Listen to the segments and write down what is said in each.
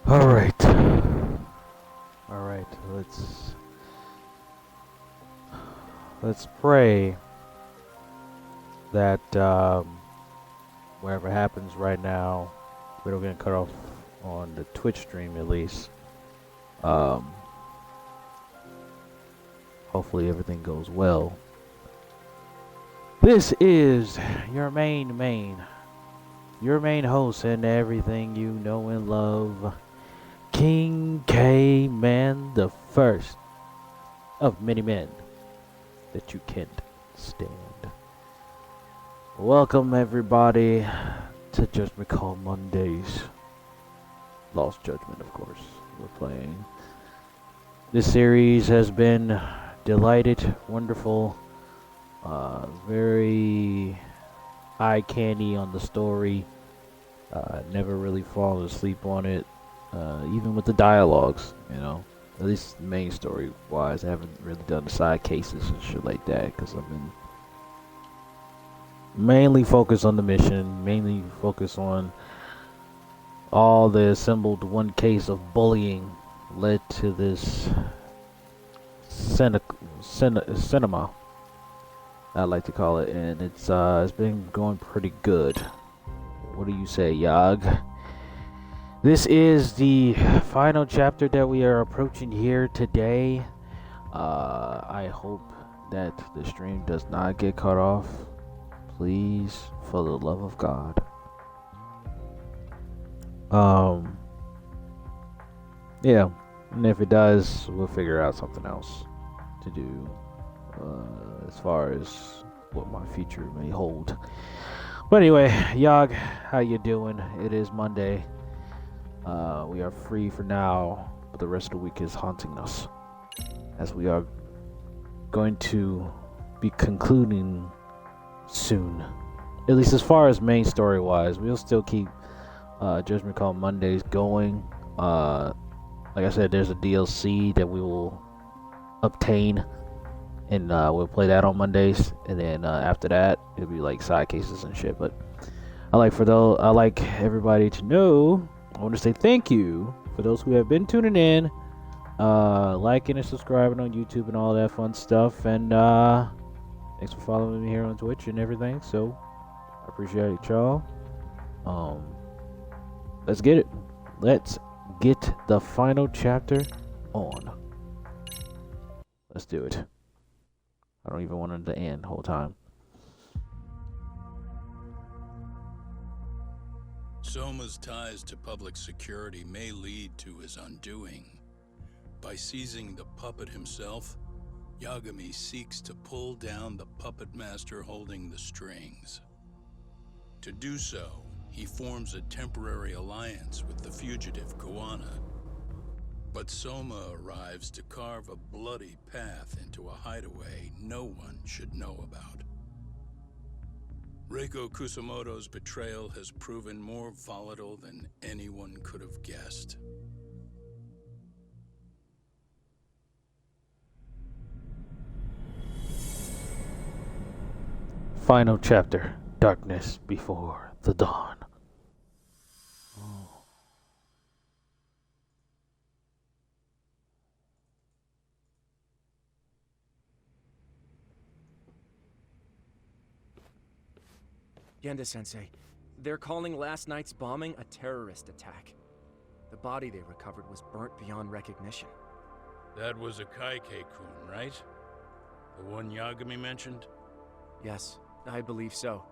All right. All right. Let's pray that whatever happens right now, we don't get cut off on the Twitch stream at least. Hopefully everything goes well. This is your main host and everything you know and love, King Kman, the first of many men that you can't stand. Welcome everybody to Judgment Call Mondays. Lost Judgment, of course, we're playing. This series has been delighted, wonderful, very eye candy on the story. Never really fallen asleep on it, even with the dialogues, you know. At least main story wise, I haven't really done the side cases and shit like that because I've been mainly focused on the mission, mainly focused on all the assembled one case of bullying led to this cinema, I like to call it, and it's been going pretty good. What do you say, Yag? This is the final chapter that we are approaching here today. I hope that the stream does not get cut off. Please, for the love of God. Yeah, and if it does, we'll figure out something else to do as far as what my future may hold. But anyway, Yag, how you doing? It is Monday. We are free for now, but the rest of the week is haunting us, as we are going to be concluding soon. At least as far as main story wise, we'll still keep Judgment Call Mondays going. Like I said, there's a DLC that we will obtain, and we'll play that on Mondays, and then after that it'll be like side cases and shit. But I like everybody to know, I want to say thank you for those who have been tuning in, liking and subscribing on YouTube and all that fun stuff, and thanks for following me here on Twitch and everything. So I appreciate y'all. Let's get it. Let's get the final chapter on. Let's do it. I don't even want it to end the whole time. Soma's ties to public security may lead to his undoing. By seizing the puppet himself, Yagami seeks to pull down the puppet master holding the strings. To do so, he forms a temporary alliance with the fugitive Kuwana. But Soma arrives to carve a bloody path into a hideaway no one should know about. Reiko Kusamoto's betrayal has proven more volatile than anyone could have guessed. Final chapter. Darkness before the dawn. Genda-sensei, they're calling last night's bombing a terrorist attack. The body they recovered was burnt beyond recognition. That was a Kaike-kun, right? The one Yagami mentioned? Yes, I believe so.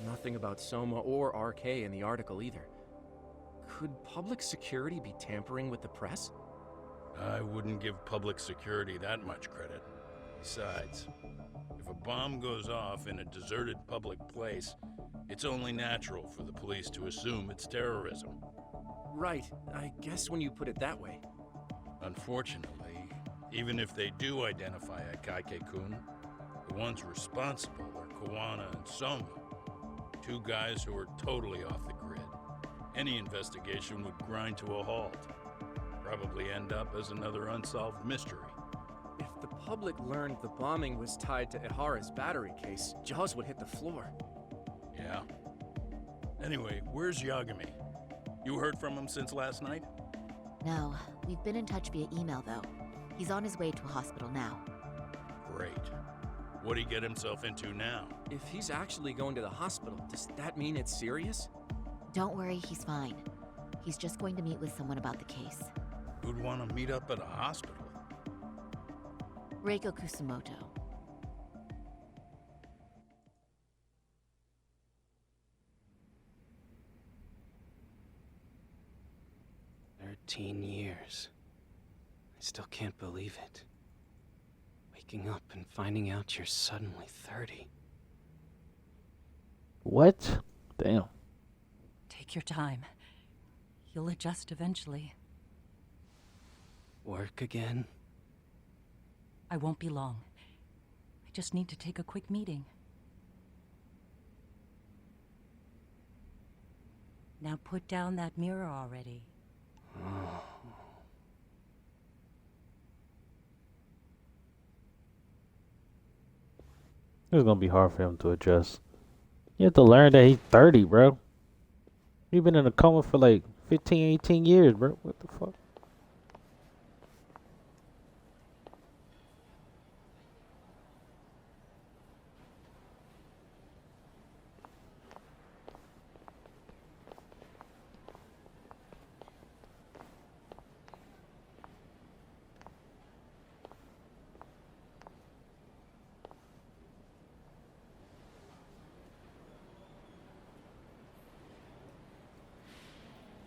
Nothing about Soma or RK in the article either. Could public security be tampering with the press? I wouldn't give public security that much credit. Besides, if a bomb goes off in a deserted public place, it's only natural for the police to assume it's terrorism. Right, I guess when you put it that way. Unfortunately, even if they do identify a Kaike-kun, the ones responsible are Kuwana and Soma, two guys who are totally off the grid. Any investigation would grind to a halt. Probably end up as another unsolved mystery. If the public learned the bombing was tied to Ihara's battery case, jaws would hit the floor. Yeah. Anyway, where's Yagami? You heard from him since last night? No, we've been in touch via email though. He's on his way to a hospital now. Great. What'd he get himself into now? If he's actually going to the hospital, does that mean it's serious? Don't worry, he's fine. He's just going to meet with someone about the case. Who'd want to meet up at a hospital? Reiko Kusumoto. "13 years. I still can't believe it. Waking up and finding out you're suddenly 30. What? Damn. Take your time. You'll adjust eventually. Work again? I won't be long. I just need to take a quick meeting. Now put down that mirror already. It's gonna be hard for him to adjust. You have to learn that he's 30, bro. He's been in a coma for like 15, 18 years, bro. What the fuck?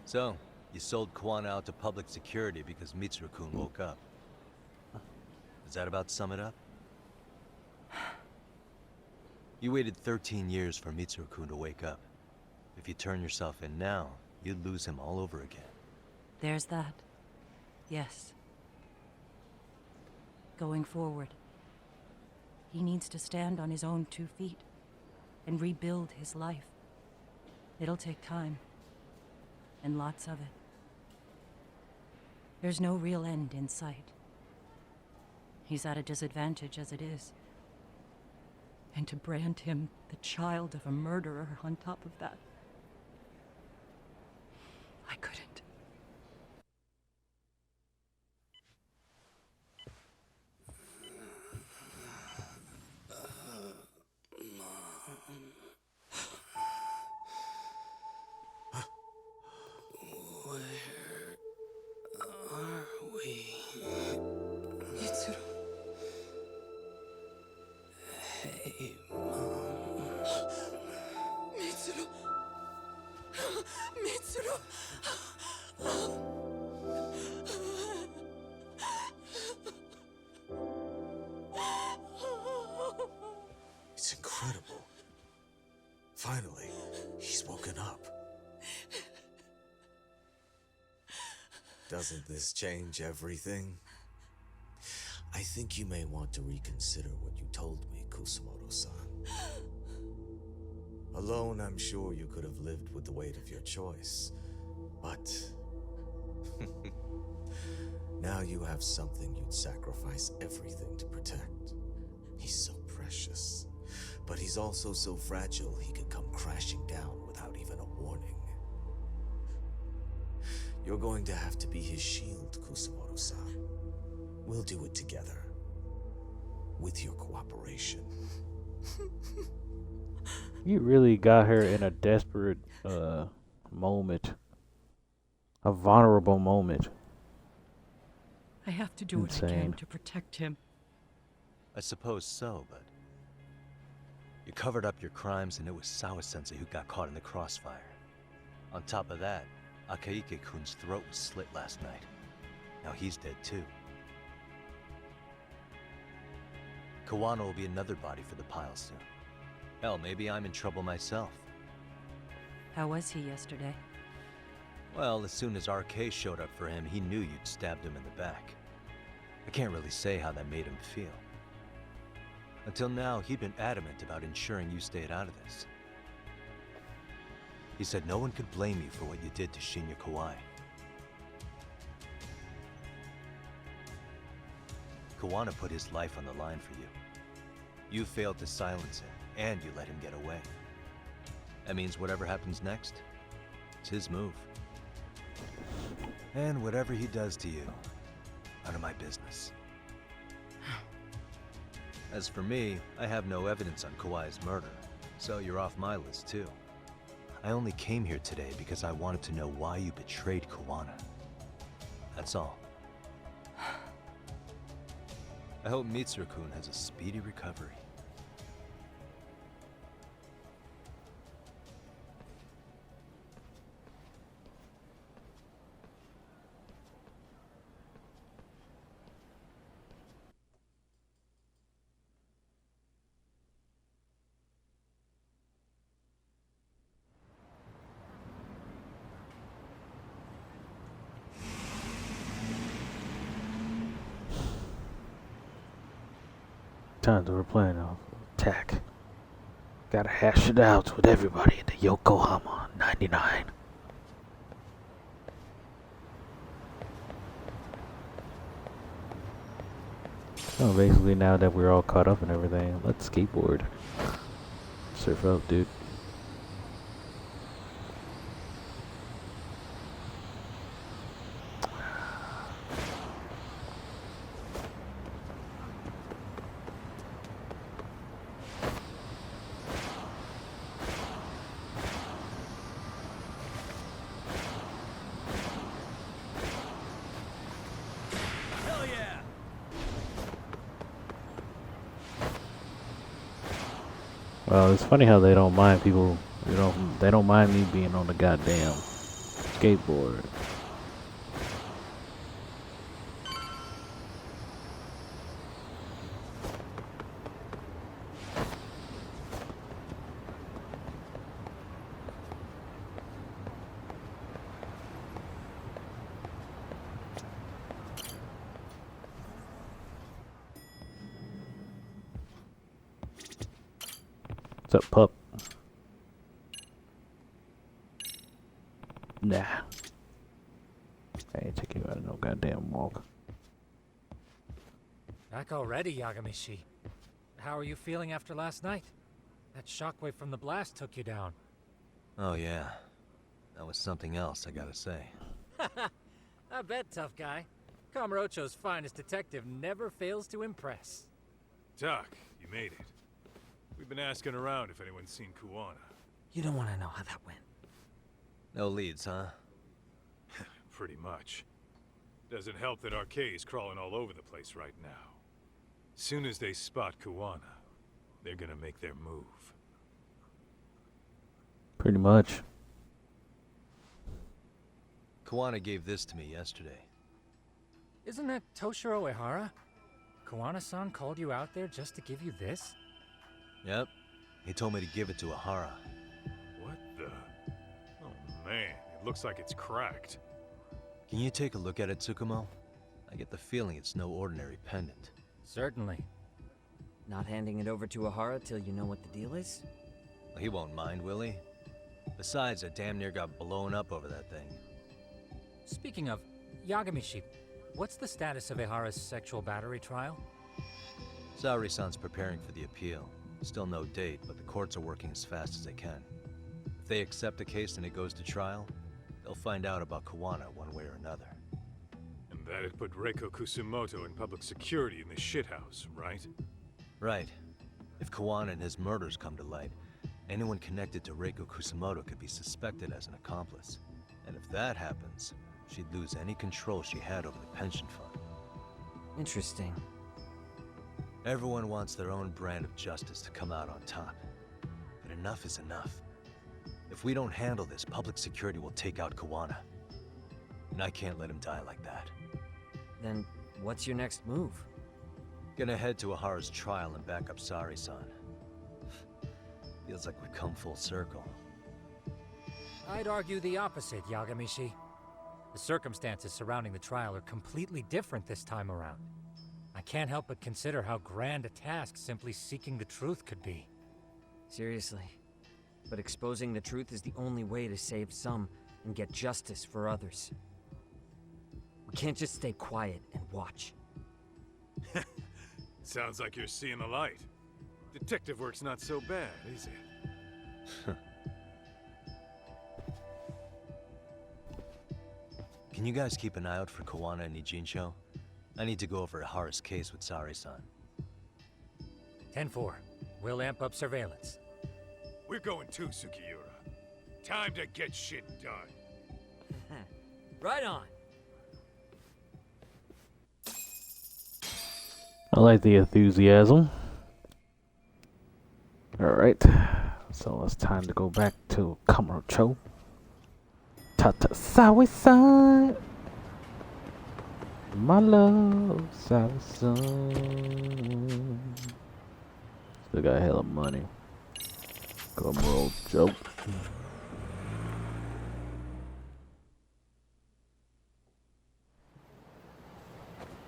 So, you sold Kuwana out to public security because Mitsuru-kun woke up. Does that about sum it up? You waited 13 years for Mitsuru-kun to wake up. If you turn yourself in now, you'd lose him all over again. There's that. Yes. Going forward, he needs to stand on his own 2 feet and rebuild his life. It'll take time. And lots of it. There's no real end in sight. He's at a disadvantage as it is. And to brand him the child of a murderer on top of that, I couldn't. It's incredible. Finally, he's woken up. Doesn't this change everything? I think you may want to reconsider what you told me, Kusumoto-san. Alone, I'm sure you could have lived with the weight of your choice, but now you have something you'd sacrifice everything to protect. He's so precious, but he's also so fragile he could come crashing down without even a warning. You're going to have to be his shield, Kusumoto-san. We'll do it together. With your cooperation. You really got her in a desperate moment. A vulnerable moment. I have to do what I can to protect him. I suppose so, but... You covered up your crimes and it was Sawa-sensei who got caught in the crossfire. On top of that, Akaike-kun's throat was slit last night. Now he's dead too. Kuwana will be another body for the pile soon. Hell, maybe I'm in trouble myself. How was he yesterday? Well, as soon as RK showed up for him, he knew you'd stabbed him in the back. I can't really say how that made him feel. Until now, he'd been adamant about ensuring you stayed out of this. He said no one could blame you for what you did to Shinya Kawai. Kuwana put his life on the line for you. You failed to silence him, and you let him get away. That means whatever happens next, it's his move. And whatever he does to you, none of my business. As for me, I have no evidence on Kawai's murder, so you're off my list too. I only came here today because I wanted to know why you betrayed Kuwana. That's all. I hope Mitsuru-kun has a speedy recovery. Time to replan our attack. Gotta hash it out with everybody in the Yokohama 99. So basically, now that we're all caught up and everything, let's skateboard. Surf out, dude. Well, it's funny how they don't mind people. They don't mind me being on the goddamn skateboard. What's up, pup? Nah. I ain't taking you out of no goddamn walk. Back already, Yagamishi. How are you feeling after last night? That shockwave from the blast took you down. Oh yeah, that was something else, I gotta say. I bet, tough guy. Kamurocho's finest detective never fails to impress. Doc, you made it. We've been asking around if anyone's seen Kuwana. You don't want to know how that went. No leads, huh? Pretty much. Doesn't help that RK's crawling all over the place right now. Soon as they spot Kuwana, they're gonna make their move. Pretty much. Kuwana gave this to me yesterday. Isn't that Toshiro Ehara? Kuwana-san called you out there just to give you this? Yep. He told me to give it to Ehara. What the? Oh man, it looks like it's cracked. Can you take a look at it, Tsukumo? I get the feeling it's no ordinary pendant. Certainly. Not handing it over to Ehara till you know what the deal is? Well, he won't mind, will he? Besides, I damn near got blown up over that thing. Speaking of, Yagamishi, what's the status of Ehara's sexual battery trial? Saori-san's preparing for the appeal. Still no date, but the courts are working as fast as they can. If they accept the case and it goes to trial, they'll find out about Kuwana one way or another. And that'd put Reiko Kusumoto in public security in the shithouse, right? Right. If Kuwana and his murders come to light, anyone connected to Reiko Kusumoto could be suspected as an accomplice. And if that happens, she'd lose any control she had over the pension fund. Interesting. Everyone wants their own brand of justice to come out on top. But enough is enough. If we don't handle this, public security will take out Kuwana. And I can't let him die like that. Then what's your next move? Gonna head to Ehara's trial and back up Saori-san. Feels like we've come full circle. I'd argue the opposite, Yagamishi. The circumstances surrounding the trial are completely different this time around. I can't help but consider how grand a task simply seeking the truth could be. Seriously. But exposing the truth is the only way to save some and get justice for others. We can't just stay quiet and watch. Sounds like you're seeing the light. Detective work's not so bad, is it? Can you guys keep an eye out for Kuwana and Ijincho? I need to go over Hara's case with Sari-san. 10-4. We'll amp up surveillance. We're going too, Sukiura. Time to get shit done. Right on. I like the enthusiasm. Alright, so it's time to go back to Kamurocho. Tata Sawi-san! My love, Sawi-san. Still got hella money. Kamurocho.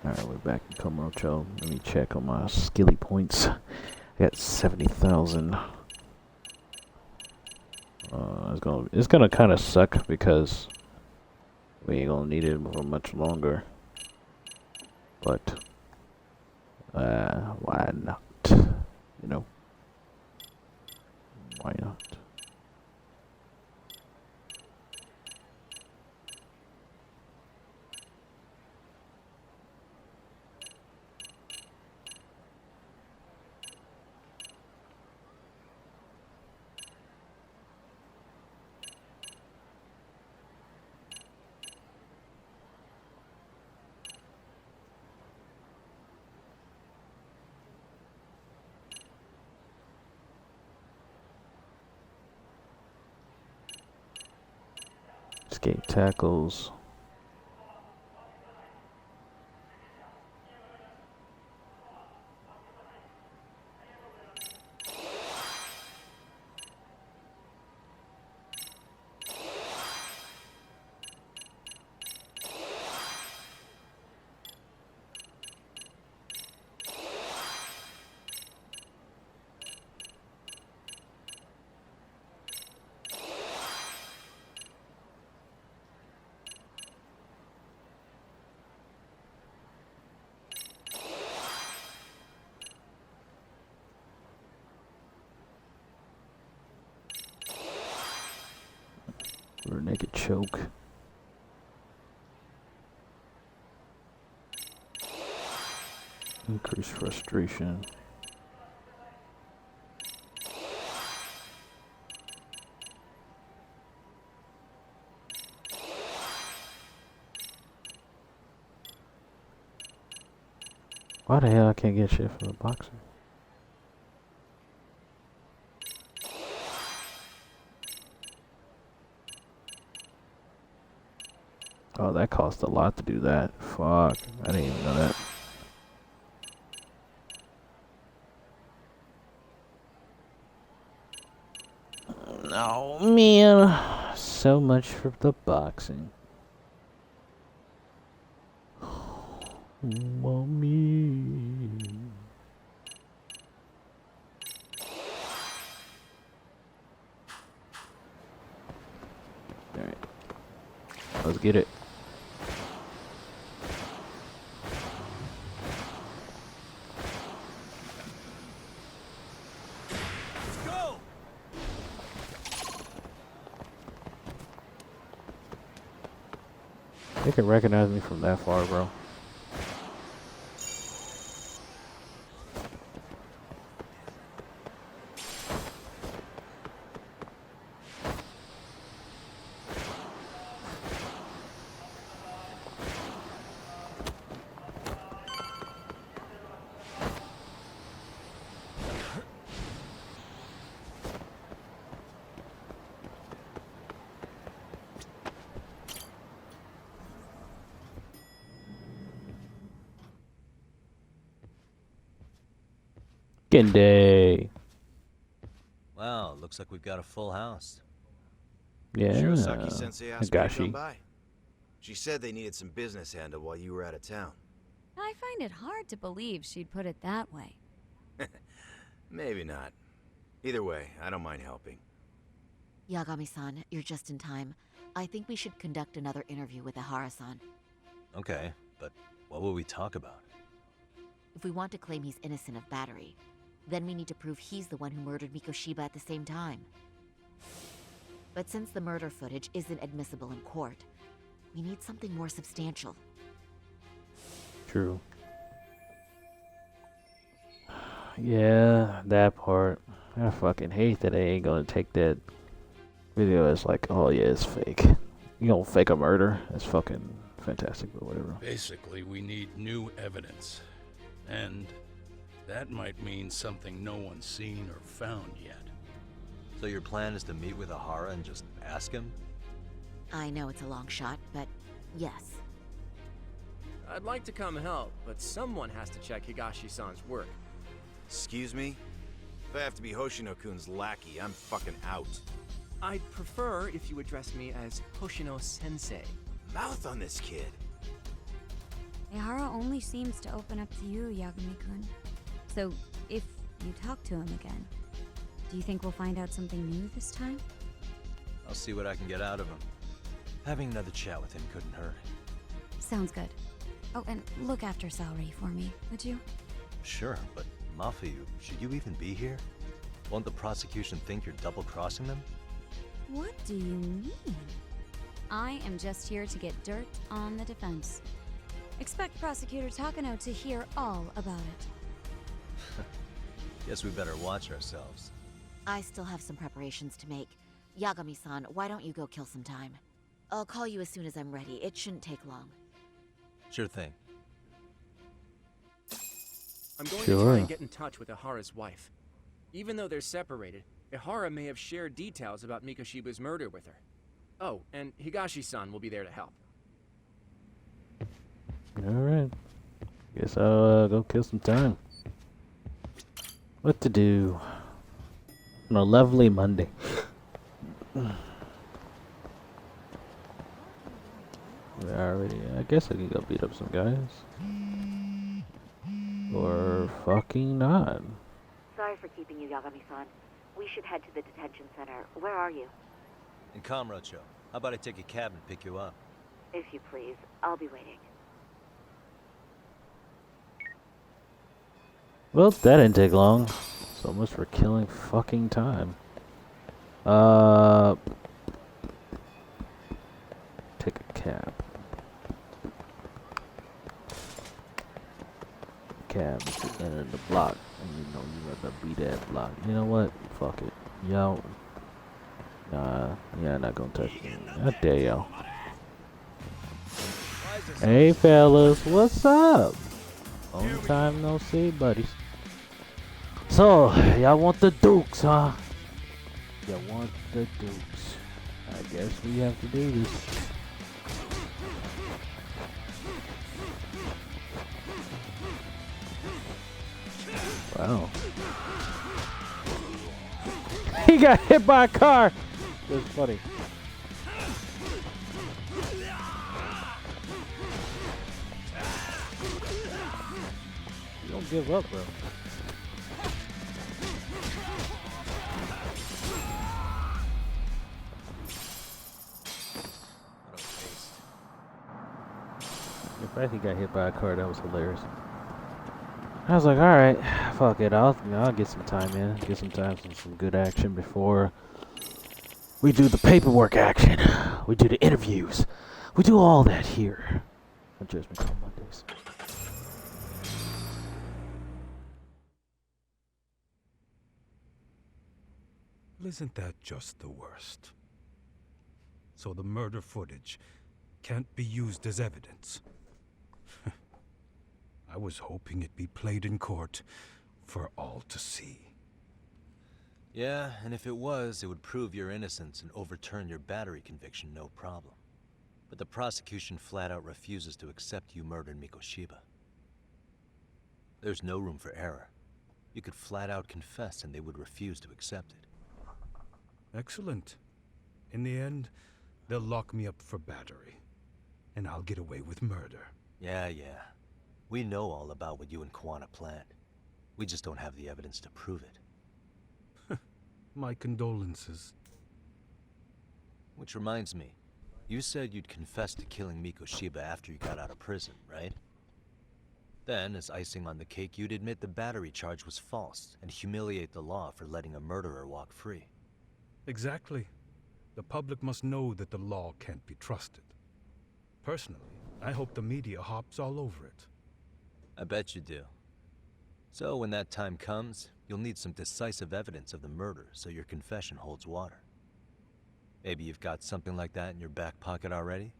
Alright, we're back in Kojo. Let me check on my skilly points. I got 70,000. It's gonna kind of suck because we ain't gonna need it for much longer. But why not? You know, why not? Escape tackles. Or a naked choke. Increase frustration. Why the hell I can't get shit for the boxer? Oh, that cost a lot to do that. Fuck. I didn't even know that. Oh, man. So much for the boxing. Mommy. Alright. Let's get it. They can recognize me from that far, bro. Day. Wow, looks like we've got a full house. Yeah. Shirosaki-sensei asked me to come Higashi. by. She said they needed some business handled while you were out of town. I find it hard to believe she'd put it that way. Maybe not. Either way, I don't mind helping. Yagami-san, you're just in time. I think we should conduct another interview with Ihara-san. Okay, but what will we talk about? If we want to claim he's innocent of battery, then we need to prove he's the one who murdered Mikoshiba at the same time. But since the murder footage isn't admissible in court, We need something more substantial. True. Yeah, that part. I fucking hate that they ain't gonna take that video as like, oh yeah, it's fake. You gonna fake a murder? It's fucking fantastic, but whatever. Basically, we need new evidence. And that might mean something no one's seen or found yet. So your plan is to meet with Ahara and just ask him? I know it's a long shot, but yes. I'd like to come help, but someone has to check Higashi-san's work. Excuse me? If I have to be Hoshino-kun's lackey, I'm fucking out. I'd prefer if you address me as Hoshino-sensei. Mouth on this kid. Ehara only seems to open up to you, Yagami-kun. So, if you talk to him again, do you think we'll find out something new this time? I'll see what I can get out of him. Having another chat with him couldn't hurt. Sounds good. Oh, and look after Saori for me, would you? Sure, but Mafu, should you even be here? Won't the prosecution think you're double-crossing them? What do you mean? I am just here to get dirt on the defense. Expect Prosecutor Takano to hear all about it. Guess we better watch ourselves. I still have some preparations to make. Yagami-san, why don't you go kill some time? I'll call you as soon as I'm ready. It shouldn't take long. Sure thing. I'm going to try and get in touch with Ahara's wife. Even though they're separated, Ehara may have shared details about Mikoshiba's murder with her. Oh, and Higashi-san will be there to help. Alright. Guess I'll go kill some time. What to do on a lovely Monday. I guess I can go beat up some guys. Or fucking not. Sorry for keeping you, Yagami-san. We should head to the detention center. Where are you? In Kamurocho. How about I take a cab and pick you up? If you please. I'll be waiting. Well, that didn't take long. So much for killing fucking time. Take a cab. Cab and then the block. And you know you have to beat that block. You know what? Fuck it. Yo. Nah, yeah, not gonna touch me. I dare y'all. Hey fellas, what's up? Long time no see, buddies. So, y'all want the Dukes, huh? Y'all want the Dukes. I guess we have to do this. Wow. He got hit by a car! That's funny. You don't give up, bro. In fact, he got hit by a car. That was hilarious. I was like, all right, fuck it. I'll get some time in, get some time, some good action before we do the paperwork action. We do the interviews. We do all that here on Judgment Call Mondays. Isn't that just the worst? So the murder footage can't be used as evidence. I was hoping it'd be played in court for all to see. Yeah, and if it was, it would prove your innocence and overturn your battery conviction, no problem. But the prosecution flat out refuses to accept you murdered Mikoshiba. There's no room for error. You could flat out confess and they would refuse to accept it. Excellent. In the end, they'll lock me up for battery, and I'll get away with murder. Yeah. We know all about what you and Kuwana planned. We just don't have the evidence to prove it. My condolences. Which reminds me, you said you'd confess to killing Mikoshiba after you got out of prison, right? Then, as icing on the cake, you'd admit the battery charge was false and humiliate the law for letting a murderer walk free. Exactly. The public must know that the law can't be trusted. Personally, I hope the media hops all over it. I bet you do. So when that time comes, you'll need some decisive evidence of the murder so your confession holds water. Maybe you've got something like that in your back pocket already?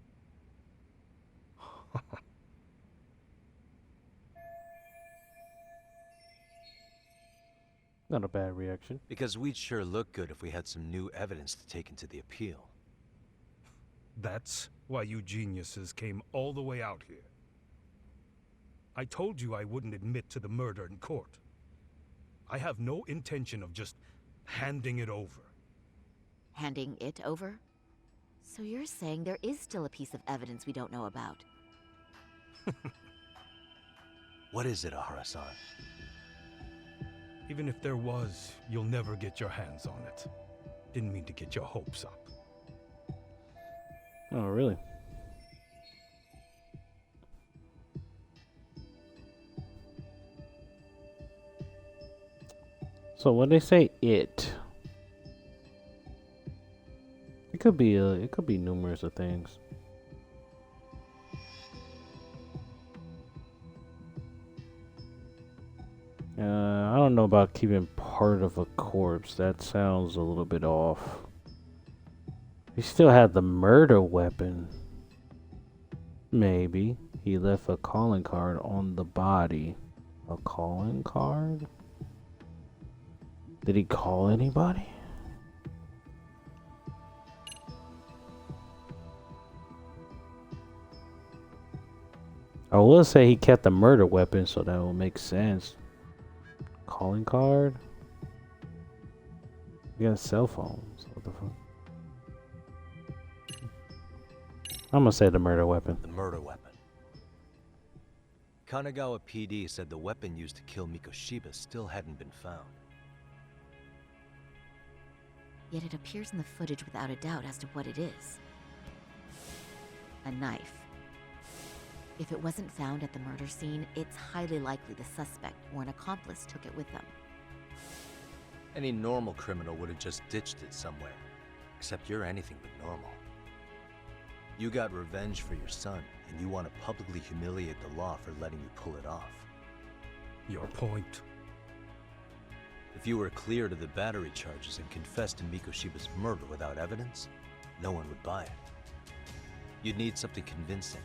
Not a bad reaction. Because we'd sure look good if we had some new evidence to take into the appeal. That's why you geniuses came all the way out here. I told you I wouldn't admit to the murder in court. I have no intention of just handing it over. Handing it over? So you're saying there is still a piece of evidence we don't know about? What is it, Ahara-san? Even if there was, you'll never get your hands on it. Didn't mean to get your hopes up. Oh, really? So when they say it could be numerous of things. I don't know about keeping part of a corpse. That sounds a little bit off. He still had the murder weapon. Maybe. He left a calling card on the body. A calling card? Did he call anybody? I will say he kept the murder weapon, so that will make sense. Calling card? You got cell phones. What the fuck? I'm gonna say the murder weapon. The murder weapon. Kanagawa PD said the weapon used to kill Mikoshiba still hadn't been found. Yet it appears in the footage without a doubt as to what it is. A knife. If it wasn't found at the murder scene, it's highly likely the suspect or an accomplice took it with them. Any normal criminal would have just ditched it somewhere. Except you're anything but normal. You got revenge for your son, and you want to publicly humiliate the law for letting you pull it off. Your point? If you were cleared of the battery charges and confessed to Mikoshiba's murder without evidence, no one would buy it. You'd need something convincing.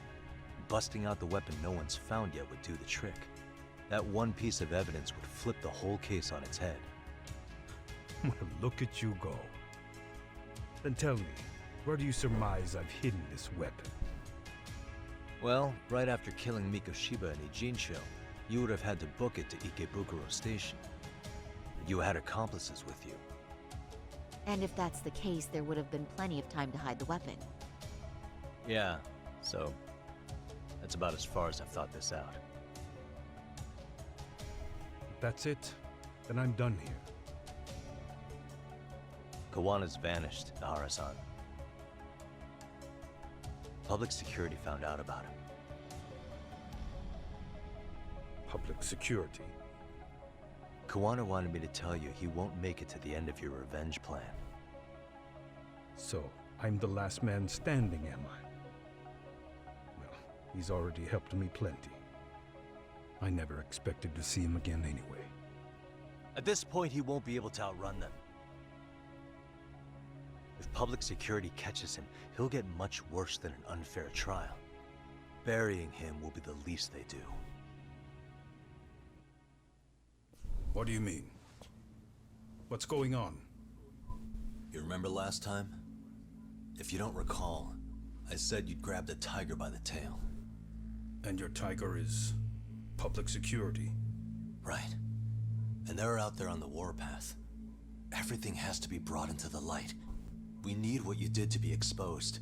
Busting out the weapon no one's found yet would do the trick. That one piece of evidence would flip the whole case on its head. Well, look at you go. Then tell me, where do you surmise I've hidden this weapon? Well, right after killing Mikoshiba in Ijincho, you would have had to book it to Ikebukuro Station. You had accomplices with you. And if that's the case, there would have been plenty of time to hide the weapon. Yeah, so that's about as far as I've thought this out. If that's it, then I'm done here. Kuwana's vanished, Ahara-san. Public security found out about him. Public security? Kuwana wanted me to tell you he won't make it to the end of your revenge plan. So, I'm the last man standing, am I? Well, he's already helped me plenty. I never expected to see him again anyway. At this point, he won't be able to outrun them. If public security catches him, he'll get much worse than an unfair trial. Burying him will be the least they do. What do you mean? What's going on? You remember last time? If you don't recall, I said you'd grab the tiger by the tail. And your tiger is public security? Right. And they're out there on the warpath. Everything has to be brought into the light. We need what you did to be exposed.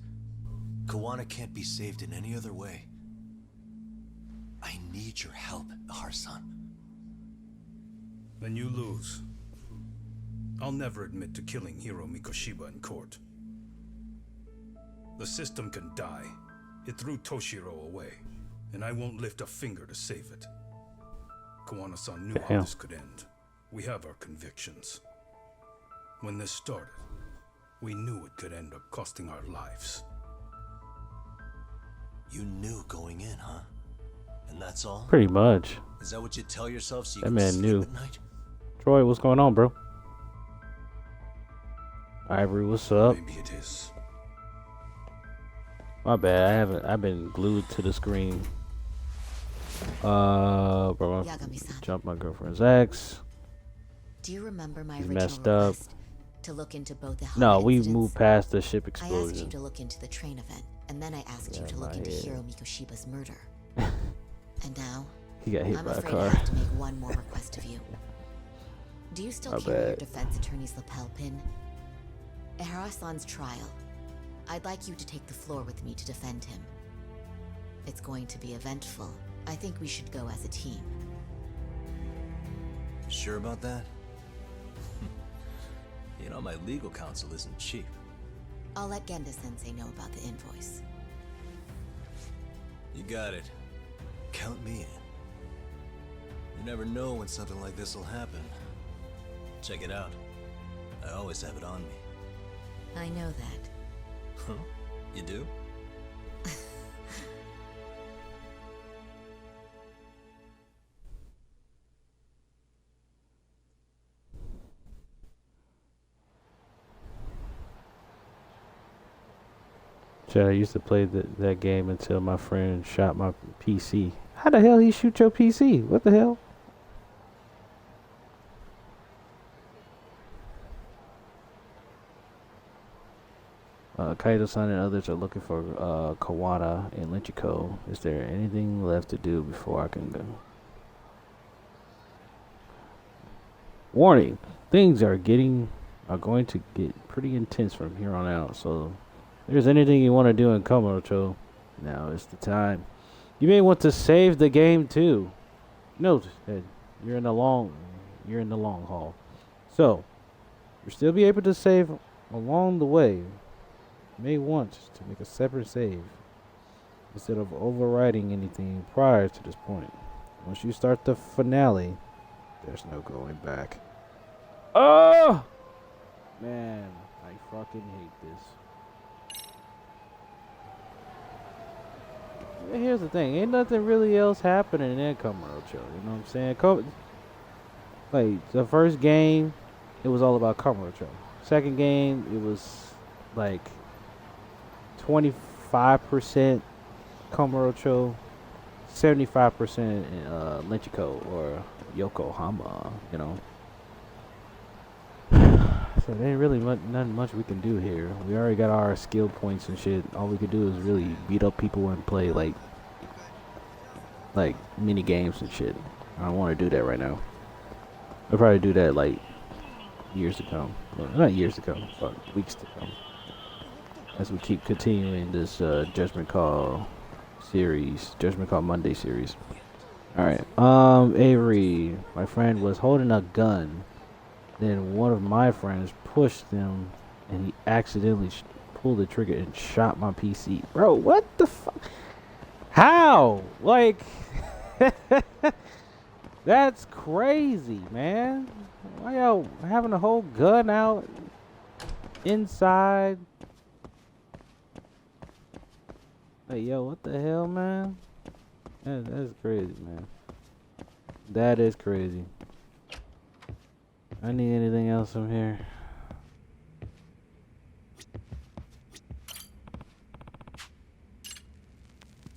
Kuwana can't be saved in any other way. I need your help, Ahara-san. Then you lose. I'll never admit to killing Hiro Mikoshiba in court. The system can die. It threw Toshiro away, and I won't lift a finger to save it. Kuwana-san knew how this could end. We have our convictions. When this started, we knew it could end up costing our lives. You knew going in, huh? And that's all? Pretty much. Is that what you tell yourself so you That can man sleep knew. at night? Troy, what's going on, bro? Ivory, what's up? Maybe it is. My bad. I've been glued to the screen. Bro, jump my girlfriend's ex. Do you remember my He's original messed up. request to look into both the No, Hara we incidents? moved past the ship I asked explosion. you to look into the train event, and then I asked you Yeah, to look my into head. Hiro Mikoshiba's murder. And now, He got hit I'm by a afraid car. I have to make one more request of you. Do you still My carry your bad. defense attorney's lapel pin? Ehara-san's trial. I'd like you to take the floor with me to defend him. It's going to be eventful. I think we should go as a team. You sure about that? You know, my legal counsel isn't cheap. I'll let Genda-sensei know about the invoice. You got it. Count me in. You never know when something like this will happen. Check it out. I always have it on me. I know that. Huh? You do? Chad, I used to play that game until my friend shot my PC. How the hell he shoot your PC? What the hell? Kaito-san and others are looking for Kuwana and Lynchico. Is there anything left to do before I can go? Warning: things are going to get pretty intense from here on out. So, if there's anything you want to do in Komocho, now is the time. You may want to save the game too. Note that you're in the long haul. So, you'll still be able to save along the way. You may want to make a separate save instead of overriding anything prior to this point. Once you start the finale, there's no going back. Oh! Man, I fucking hate this. Yeah, here's the thing. Ain't nothing really else happening in Kamurocho. You know what I'm saying? Like, the first game, it was all about Kamurocho. Second game, it was like 25% Kamurocho, 75% Lynchico or Yokohama, you know. So there ain't really nothing much we can do here. We already got our skill points and shit. All we could do is really beat up people and play like mini games and shit. I don't want to do that right now. I'll probably do that like years to come. Well, not years to come, but weeks to come. As we keep continuing this Judgment Call series, Judgment Call Monday series. Alright, Avery, my friend was holding a gun. Then one of my friends pushed him and he accidentally pulled the trigger and shot my PC. Bro, what the fuck? How? Like, that's crazy, man. Why y'all having a whole gun out inside? Hey, yo, what the hell, man? That's crazy, man. That is crazy. I need anything else from here.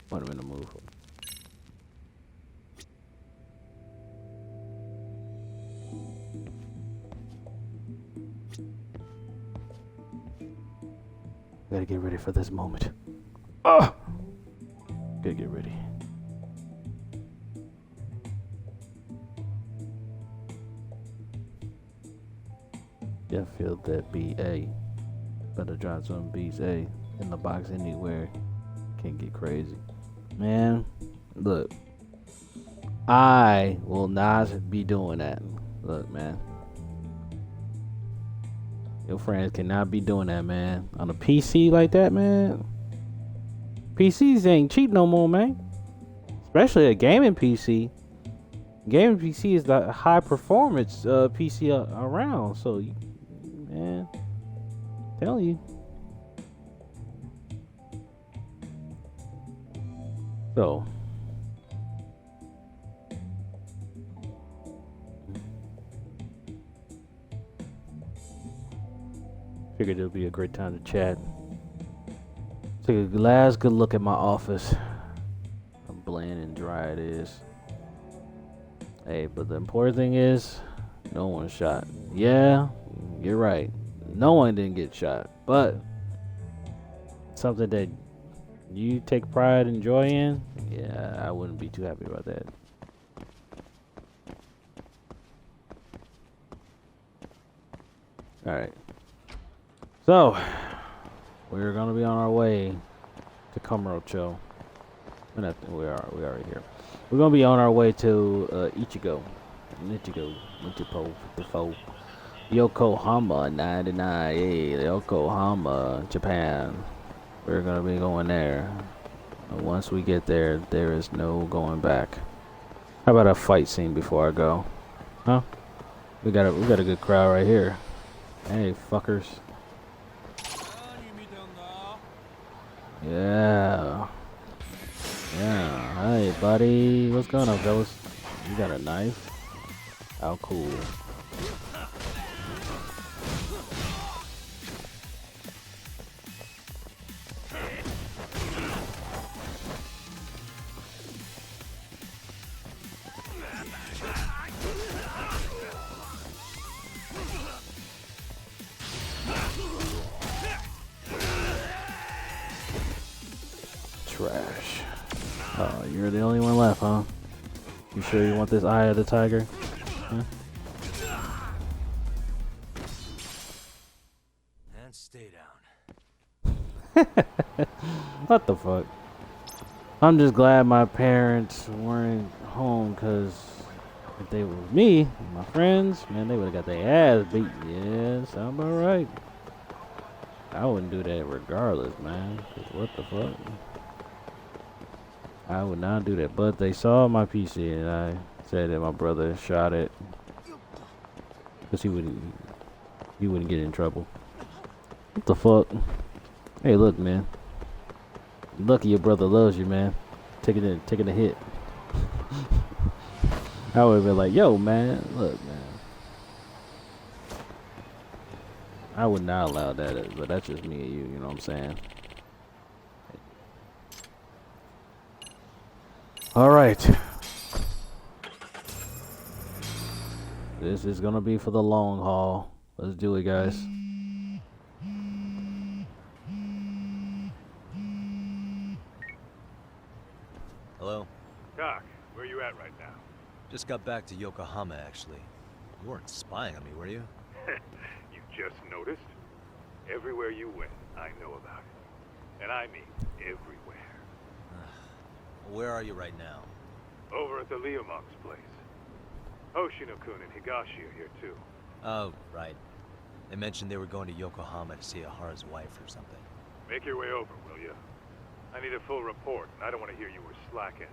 What am I gonna move for? Gotta get ready for this moment. Oh! Gotta get ready. Yeah, feel that BA. Better drop some beats A in the box anywhere. Can't get crazy. Man, look. I will not be doing that. Look, man. Your friends cannot be doing that, man. On a PC like that, man. PCs ain't cheap no more, man. Especially a gaming PC. Gaming PC is the high performance PC around. So, man, tell you. So. Figured it would be a great time to chat. Take a last good look at my office. How bland and dry it is. Hey, but the important thing is, no one shot. Yeah, you're right. No one didn't get shot. But something that you take pride and joy in, yeah, I wouldn't be too happy about that. Alright. So, we're gonna be on our way to Kamurocho. We are here. We're gonna be on our way to Nichigo, Yokohama 99, Yokohama, Japan. We're gonna be going there. And once we get there, there is no going back. How about a fight scene before I go? Huh? We got a good crowd right here. Hey, fuckers. Yeah. Yeah. Hey, buddy. What's going on, fellas? You got a knife? How cool. Trash. Oh, you're the only one left, huh? You sure you want this eye of the tiger? Huh? And stay down. What the fuck? I'm just glad my parents weren't home, because if they were with me and my friends, man, they would have got their ass beat. Yeah, sound about right. I wouldn't do that regardless, man. 'Cause what the fuck? I would not do that. But they saw my PC and I said that my brother shot it. Because he wouldn't get in trouble. What the fuck? Hey, look, man. Lucky your brother loves you, man. Taking a hit. I would have been like, yo, man, look, man. I would not allow that, but that's just me and you know what I'm saying? Alright. This is gonna be for the long haul. Let's do it, guys. Hello? Doc, where you at right now? Just got back to Yokohama, actually. You weren't spying on me, were you? You just noticed? Everywhere you went, I know about it. And I mean everywhere. Where are you right now? Over at the Leomont's place. Hoshino-kun and Higashi are here too. Oh, right. They mentioned they were going to Yokohama to see Ahara's wife or something. Make your way over, will you? I need a full report, and I don't want to hear you were slacking.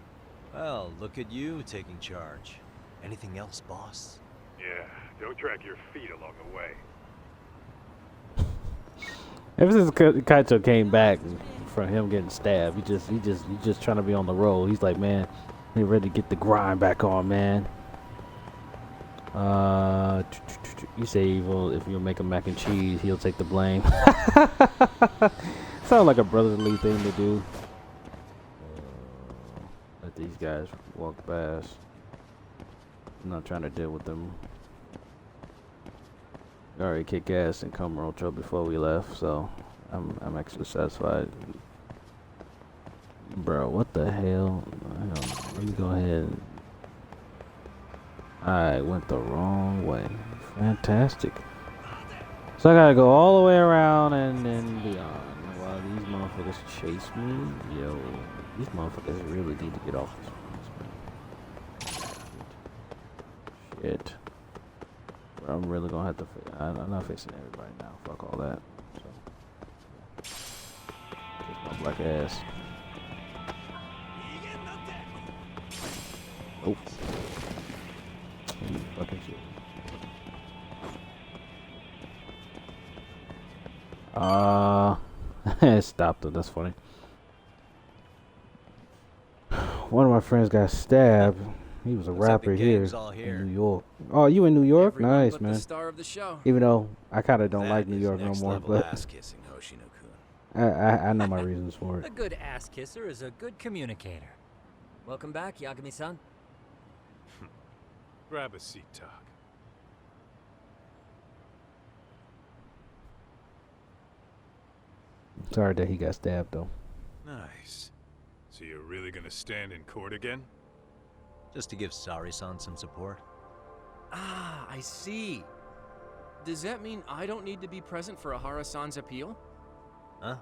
Well, look at you taking charge. Anything else, boss? Yeah, don't drag your feet along the way. Ever since Kaito came back from him getting stabbed, he just trying to be on the roll. He's like, man, he ready to get the grind back on, man. You say if you make a mac and cheese, he'll take the blame. Sounds like a brotherly thing to do. Let these guys walk past. I'm not trying to deal with them. Already kicked ass and Kamurocho before we left, so I'm actually satisfied. Bro, what the hell? Let me go ahead. I went the wrong way. Fantastic. So I gotta go all the way around and then beyond. While these motherfuckers chase me, yo, these motherfuckers really need to get off this place, man. Shit. I'm really gonna have to. I'm not facing everybody now. Fuck all that. So, kiss my black ass. Oh. Fucking shit. Stopped it. That's funny. One of my friends got stabbed. He was a rapper here in New York. Oh, you in New York? Everyone Nice, but man. the star of the show. Even though I kind of don't like That New is York no next more, level but ass-kissing, Hoshino-kun. I know my reasons for A it. good ass kisser is a good communicator. Welcome back, Yagami-san. Grab a seat, Tak. Sorry that he got stabbed though. Nice. So you're really gonna stand in court again? Just to give Sari-san some support. Ah, I see. Does that mean I don't need to be present for Ahara-san's appeal? Huh?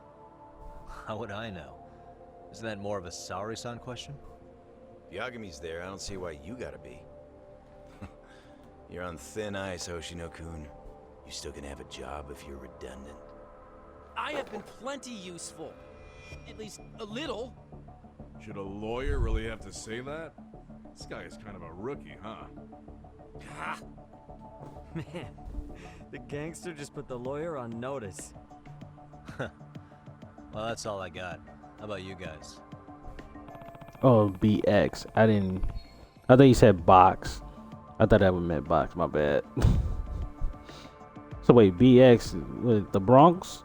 How would I know? Isn't that more of a Sari-san question? If Yagami's there, I don't see why you gotta be. You're on thin ice, Hoshino-kun. You still gonna have a job if you're redundant. I have been plenty useful. At least a little. Should a lawyer really have to say that? This guy is kind of a rookie, huh? Ah. Man, the gangster just put the lawyer on notice. Well, that's all I got. How about you guys? Oh, BX. I thought you said box. I thought that would meant box. My bad. So wait, BX, what, the Bronx?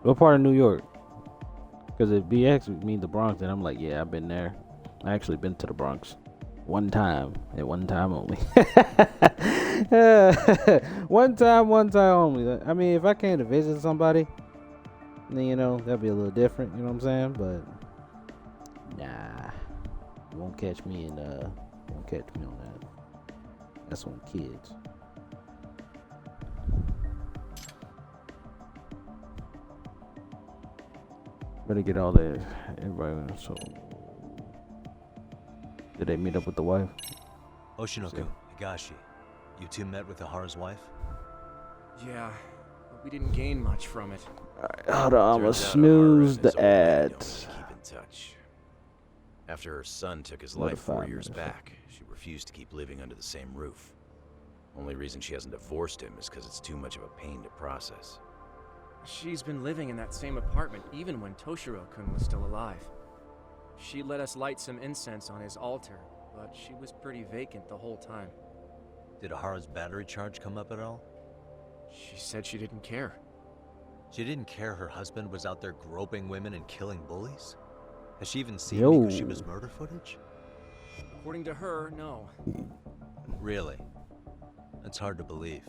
What part of New York? Because if BX would mean the Bronx, then I'm like, yeah, I've been there. I actually been to the Bronx. One time. And one time only. one time only. I mean, if I came to visit somebody, then, you know, that'd be a little different. You know what I'm saying? But, nah. You won't catch me on that. That's on kids. Better get all that. Everybody. So, did they meet up with the wife? Hoshino-kun, Higashi, you two met with Ahara's wife? Yeah, but we didn't gain much from it. Alright, hold on, I'm gonna Turns out snooze Ahara and his the old man don't ads. really keep in touch. After her son took his Another life 4 5 years minutes. back, she refused to keep living under the same roof. Only reason she hasn't divorced him is because it's too much of a pain to process. She's been living in that same apartment even when Toshiro-kun was still alive. She let us light some incense on his altar, but she was pretty vacant the whole time. Did Ahara's battery charge come up at all? She said she didn't care. She didn't care her husband was out there groping women and killing bullies? Has she even seen Yo. Mikushiba's murder footage? According to her, no. Really? That's hard to believe.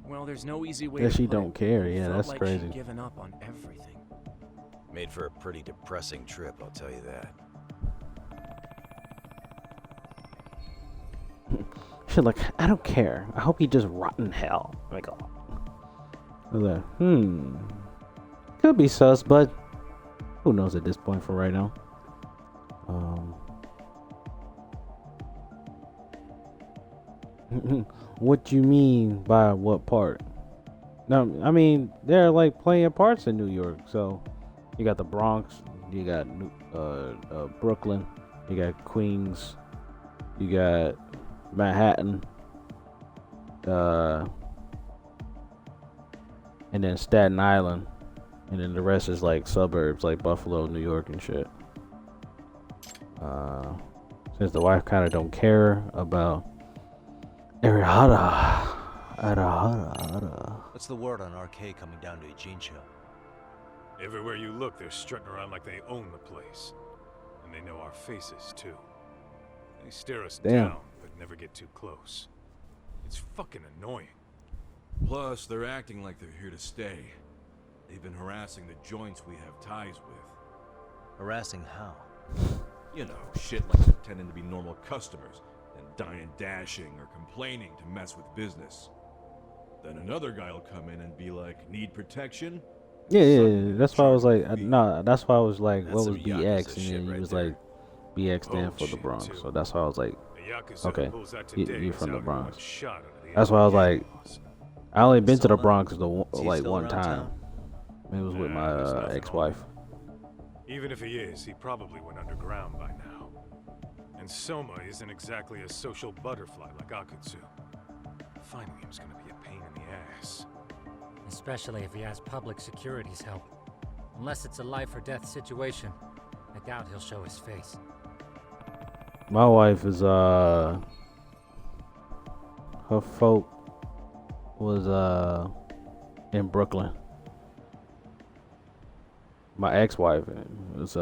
Well, there's no easy way That to she put don't it. care. Yeah, Felt that's like crazy. She'd given up on everything. Made for a pretty depressing trip, I'll tell you that. She's like, I don't care. I hope he just rot in hell. Like, oh. I was like, could be sus, but who knows at this point for right now. What you mean by what part? No, I mean they're like playing parts in New York. So you got the Bronx, you got Brooklyn, you got Queens, you got Manhattan, and then Staten Island, and then the rest is like suburbs like Buffalo, New York, and shit. Since the wife kind of don't care about Arihara. What's the word on RK coming down to Ijincho? Everywhere you look, they're strutting around like they own the place. And they know our faces, too. They stare us Damn. down, but never get too close. It's fucking annoying. Plus, they're acting like they're here to stay. They've been harassing the joints we have ties with. Harassing how? You know, shit like pretending to be normal customers and dying dashing or complaining to mess with business. Then another guy will come in and be like, need protection? Yeah. That's why I was like, that's why I was like, That's what some was Yakuza BX? And shit then he right was there. like, BX stand Oh, for the shit, Bronx. too. So that's why I was like, The Yakuza okay, who pulls that you today from is the out in Bronx. one shot under the That's why I was NYA like, laws. I only been to the Soma? Bronx Is he like still one around time. town? It was with my There's nothing ex-wife. Even if he is, he probably went underground by now. And Soma isn't exactly a social butterfly like Akutsu. Finding him's gonna be a pain in the ass. Especially if he has public security's help. Unless it's a life or death situation. I doubt he'll show his face. My wife is her folk was in Brooklyn. My ex-wife was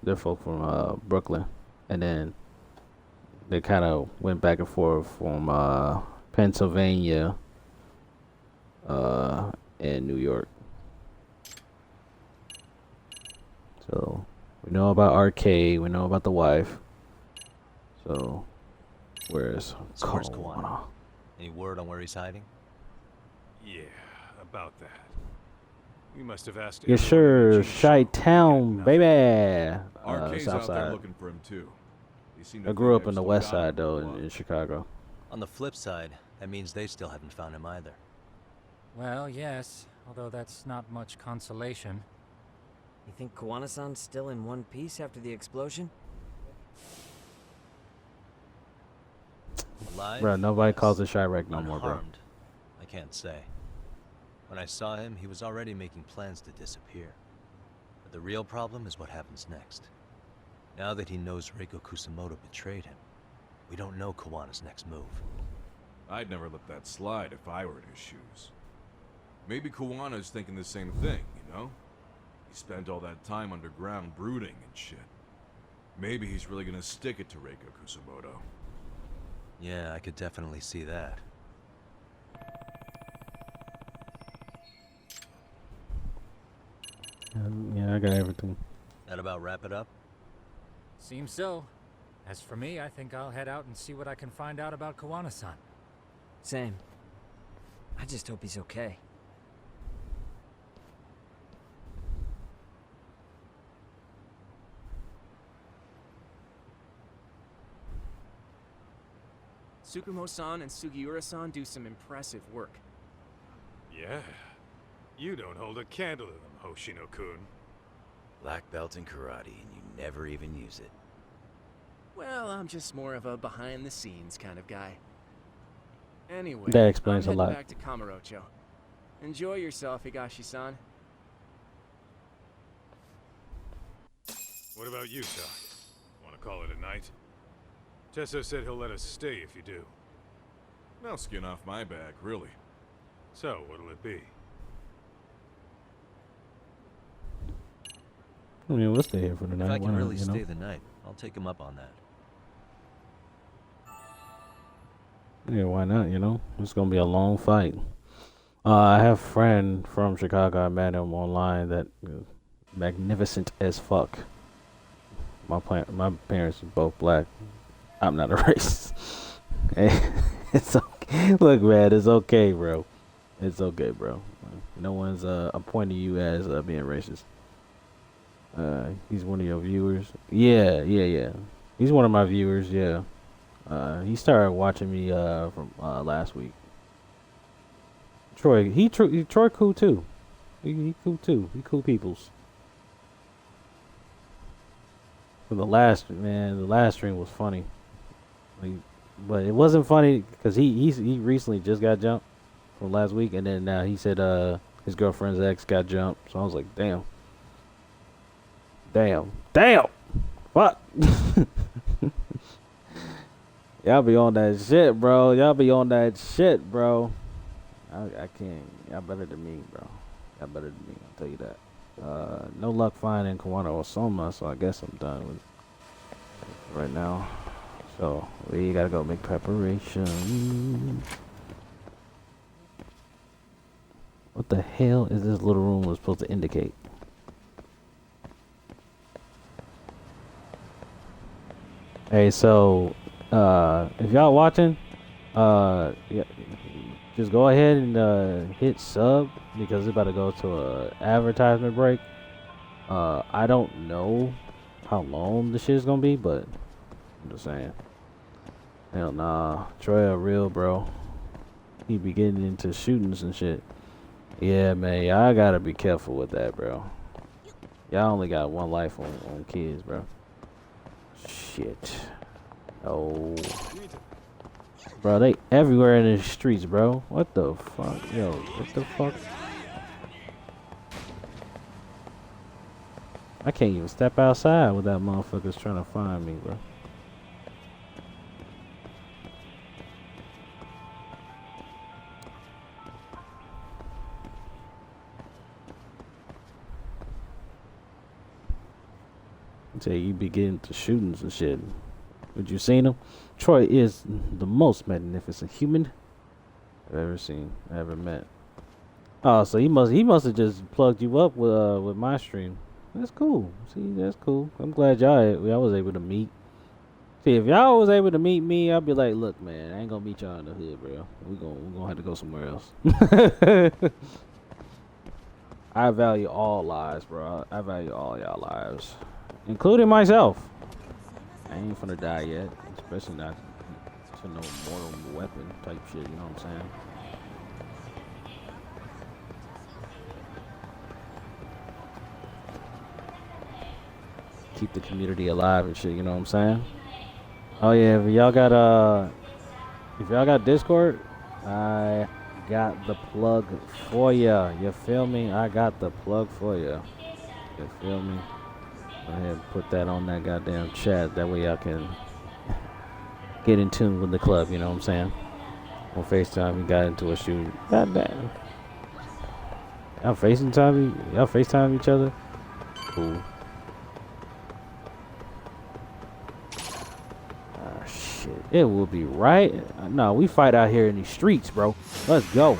their folk from Brooklyn, and then they kind of went back and forth from Pennsylvania and New York. So we know about Arcade, we know about the wife. So where's Kuwana? Any word on where he's hiding? Yeah, about that. We must have asked. Yes, sure. Chi-Town, baby. Arcade's out there Southside. looking for him too. I grew up in the West Side though, in Chicago. On the flip side, that means they still haven't found him either. Well, yes, although that's not much consolation. You think Kuwana-san's still in one piece after the explosion? Alive? Bro, nobody Yes. calls it Chirac no more, bro. Unharmed? I can't say. When I saw him, he was already making plans to disappear. But the real problem is what happens next. Now that he knows Reiko Kusamoto betrayed him, we don't know Kawana's next move. I'd never let that slide if I were in his shoes. Maybe Kuwana's thinking the same thing, you know? He spent all that time underground brooding and shit. Maybe he's really gonna stick it to Reiko Kusamoto. Yeah, I could definitely see that. Yeah, I got everything. That about wrap it up? Seems so. As for me, I think I'll head out and see what I can find out about Kuwana-san. Same. I just hope he's okay. Tsukumo-san and Sugiura-san do some impressive work. Yeah. You don't hold a candle to them, Hoshino-kun. Black belt in karate, and you never even use it. Well, I'm just more of a behind-the-scenes kind of guy. Anyway, That explains I'm a lot. heading back to Kamurocho. Enjoy yourself, Higashi-san. What about you, Doc? Want to call it a night? Tesso said he'll let us stay if you do. No skin off my back, really. So, what'll it be? I mean, we'll stay here for the night. If I Why can not, really you know? stay the night, I'll take him up on that. Yeah, why not? You know, it's gonna be a long fight. I have a friend from Chicago. I met him online. That magnificent as fuck. My parents are both black. I'm not a racist. Hey, it's okay. Look, man, it's okay, bro. It's okay, bro. No one's appointing you as being racist. He's one of your viewers. Yeah. He's one of my viewers. Yeah. He started watching me from last week. Troy, Troy cool too. He cool too. He cool peoples. For the last stream was funny. But it wasn't funny because he recently just got jumped from last week, and then now he said his girlfriend's ex got jumped. So I was like, damn, fuck. Y'all be on that shit, bro. I can't. Y'all better than me, bro. Y'all better than me. I'll tell you that. No luck finding Kuwana or Soma, so I guess I'm done with it right now. So we gotta go make preparation. What the hell is this little room was supposed to indicate? Hey, so if y'all watching, yeah, just go ahead and hit sub because it's about to go to a advertisement break. I don't know how long the shit's gonna be, but I'm just saying. Hell nah, Troy a real bro. He be getting into shootings and shit. Yeah, man, y'all gotta be careful with that, bro. Y'all only got one life on kids, bro. Shit. Oh. Bro, they everywhere in the streets, bro. What the fuck? Yo, what the fuck? I can't even step outside without motherfuckers trying to find me, bro. Tell you be getting to shootings and shit. Would you seen him? Troy is the most magnificent human I've ever seen, ever met. Oh, so he must have just plugged you up with my stream. That's cool. See, that's cool. I'm glad y'all was able to meet. See, if y'all was able to meet me, I'd be like, look, man, I ain't gonna meet y'all in the hood, bro. We gonna have to go somewhere else. I value all lives, bro. I value all y'all lives, including myself. I ain't finna die yet, especially not to no mortal weapon type shit. You know what I'm saying? Keep the community alive and shit. You know what I'm saying? Oh yeah, if y'all got Discord, I got the plug for ya. You feel me? I got the plug for ya. You feel me? Go ahead and put that on that goddamn chat. That way y'all can get in tune with the club. You know what I'm saying? On FaceTime, we got into a shoot. God damn. Y'all FaceTime each other? Cool. It will be right. No, we fight out here in these streets, bro. Let's go.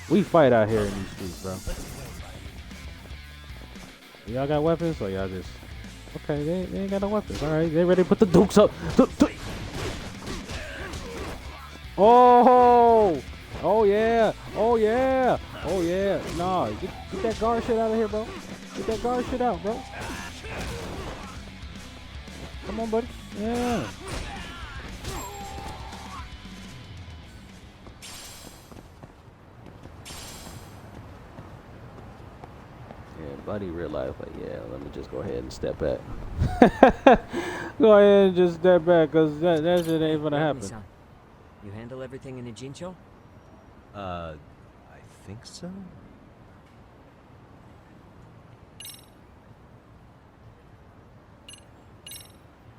We fight out here in these streets, bro. Y'all got weapons or y'all just... Okay, they ain't got no weapons. All right, they ready to put the dukes up. Oh! Oh, yeah. Oh, yeah. Oh, yeah. Nah, get that guard shit out of here, bro. Get that guard shit out, bro. Come on, buddy. Yeah. Buddy realized, like, yeah, let me just go ahead and step back. Go ahead and just step back, because that shit ain't gonna happen. You handle everything in Ijincho? I think so.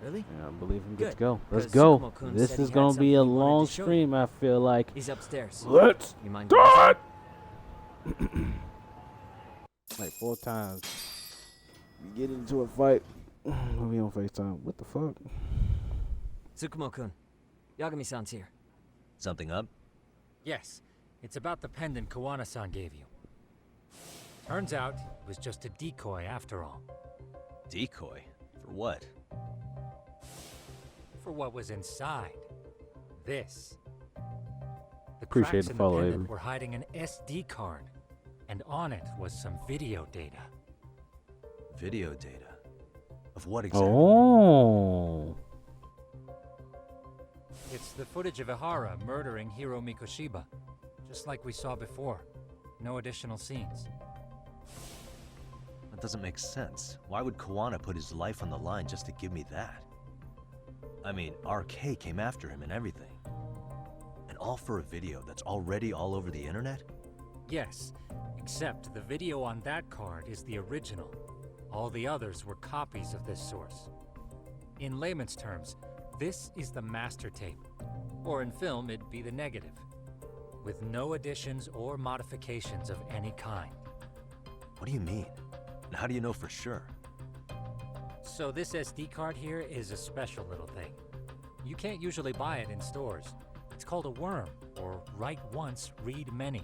Really? Yeah, I believe him. Good to go. Let's go. This is gonna be a long stream, I feel like. He's upstairs. Let's do it! Like 4 times. You get into a fight. We'll be on FaceTime. What the fuck? Tsukumo-kun, Yagami-san's here. Something up? Yes. It's about the pendant Kuwana-san gave you. Turns out it was just a decoy after all. Decoy? For what? For what was inside. This. The Appreciate cracks the in follow, the pendant Avery. were hiding an SD card. And on it was some video data. Video data? Of what exactly? Oh. It's the footage of Ihara murdering Hiro Mikoshiba. Just like we saw before. No additional scenes. That doesn't make sense. Why would Kuwana put his life on the line just to give me that? I mean, RK came after him and everything. And all for a video that's already all over the internet? Yes. Except the video on that card is the original. All the others were copies of this source. In layman's terms, this is the master tape. Or in film, it'd be the negative. With no additions or modifications of any kind. What do you mean? And how do you know for sure? So this SD card here is a special little thing. You can't usually buy it in stores. It's called a worm, or write once, read many.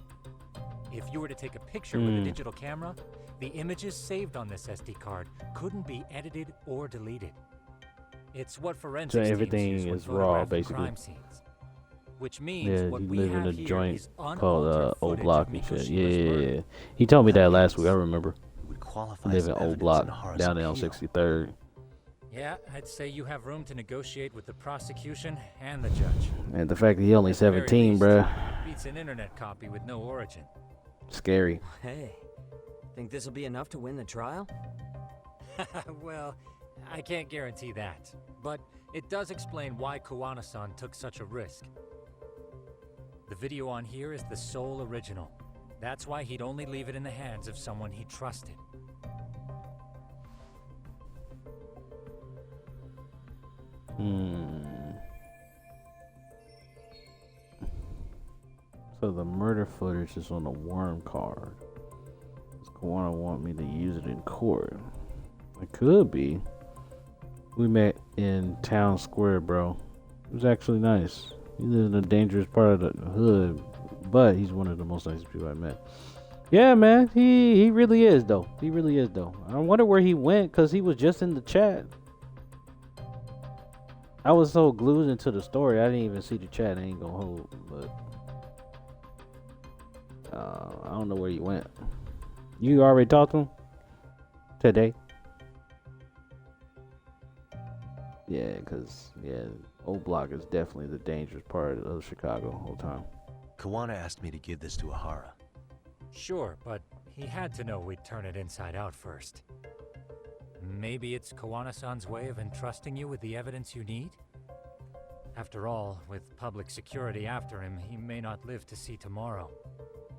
If you were to take a picture with a digital camera, the images saved on this SD card couldn't be edited or deleted. It's what forensics So everything teams use is when raw, photographing basically. crime scenes. Which means Yeah, what you we live in have a here joint is called unaltered Old footage Block of and shit. Mikoshiba's Yeah. murder. He told me that last week. I remember. Would qualify Live as in Old evidence Block in Ihara's down there on appeal. 63rd. Yeah, I'd say you have room to negotiate with the prosecution and the judge. And the fact that he only At the very 17, least, bruh. Beats an internet copy with no origin. Scary. Hey, think this'll be enough to win the trial? Well, I can't guarantee that. But it does explain why Kuwana-san took such a risk. The video on here is the sole original. That's why he'd only leave it in the hands of someone he trusted. So the murder footage is on the worm card. Does Kuwana want me to use it in court? It could be. We met in Town Square, bro. It was actually nice. He lives in a dangerous part of the hood, but he's one of the most nicest people I met. Yeah, man, he really is though. He really is though. I wonder where he went because he was just in the chat. I was so glued into the story, I didn't even see the chat. I ain't gonna hold, but I don't know where he went. You already talked to him today? Yeah, because Old Block is definitely the dangerous part of Chicago the whole time. Kuwana asked me to give this to Ahara. Sure, but he had to know we'd turn it inside out first. Maybe it's Kuwana-san's way of entrusting you with the evidence you need? After all, with public security after him, he may not live to see tomorrow.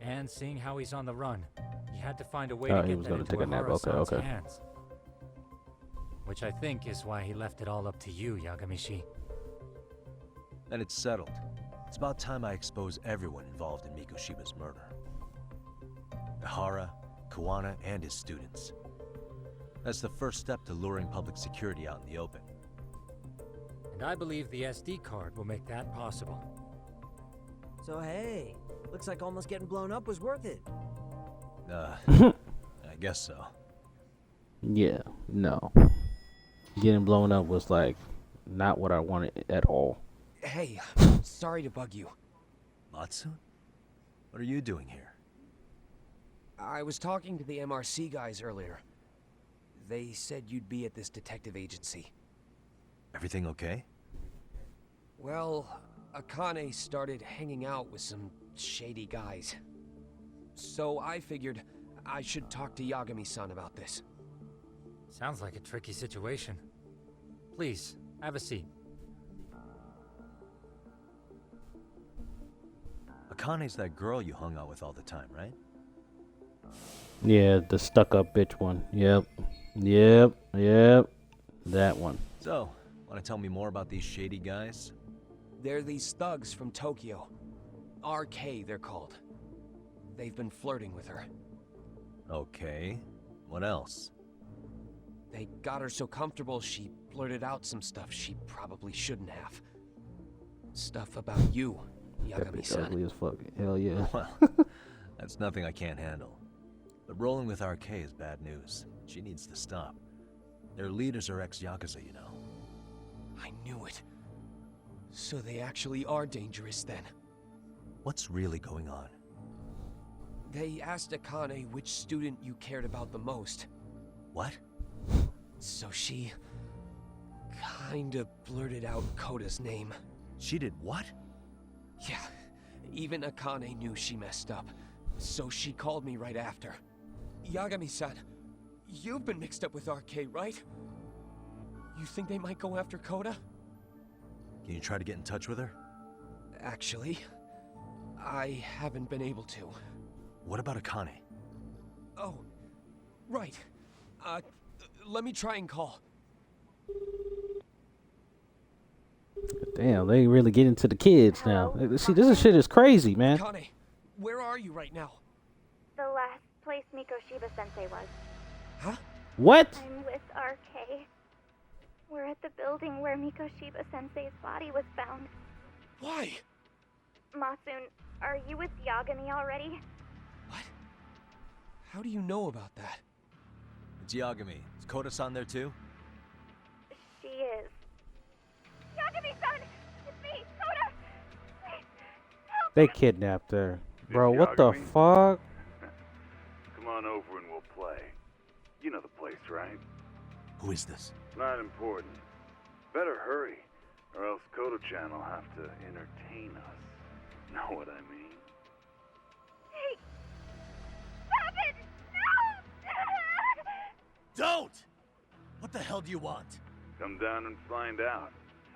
And seeing how he's on the run, he had to find a way to get that into Ahara-san's hands. Which I think is why he left it all up to you, Yagamishi. Then it's settled. It's about time I expose everyone involved in Mikoshiba's murder. Ahara, Kuwana, and his students. That's the first step to luring public security out in the open. And I believe the SD card will make that possible. So hey, looks like almost getting blown up was worth it. I guess so. Yeah, no. Getting blown up was like not what I wanted at all. Hey, sorry to bug you. Matsu? What are you doing here? I was talking to the MRC guys earlier. They said you'd be at this detective agency. Everything okay? Well, Akane started hanging out with some shady guys. So I figured I should talk to Yagami-san about this. Sounds like a tricky situation. Please, have a seat. Akane's that girl you hung out with all the time, right? Yeah, the stuck-up bitch one. Yep. That one. So, want to tell me more about these shady guys? They're these thugs from Tokyo. RK, they're called. They've been flirting with her. Okay. What else? They got her so comfortable she blurted out some stuff she probably shouldn't have. Stuff about you, Yagami-san. Ugly as fuck. Hell yeah. Well, that's nothing I can't handle. But rolling with RK is bad news. She needs to stop. Their leaders are ex-Yakuza, you know. I knew it. So they actually are dangerous then. What's really going on? They asked Akane which student you cared about the most. What? So she kinda blurted out Koda's name. She did what? Yeah, even Akane knew she messed up. So she called me right after. Yagami-san, you've been mixed up with RK, right? You think they might go after Koda? Can you try to get in touch with her? Actually, I haven't been able to. What about Akane? Oh, right. Let me try and call. Damn, they really get into the kids now. See, this shit is crazy, man. Akane, where are you right now? The last place Mikoshiba-sensei was. Huh? What? I'm with RK. We're at the building where Mikoshiba-sensei's body was found. Why? Masun, are you with Yagami already? What? How do you know about that? It's Yagami. Is Koda-san there too? She is. Yagami-san! It's me, Koda! Please, help! They kidnapped her. Bro, what the fuck? Come on over and we'll play. You know the place, right? Who is this? Not important. Better hurry, or else Kodo-chan will have to entertain us. Know what I mean? Hey! Stop it! No! Don't! What the hell do you want? Come down and find out.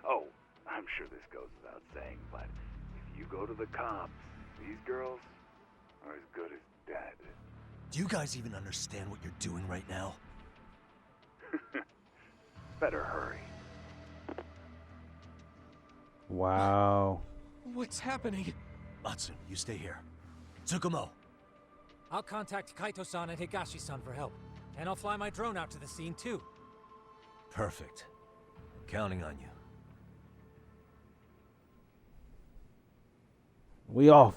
Oh, I'm sure this goes without saying, but if you go to the cops, these girls are as good as dead. Do you guys even understand what you're doing right now? Better hurry. Wow. What's happening? Matsu, you stay here. Tsukumo. I'll contact Kaito-san and Higashi-san for help. And I'll fly my drone out to the scene, too. Perfect. Counting on you. We off.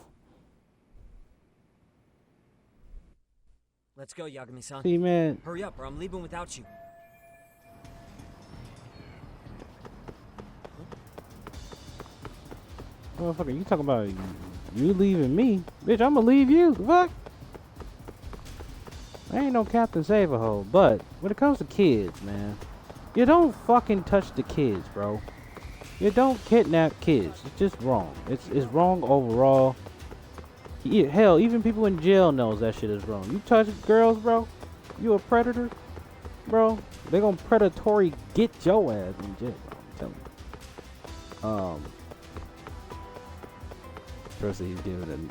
Let's go, Yagami-san. See, man. Hurry up, or I'm leaving without you. Motherfucker, you talking about you leaving me? Bitch, I'ma leave you. Fuck. I ain't no Captain Save-A-Ho, but when it comes to kids, man, you don't fucking touch the kids, bro. You don't kidnap kids. It's just wrong. It's wrong overall. Hell, even people in jail knows that shit is wrong. You touch girls, bro, you a predator, bro. They gonna predatory get your ass in jail, bro. I'm telling you. First he's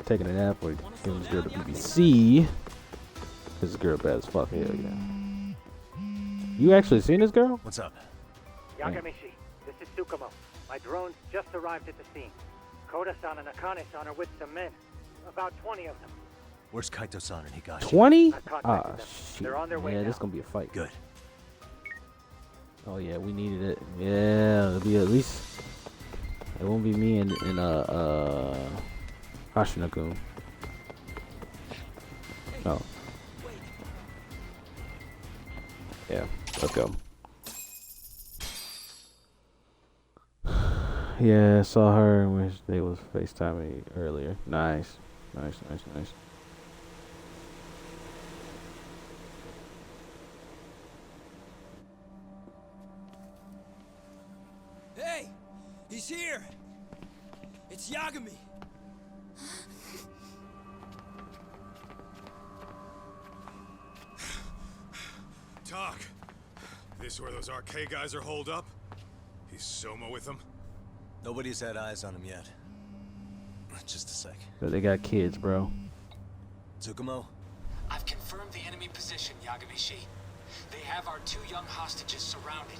taking a nap or giving this girl the BBC. This girl bad as fuck. Hell yeah. You actually seen this girl? What's up? Yagami-shi, this is Tsukumo. My drones just arrived at the scene. Koda-san and Akane-san are with some men. About 20 of them. Where's Kaito-san and Higashi? 20? Ah, shit. They're on their way yeah, now. this is gonna be a fight. Good. Oh yeah, we needed it. Yeah, it'll be at least. It won't be me and Hashina-kun. No. Yeah, let's go. Yeah, I saw her when they was FaceTiming earlier. Nice. Nice. Hey! He's here! It's Yagami! Talk. This where those RK guys are holed up? He's Soma with them? Nobody's had eyes on him yet. Just a sec. So they got kids, bro. Tsukumo? I've confirmed the enemy position, Yagami-shi. They have our 2 young hostages surrounded,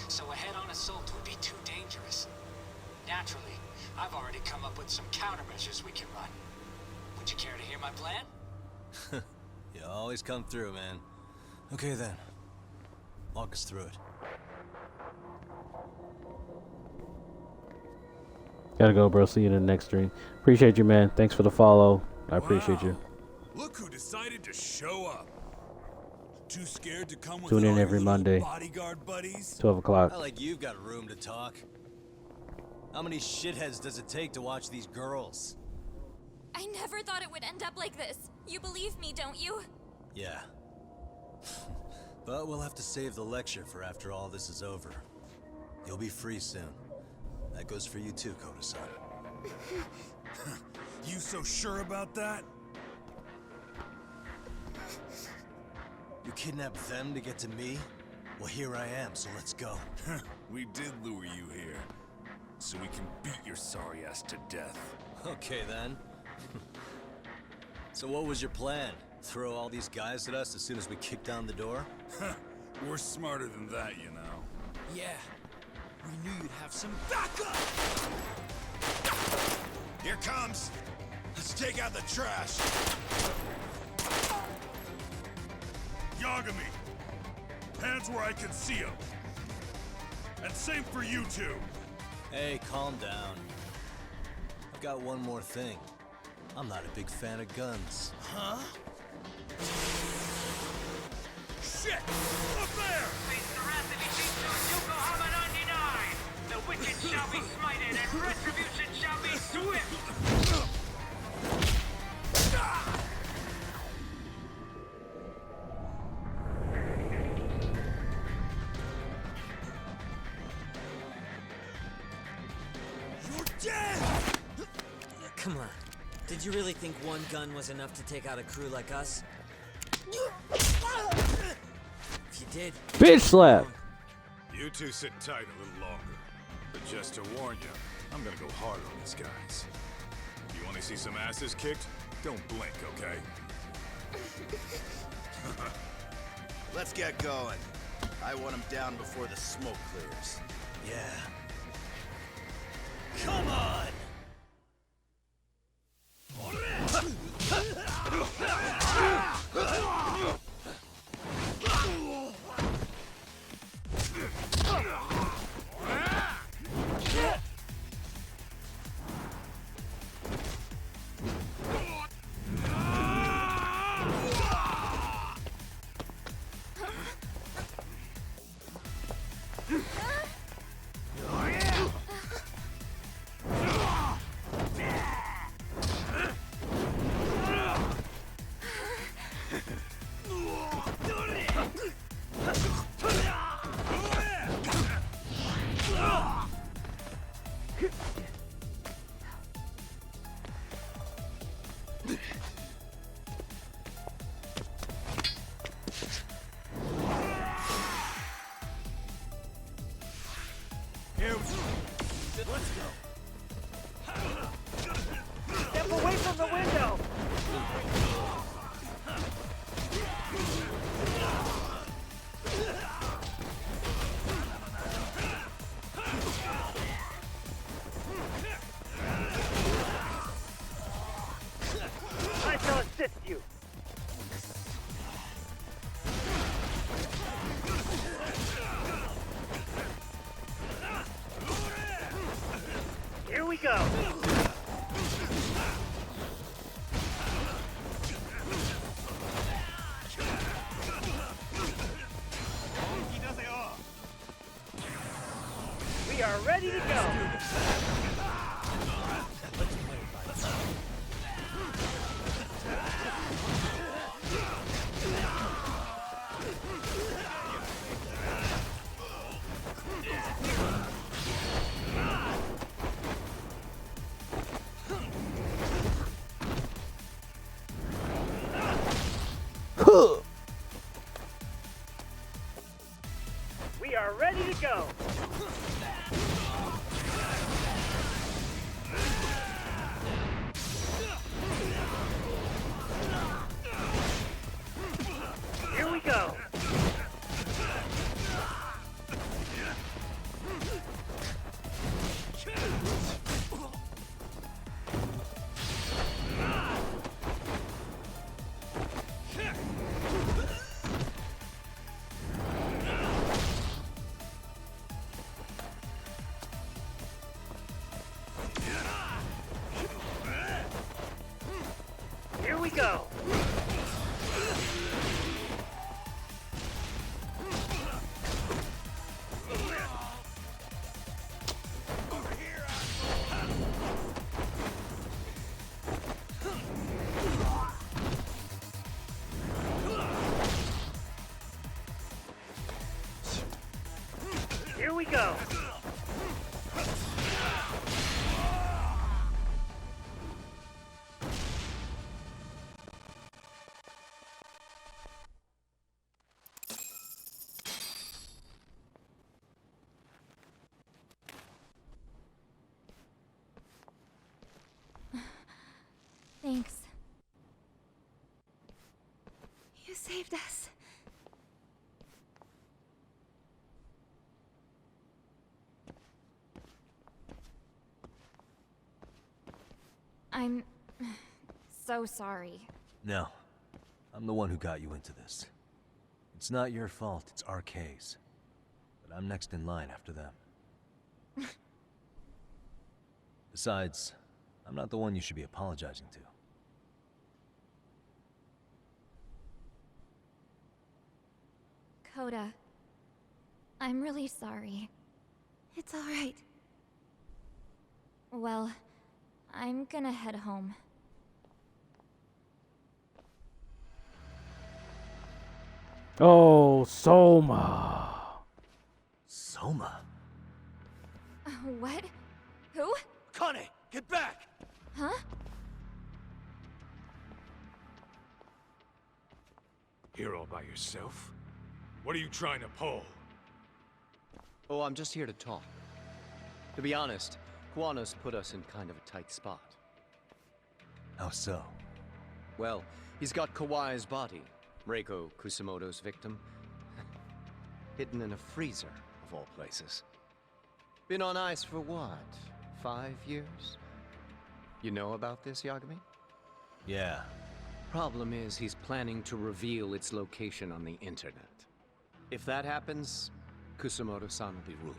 so a head-on assault would be too dangerous. Naturally, I've already come up with some countermeasures we can run. Would you care to hear my plan? You always come through, man. Okay then. Walk us through it. Gotta go, bro. See you in the next stream. Appreciate you, man. Thanks for the follow. I appreciate you. Look who decided to show up. Too scared to come with Tune in all every your Monday, bodyguard buddies? 12 o'clock. Not like you've got room to talk. How many shitheads does it take to watch these girls? I never thought it would end up like this. You believe me, don't you? Yeah. But we'll have to save the lecture for after all this is over. You'll be free soon. That goes for you too, Koda-san. You so sure about that? You kidnapped them to get to me? Well, here I am, so let's go. We did lure you here, so we can beat your sorry ass to death. Okay then. So what was your plan? Throw all these guys at us as soon as we kick down the door? We're smarter than that, you know. Yeah. We knew you'd have some backup! Here comes! Let's take out the trash! Yagami! Hands where I can see them! And same for you two! Hey, calm down. I've got one more thing. I'm not a big fan of guns. Huh? Shit! Up there! The wicked shall be smited and retribution shall be swift! You're dead! Come on. Did you really think one gun was enough to take out a crew like us? If you did... Bitch slap! You two sit tight a little longer. But just to warn you, I'm gonna go hard on these guys. You wanna see some asses kicked? Don't blink, okay? Let's get going. I want him down before the smoke clears. Yeah. Come on! Let's go. Step away from the window! I shall assist you. Here we go. We are ready to go. We are ready to go. Here we go. Here we go. Here we go. Thanks. You saved us. I'm so sorry. No. I'm the one who got you into this. It's not your fault, it's RK's. But I'm next in line after them. Besides, I'm not the one you should be apologizing to. Coda, I'm really sorry. It's all right. Well, I'm gonna head home. Oh, Soma. Soma? What? Who? Kane, get back! Huh? Here all by yourself? What are you trying to pull? Oh, I'm just here to talk. To be honest, Kuwana's put us in kind of a tight spot. How so? Well, he's got Kawai's body, Reiko Kusamoto's victim, hidden in a freezer, of all places. Been on ice for what? 5 years? You know about this, Yagami? Yeah. Problem is, he's planning to reveal its location on the internet. If that happens, Kusumoto-san will be ruined.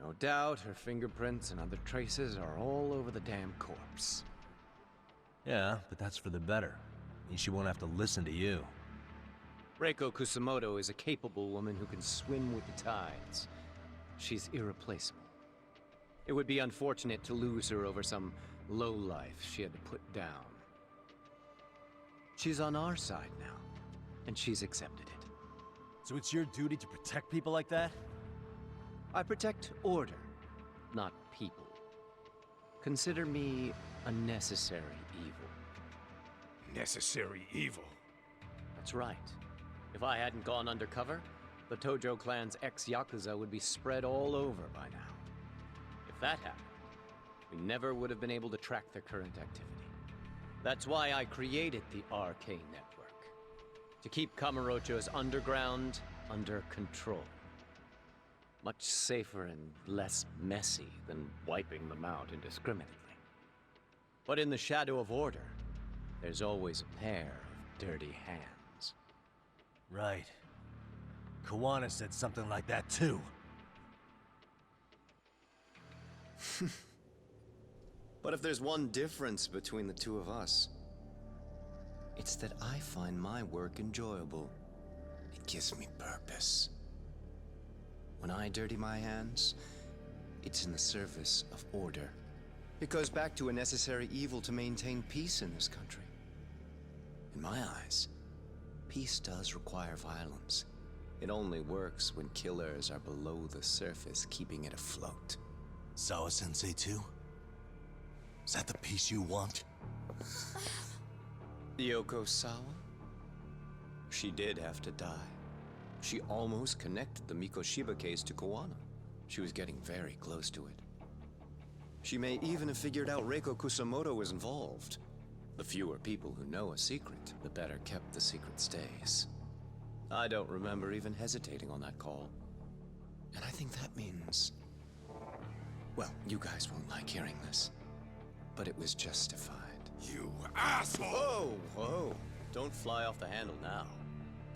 No doubt, her fingerprints and other traces are all over the damn corpse. Yeah, but that's for the better. Means she won't have to listen to you. Reiko Kusumoto is a capable woman who can swim with the tides. She's irreplaceable. It would be unfortunate to lose her over some lowlife she had to put down. She's on our side now, and she's accepted it. So it's your duty to protect people like that? I protect order, not people. Consider me a necessary evil. Necessary evil? That's right. If I hadn't gone undercover, the Tojo clan's ex-Yakuza would be spread all over by now. If that happened, we never would have been able to track their current activity. That's why I created the RK network. To keep Kamurocho's underground under control. Much safer and less messy than wiping them out indiscriminately. But in the shadow of order, there's always a pair of dirty hands. Right. Kuwana said something like that too. But if there's one difference between the two of us, it's that I find my work enjoyable. It gives me purpose. When I dirty my hands, it's in the service of order. It goes back to a necessary evil to maintain peace in this country. In my eyes, peace does require violence. It only works when killers are below the surface, keeping it afloat. Sawa-sensei too? Is that the peace you want? Yoko Sawa? She did have to die. She almost connected the Mikoshiba case to Kuwana. She was getting very close to it. She may even have figured out Reiko Kusumoto was involved. The fewer people who know a secret, the better kept the secret stays. I don't remember even hesitating on that call. And I think that means... well, you guys won't like hearing this, but it was justified. You asshole! Whoa, whoa. Don't fly off the handle now.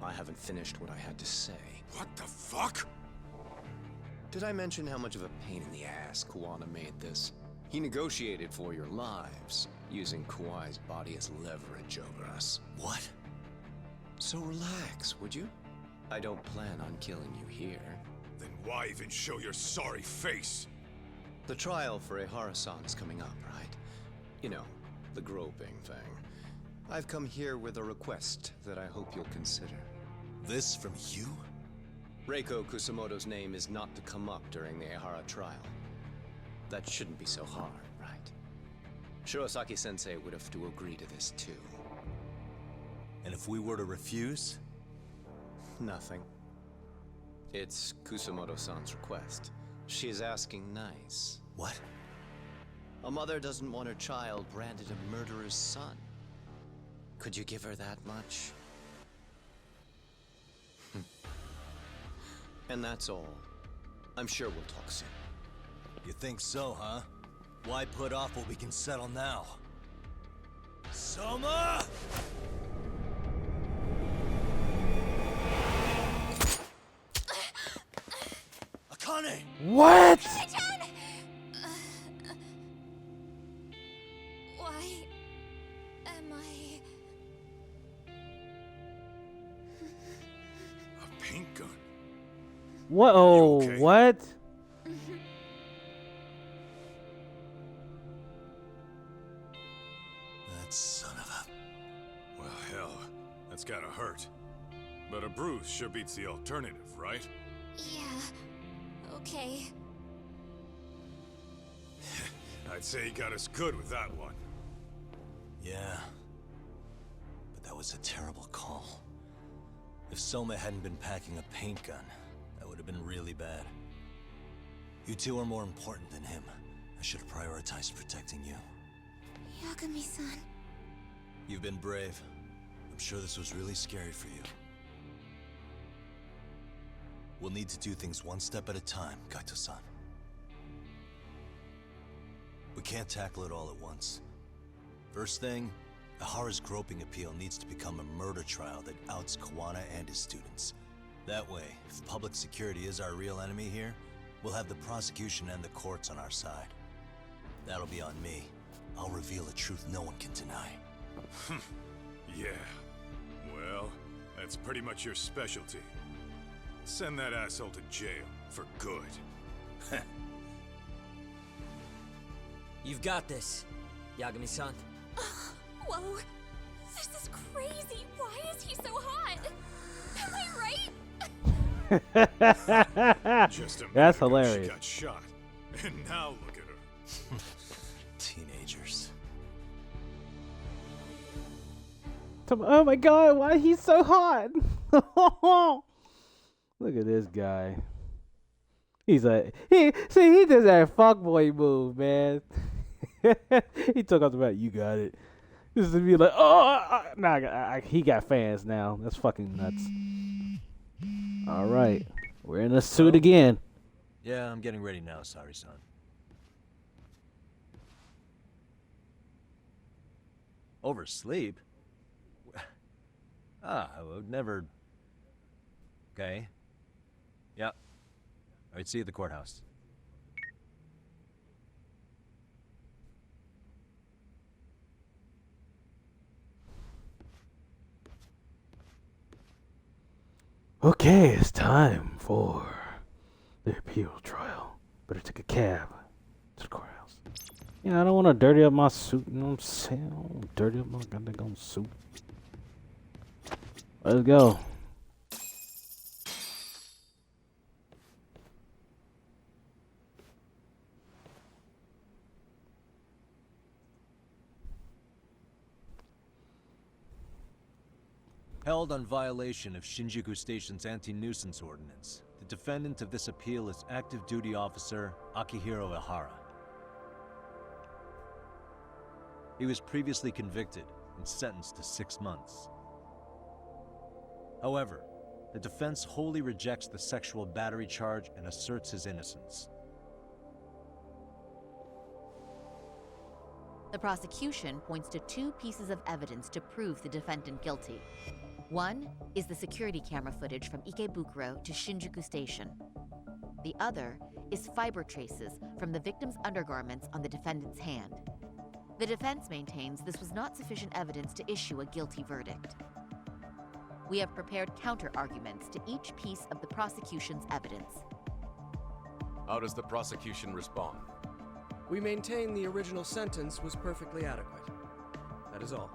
I haven't finished what I had to say. What the fuck? Did I mention how much of a pain in the ass Kuwana made this? He negotiated for your lives, using Kuwai's body as leverage over us. What? So relax, would you? I don't plan on killing you here. Then why even show your sorry face? The trial for Ehara-san is coming up, right? You know, the groping thing. I've come here with a request that I hope you'll consider. This from you? Reiko Kusumoto's name is not to come up during the Ehara trial. That shouldn't be so hard, right? Shirosaki-sensei would have to agree to this too. And if we were to refuse? Nothing. It's Kusumoto-san's request. She's asking nice. What? A mother doesn't want her child branded a murderer's son. Could you give her that much? And that's all. I'm sure we'll talk soon. You think so, huh? Why put off what we can settle now? Soma! Akane! What? Why am I... A paint gun? What? Oh, okay? what? That son of a... Well, hell, that's gotta hurt. But a bruise sure beats the alternative, right? Yeah, okay. I'd say he got us good with that one. Yeah. But that was a terrible call. If Soma hadn't been packing a paint gun, that would have been really bad. You two are more important than him. I should have prioritized protecting you. Yagami-san. You've been brave. I'm sure this was really scary for you. We'll need to do things one step at a time, Kaito-san. We can't tackle it all at once. First thing, Ahara's groping appeal needs to become a murder trial that outs Kuwana and his students. That way, if public security is our real enemy here, we'll have the prosecution and the courts on our side. That'll be on me. I'll reveal a truth no one can deny. Yeah. Well, that's pretty much your specialty. Send that asshole to jail for good. You've got this, Yagami-san. Whoa, this is crazy. Why is he so hot? Am I right? Just a minute That's ago, hilarious. She got shot, and now look at her. Teenagers. Oh my god, why he's so hot? Look at this guy. He's like, he does that fuckboy move, man. He took off the bat. You got it. This is to be like, nah, he got fans now. That's fucking nuts. All right, we're in the suit again. Yeah, I'm getting ready now, Sari-san. Oversleep? I would never... Okay. Yeah. All right, see you at the courthouse. Okay, it's time for the appeal trial. Better take a cab to the courthouse. Yeah, I don't want to dirty up my suit, you know what I'm saying? I don't want to dirty up my goddamn suit. Let's go. Held on violation of Shinjuku Station's anti-nuisance ordinance, the defendant of this appeal is active duty officer Akihiro Ihara. He was previously convicted and sentenced to 6 months. However, the defense wholly rejects the sexual battery charge and asserts his innocence. The prosecution points to 2 pieces of evidence to prove the defendant guilty. One is the security camera footage from Ikebukuro to Shinjuku Station. The other is fiber traces from the victim's undergarments on the defendant's hand. The defense maintains this was not sufficient evidence to issue a guilty verdict. We have prepared counter-arguments to each piece of the prosecution's evidence. How does the prosecution respond? We maintain the original sentence was perfectly adequate. That is all.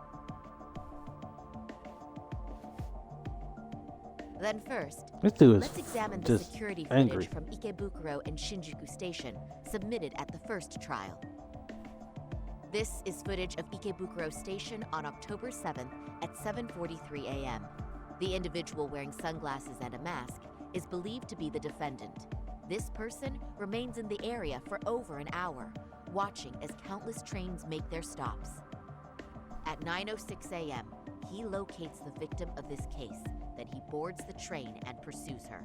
Then first, This dude is let's examine the just security angry. footage from Ikebukuro and Shinjuku Station submitted at the first trial. This is footage of Ikebukuro Station on October 7th at 7:43 a.m. The individual wearing sunglasses and a mask is believed to be the defendant. This person remains in the area for over an hour, watching as countless trains make their stops. At 9:06 a.m., he locates the victim of this case, then he boards the train and pursues her.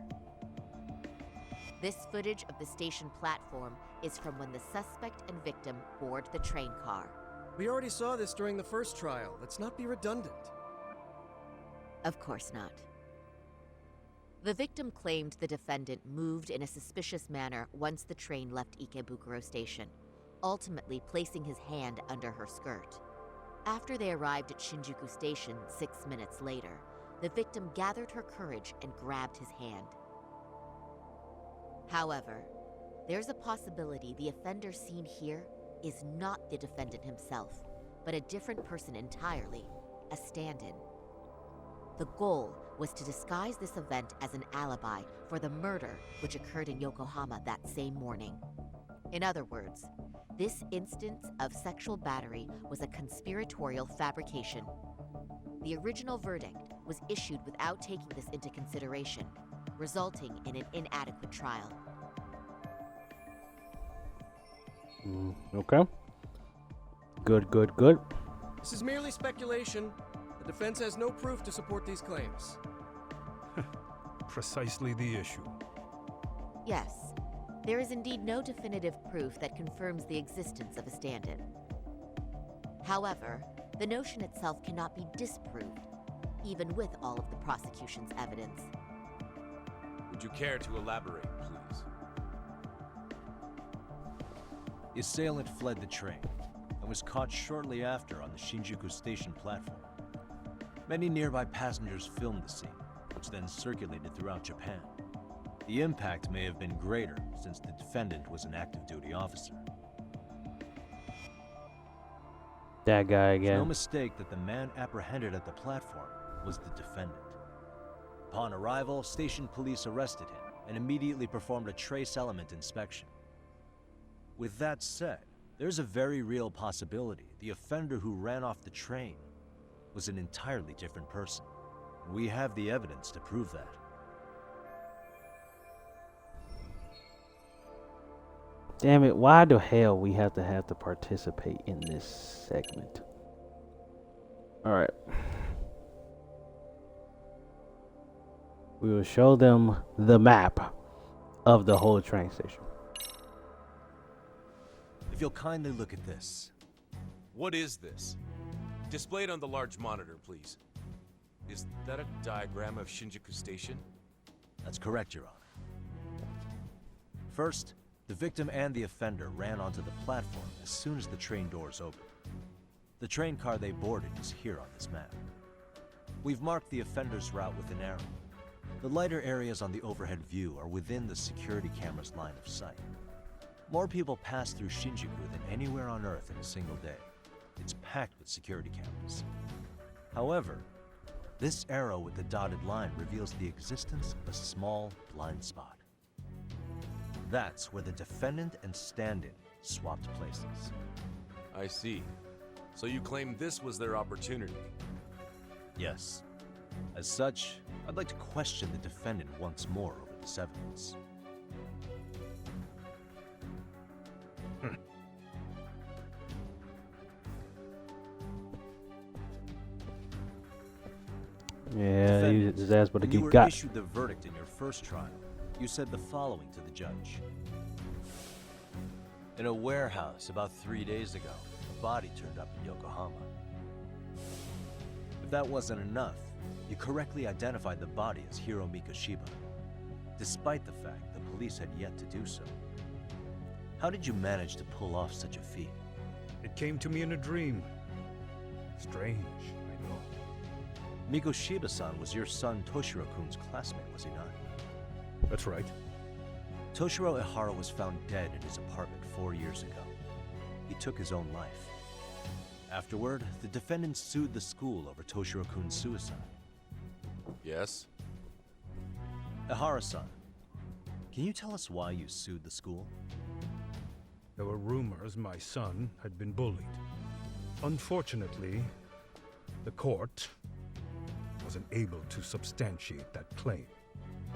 This footage of the station platform is from when the suspect and victim board the train car. We already saw this during the first trial. Let's not be redundant. Of course not. The victim claimed the defendant moved in a suspicious manner once the train left Ikebukuro Station, ultimately placing his hand under her skirt. After they arrived at Shinjuku Station 6 minutes later, the victim gathered her courage and grabbed his hand. However, there's a possibility the offender seen here is not the defendant himself, but a different person entirely, a stand-in. The goal was to disguise this event as an alibi for the murder which occurred in Yokohama that same morning. In other words, this instance of sexual battery was a conspiratorial fabrication. The original verdict was issued without taking this into consideration, resulting in an inadequate trial. Okay. Good. This is merely speculation. The defense has no proof to support these claims. Precisely the issue. Yes. There is indeed no definitive proof that confirms the existence of a stand-in. However, the notion itself cannot be disproved, even with all of the prosecution's evidence. Would you care to elaborate, please? The assailant fled the train and was caught shortly after on the Shinjuku station platform. Many nearby passengers filmed the scene, which then circulated throughout Japan. The impact may have been greater since the defendant was an active duty officer. That guy It's no again. mistake that the man apprehended at the platform was the defendant. Upon arrival, station police arrested him and immediately performed a trace element inspection. With that said, there's a very real possibility the offender who ran off the train was an entirely different person, and we have the evidence to prove that. Damn it, why the hell we have to participate in this segment? Alright. We will show them the map of the whole train station. If you'll kindly look at this. What is this? Display it on the large monitor, please. Is that a diagram of Shinjuku Station? That's correct, Your Honor. First, the victim and the offender ran onto the platform as soon as the train doors opened. The train car they boarded is here on this map. We've marked the offender's route with an arrow. The lighter areas on the overhead view are within the security camera's line of sight. More people pass through Shinjuku than anywhere on Earth in a single day. It's packed with security cameras. However, this arrow with the dotted line reveals the existence of a small blind spot. That's where the defendant and stand-in swapped places. I see. So you claim this was their opportunity? Yes. As such, I'd like to question the defendant once more over this evidence. Yeah, his ass but to when you get were got. issued the verdict in your first trial, you said the following to the judge. In a warehouse about 3 days ago, a body turned up in Yokohama. If that wasn't enough, you correctly identified the body as Hiro Mikoshiba, despite the fact the police had yet to do so. How did you manage to pull off such a feat? It came to me in a dream. Strange, I know. Mikoshiba-san was your son Toshiro-kun's classmate, was he not? That's right. Toshiro Ihara was found dead in his apartment 4 years ago. He took his own life. Afterward, the defendant sued the school over Toshiro-kun's suicide. Yes? Ihara-san, can you tell us why you sued the school? There were rumors my son had been bullied. Unfortunately, the court wasn't able to substantiate that claim.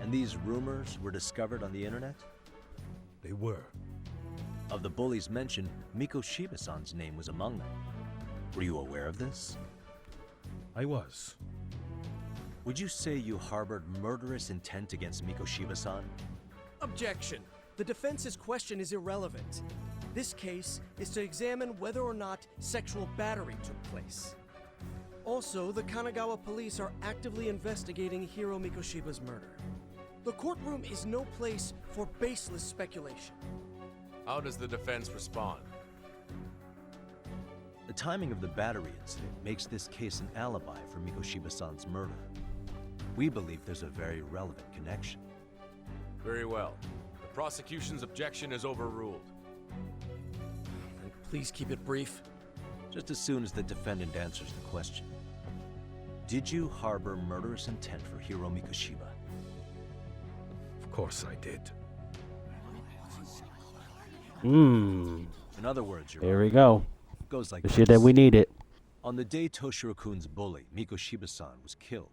And these rumors were discovered on the internet? They were. Of the bullies mentioned, Mikoshiba-san's name was among them. Were you aware of this? I was. Would you say you harbored murderous intent against Mikoshiba-san? Objection. The defense's question is irrelevant. This case is to examine whether or not sexual battery took place. Also, the Kanagawa police are actively investigating Hiro Mikoshiba's murder. The courtroom is no place for baseless speculation. How does the defense respond? The timing of the battery incident makes this case an alibi for Mikoshiba-san's murder. We believe there's a very relevant connection. Very well. The prosecution's objection is overruled. And please keep it brief. Just as soon as the defendant answers the question. Did you harbor murderous intent for Hiro Mikoshiba? Of course I did. In other words, here we go. It goes like the this. shit that we needed. On the day Toshiro-kun's bully, Mikoshiba-san, was killed,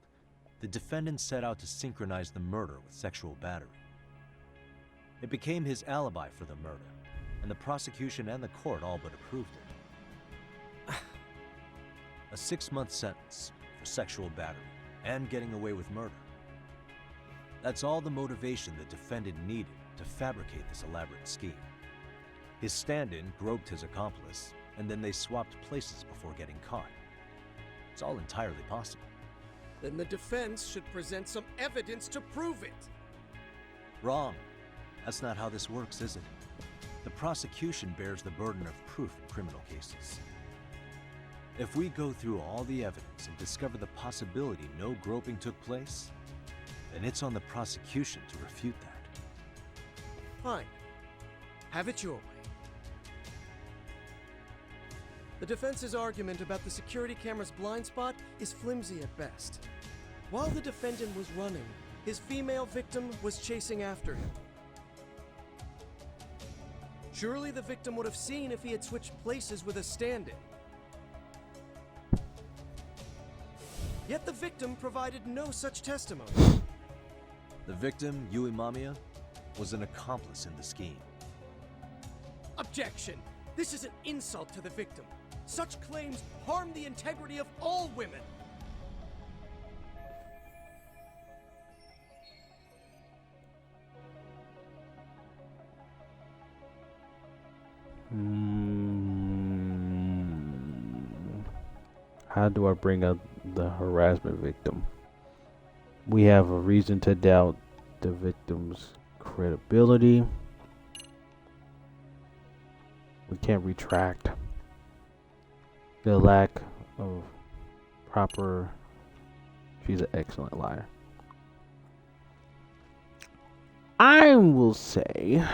the defendant set out to synchronize the murder with sexual battery. It became his alibi for the murder, and the prosecution and the court all but approved it. A 6-month sentence for sexual battery and getting away with murder. That's all the motivation the defendant needed to fabricate this elaborate scheme. His stand-in groped his accomplice, and then they swapped places before getting caught. It's all entirely possible. Then the defense should present some evidence to prove it. Wrong. That's not how this works, is it? The prosecution bears the burden of proof in criminal cases. If we go through all the evidence and discover the possibility no groping took place, then it's on the prosecution to refute that. Fine. Have it your way. The defense's argument about the security camera's blind spot is flimsy at best. While the defendant was running, his female victim was chasing after him. Surely the victim would have seen if he had switched places with a stand-in. Yet the victim provided no such testimony. The victim, Yui Mamiya, was an accomplice in the scheme. Objection! This is an insult to the victim. Such claims harm the integrity of all women. How do I bring up the harassment victim? We have a reason to doubt the victim's credibility. We can't retract the lack of proper. She's an excellent liar. I will say,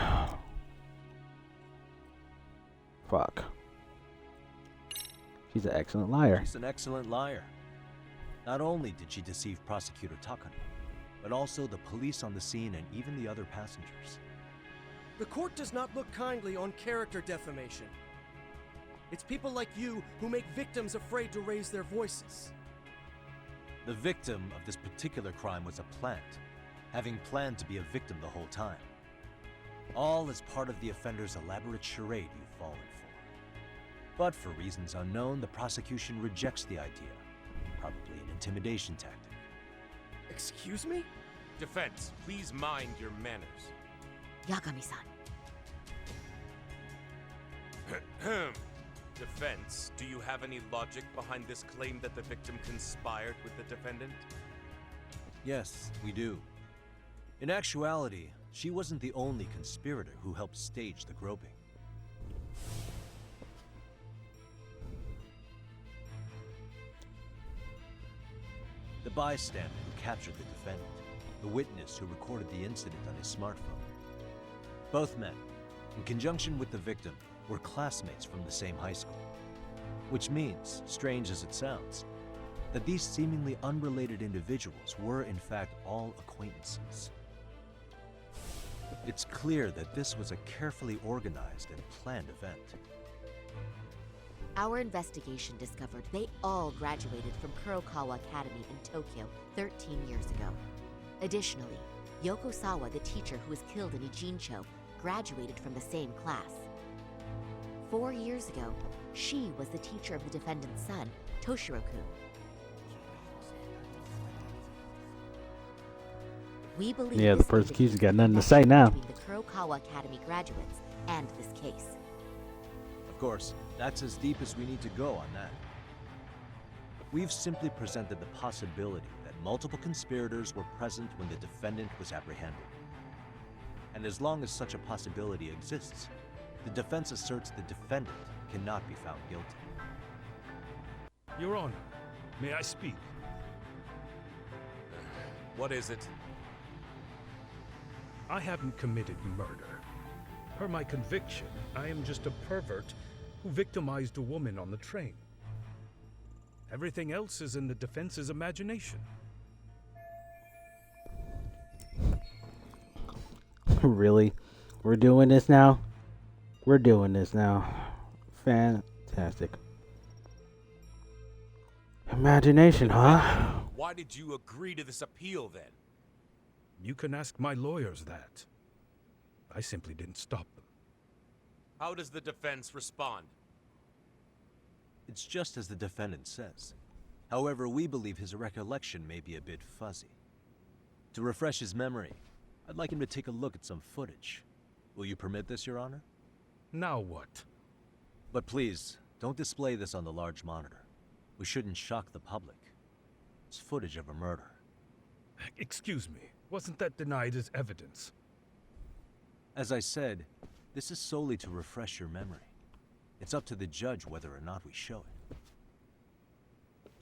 fuck. She's an excellent liar. She's an excellent liar. Not only did she deceive Prosecutor Takano, but also the police on the scene and even the other passengers. The court does not look kindly on character defamation. It's people like you who make victims afraid to raise their voices. The victim of this particular crime was a plant, having planned to be a victim the whole time. All as part of the offender's elaborate charade you've fallen for. But for reasons unknown, the prosecution rejects the idea. Probably an intimidation tactic. Excuse me? Defense, please mind your manners. Yagami-san. Defense, do you have any logic behind this claim that the victim conspired with the defendant? Yes, we do. In actuality, she wasn't the only conspirator who helped stage the groping. The bystander who captured the defendant, the witness who recorded the incident on his smartphone. Both men, in conjunction with the victim, were classmates from the same high school. Which means, strange as it sounds, that these seemingly unrelated individuals were in fact all acquaintances. It's clear that this was a carefully organized and planned event. Our investigation discovered they all graduated from Kurokawa Academy in Tokyo 13 years ago. Additionally, Yoko Sawa, the teacher who was killed in Ijincho, graduated from the same class. 4 years ago, she was the teacher of the defendant's son, Toshiro-kun. We believe the this persecution's got indicates nothing to the say now. connection between the Kurokawa Academy graduates and this case. Of course, that's as deep as we need to go on that. We've simply presented the possibility that multiple conspirators were present when the defendant was apprehended. And as long as such a possibility exists, the defense asserts the defendant cannot be found guilty. Your Honor, may I speak? What is it? I haven't committed murder. Per my conviction, I am just a pervert who victimized a woman on the train. Everything else is in the defense's imagination. Really? We're doing this now? We're doing this now. Fantastic. Imagination, huh? Why did you agree to this appeal then? You can ask my lawyers that. I simply didn't stop them. How does the defense respond? It's just as the defendant says. However, we believe his recollection may be a bit fuzzy. To refresh his memory, I'd like him to take a look at some footage. Will you permit this, Your Honor? Now what? But please, don't display this on the large monitor. We shouldn't shock the public. It's footage of a murder. Excuse me, wasn't that denied as evidence? As I said, this is solely to refresh your memory. It's up to the judge whether or not we show it.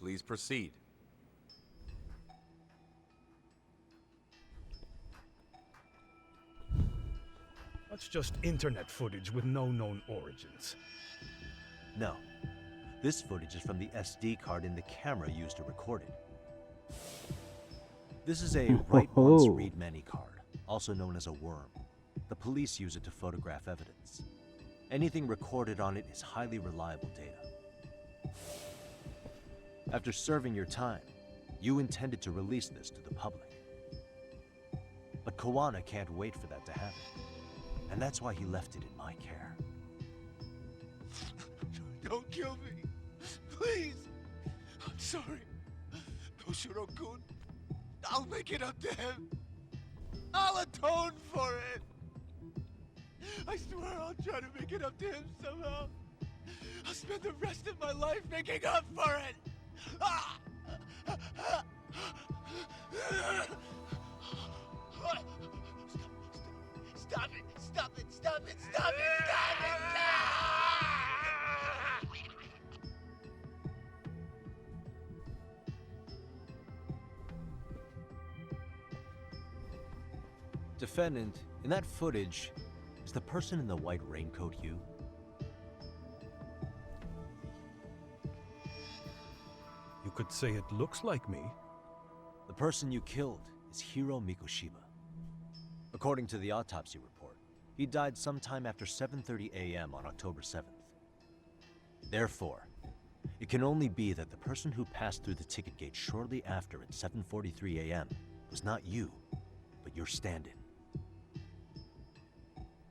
Please proceed. That's just internet footage with no known origins. No. This footage is from the SD card in the camera used to record it. This is a write once, read many card, also known as a worm. The police use it to photograph evidence. Anything recorded on it is highly reliable data. After serving your time, you intended to release this to the public. But Kuwana can't wait for that to happen. And that's why he left it in my care. Don't kill me. Please. I'm sorry. Toshiro-kun. I'll make it up to him. I'll atone for it. I swear I'll try to make it up to him somehow. I'll spend the rest of my life making up for it. Ah! Stop it! Stop it! Stop it! Stop it! Stop it! Defendant, in that footage, is the person in the white raincoat you? You could say it looks like me. The person you killed is Hiro Mikoshiba. According to the autopsy report, he died sometime after 7:30 a.m. on October 7th. Therefore, it can only be that the person who passed through the ticket gate shortly after at 7:43 a.m. was not you, but your stand-in.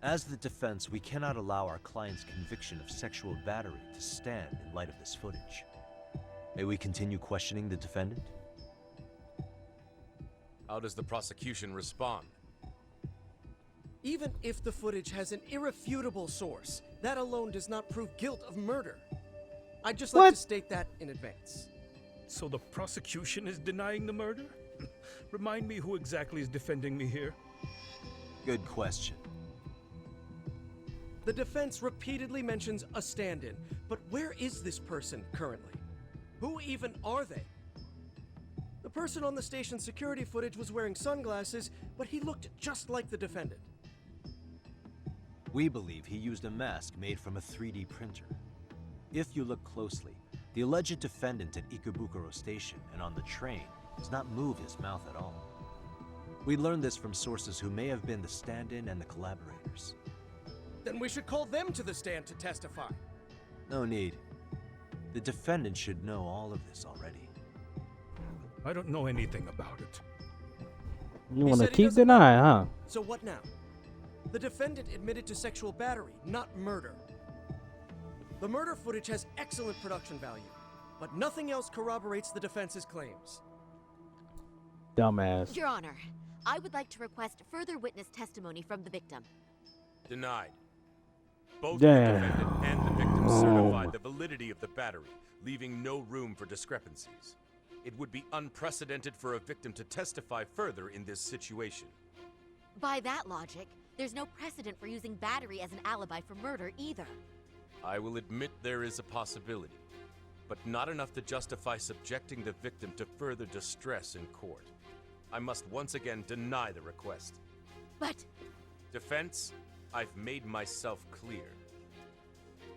As the defense, we cannot allow our client's conviction of sexual battery to stand in light of this footage. May we continue questioning the defendant? How does the prosecution respond? Even if the footage has an irrefutable source, that alone does not prove guilt of murder. I'd just like to state that in advance. So the prosecution is denying the murder? Remind me who exactly is defending me here? Good question. The defense repeatedly mentions a stand-in, but where is this person currently? Who even are they? The person on the station's security footage was wearing sunglasses, but he looked just like the defendant. We believe he used a mask made from a 3D printer. If you look closely, the alleged defendant at Ikebukuro Station and on the train does not move his mouth at all. We learned this from sources who may have been the stand-in and the collaborators. Then we should call them to the stand to testify. No need. The defendant should know all of this already. I don't know anything about it. You want to keep denying, huh? So what now? The defendant admitted to sexual battery, not murder. The murder footage has excellent production value, but nothing else corroborates the defense's claims. Dumbass. Your Honor, I would like to request further witness testimony from the victim. Denied. Both the defendant and the victim certified the validity of the battery, leaving no room for discrepancies. It would be unprecedented for a victim to testify further in this situation. By that logic, there's no precedent for using battery as an alibi for murder either. I will admit there is a possibility, but not enough to justify subjecting the victim to further distress in court. I must once again deny the request. But... Defense, I've made myself clear.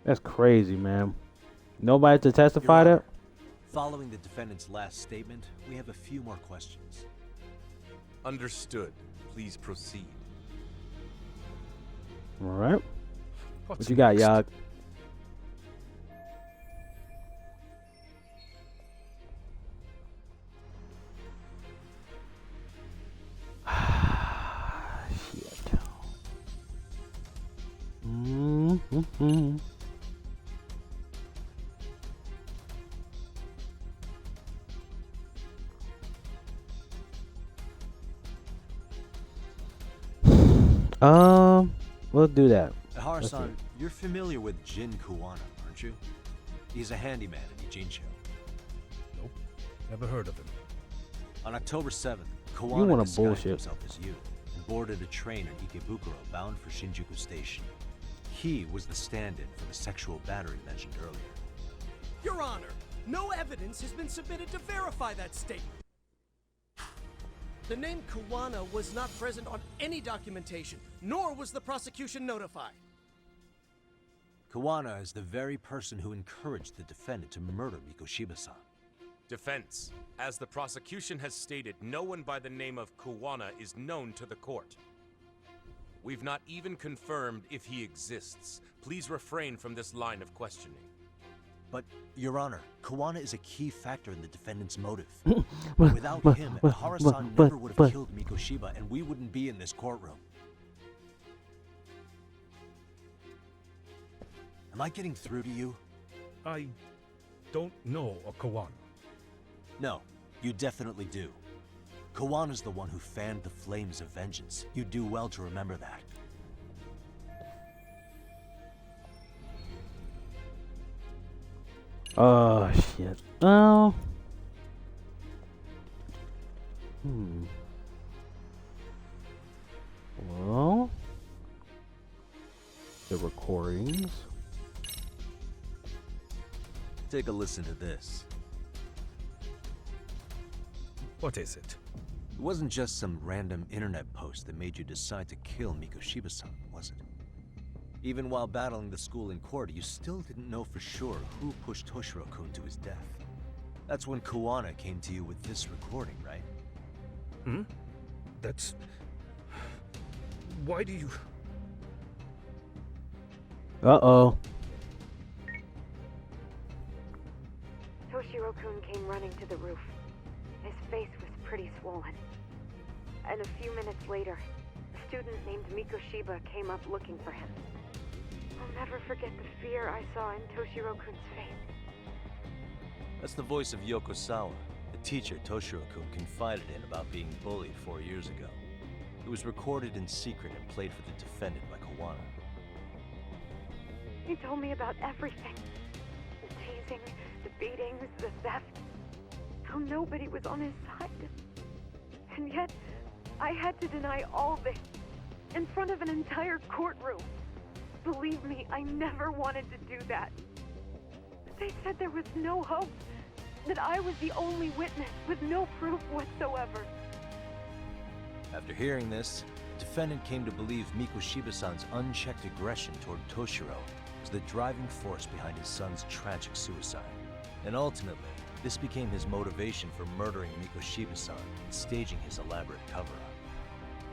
That's crazy, man. Nobody to testify to? Following the defendant's last statement, we have a few more questions. Understood. Please proceed. All right. What you got, Yag? Shit. Mm-hmm. We'll do that. Harasan, you're familiar with Jin Kuwana, aren't you? He's a handyman in Ijincho. Nope, never heard of him. On October 7th, You Kuwana wanna disguised bullshit. himself as you and boarded a train in Ikebukuro bound for Shinjuku Station. He was the stand-in for the sexual battery mentioned earlier. Your Honor, no evidence has been submitted to verify that statement. The name Kuwana was not present on any documentation, nor was the prosecution notified. Kuwana is the very person who encouraged the defendant to murder Mikoshiba-san. Defense. As the prosecution has stated, no one by the name of Kuwana is known to the court. We've not even confirmed if he exists. Please refrain from this line of questioning. But, Your Honor, Kuwana is a key factor in the defendant's motive. Without him, Harasan never would have killed Mikoshiba, and we wouldn't be in this courtroom. Am I getting through to you? I don't know a Kuwana. No, you definitely do. Kawana's the one who fanned the flames of vengeance. You do well to remember that. Oh, shit. Oh. Well. The recordings. Take a listen to this. What is it? It wasn't just some random internet post that made you decide to kill Mikoshiba-san, was it? Even while battling the school in court, you still didn't know for sure who pushed Toshiro-kun to his death. That's when Kuwana came to you with this recording, right? Hmm? That's... Why do you... Uh-oh. Toshiro-kun came running to the roof. His face was pretty swollen. And a few minutes later, a student named Mikoshiba came up looking for him. I'll never forget the fear I saw in Toshiro-kun's face. That's the voice of Yokosawa, the teacher Toshiro-kun confided in about being bullied 4 years ago. It was recorded in secret and played for the defendant by Kuwana. He told me about everything. The teasing, the beatings, the theft. How nobody was on his side. And yet, I had to deny all this in front of an entire courtroom. Believe me, I never wanted to do that. They said there was no hope, that I was the only witness with no proof whatsoever. After hearing this, the defendant came to believe Mikoshiba-san's unchecked aggression toward Toshiro was the driving force behind his son's tragic suicide. And ultimately, this became his motivation for murdering Mikoshiba-san and staging his elaborate cover-up.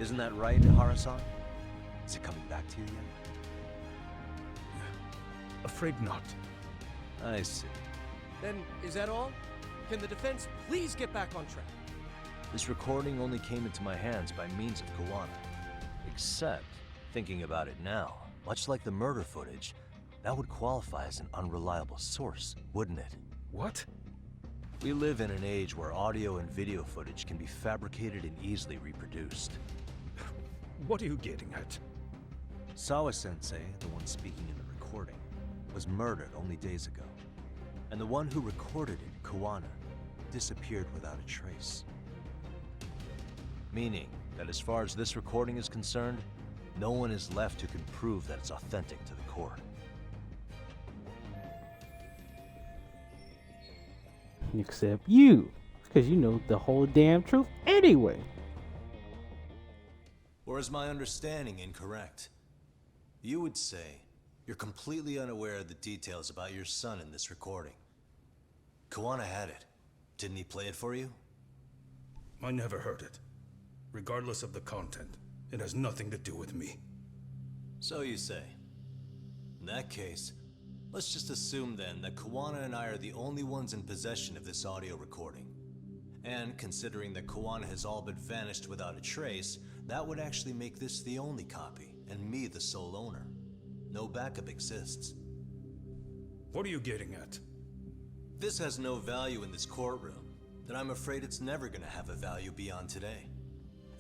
Isn't that right, Harasan? Is it coming back to you yet? Afraid not. I see. Then, is that all? Can the defense please get back on track? This recording only came into my hands by means of Kuwana. Except, thinking about it now, much like the murder footage, that would qualify as an unreliable source, wouldn't it? What? We live in an age where audio and video footage can be fabricated and easily reproduced. What are you getting at? Sawa-sensei, the one speaking in the recording, was murdered only days ago. And the one who recorded it, Kuwana, disappeared without a trace. Meaning that as far as this recording is concerned, no one is left who can prove that it's authentic to the court. Except you, because you know the whole damn truth anyway. Or is my understanding incorrect? You would say you're completely unaware of the details about your son in this recording. Kuwana had it. Didn't he play it for you? I never heard it. Regardless of the content, it has nothing to do with me. So you say. In that case, let's just assume then that Kuwana and I are the only ones in possession of this audio recording. And considering that Kuwana has all but vanished without a trace, that would actually make this the only copy, and me the sole owner. No backup exists. What are you getting at? This has no value in this courtroom, then I'm afraid it's never gonna have a value beyond today.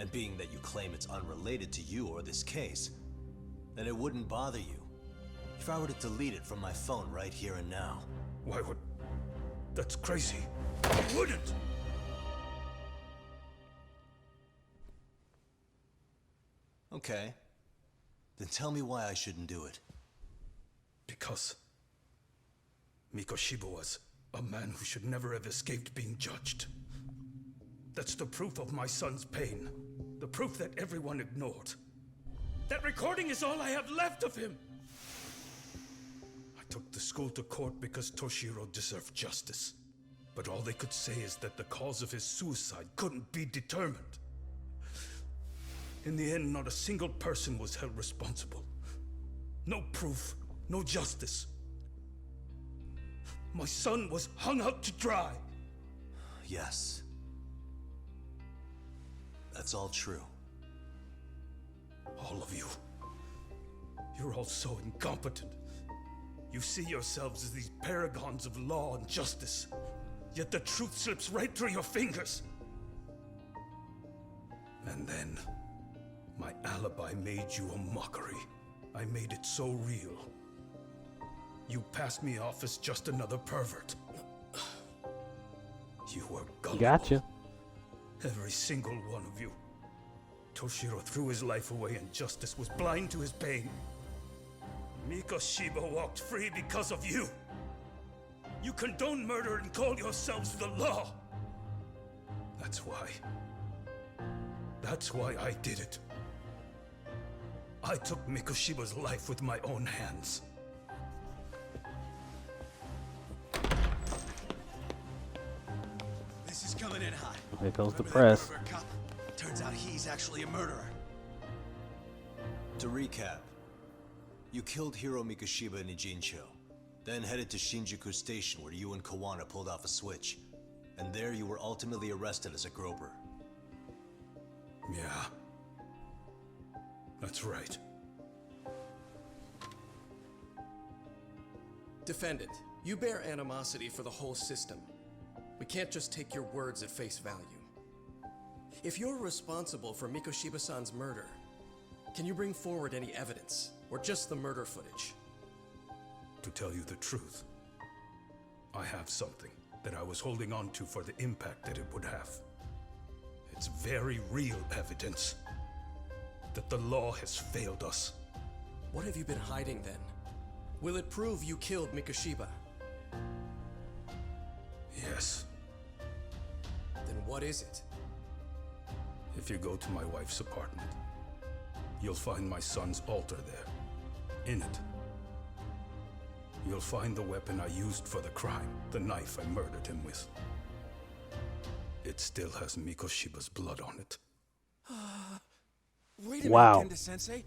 And being that you claim it's unrelated to you or this case, then it wouldn't bother you if I were to delete it from my phone right here and now. Why would... That's crazy. I wouldn't! Okay. Then tell me why I shouldn't do it. Because Mikoshiba was a man who should never have escaped being judged. That's the proof of my son's pain. The proof that everyone ignored. That recording is all I have left of him! I took the school to court because Toshiro deserved justice. But all they could say is that the cause of his suicide couldn't be determined. In the end, not a single person was held responsible. No proof, no justice. My son was hung out to dry. Yes. That's all true. All of you. You're all so incompetent. You see yourselves as these paragons of law and justice. Yet the truth slips right through your fingers. And then, my alibi made you a mockery. I made it so real. You passed me off as just another pervert. You were gullible. Gotcha. Every single one of you. Toshiro threw his life away and justice was blind to his pain. Mikoshiba walked free because of you. You condone murder and call yourselves the law. That's why I did it. I took Mikoshiba's life with my own hands. This is coming in hot. Here comes the Remember that press. murderer cop? Turns out he's actually a murderer. To recap, you killed Hiro Mikoshiba in Ijincho, then headed to Shinjuku Station where you and Kuwana pulled off a switch. And there you were ultimately arrested as a groper. Yeah. That's right. Defendant, you bear animosity for the whole system. We can't just take your words at face value. If you're responsible for Mikoshiba-san's murder, can you bring forward any evidence, or just the murder footage? To tell you the truth, I have something that I was holding on to for the impact that it would have. It's very real evidence that the law has failed us. What have you been hiding then? Will it prove you killed Mikoshiba? Yes. Then what is it? If you go to my wife's apartment, you'll find my son's altar there. In it, you'll find the weapon I used for the crime, the knife I murdered him with. It still has Mikoshiba's blood on it. Wait a Wow. minute, Kenda-sensei.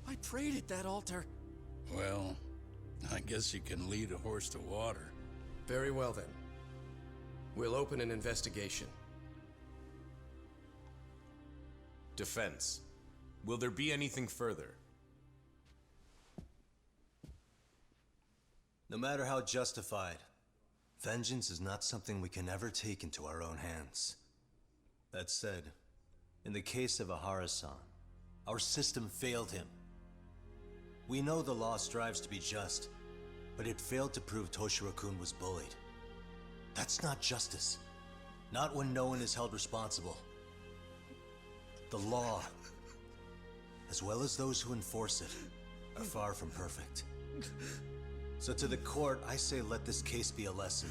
I prayed at that altar. Well, I guess you can lead a horse to water. Very well then. We'll open an investigation. Defense. Will there be anything further? No matter how justified, vengeance is not something we can ever take into our own hands. That said, in the case of Ahara-san, our system failed him. We know the law strives to be just, but it failed to prove Toshiro-kun was bullied. That's not justice. Not when no one is held responsible. The law, as well as those who enforce it, are far from perfect. So to the court, I say let this case be a lesson.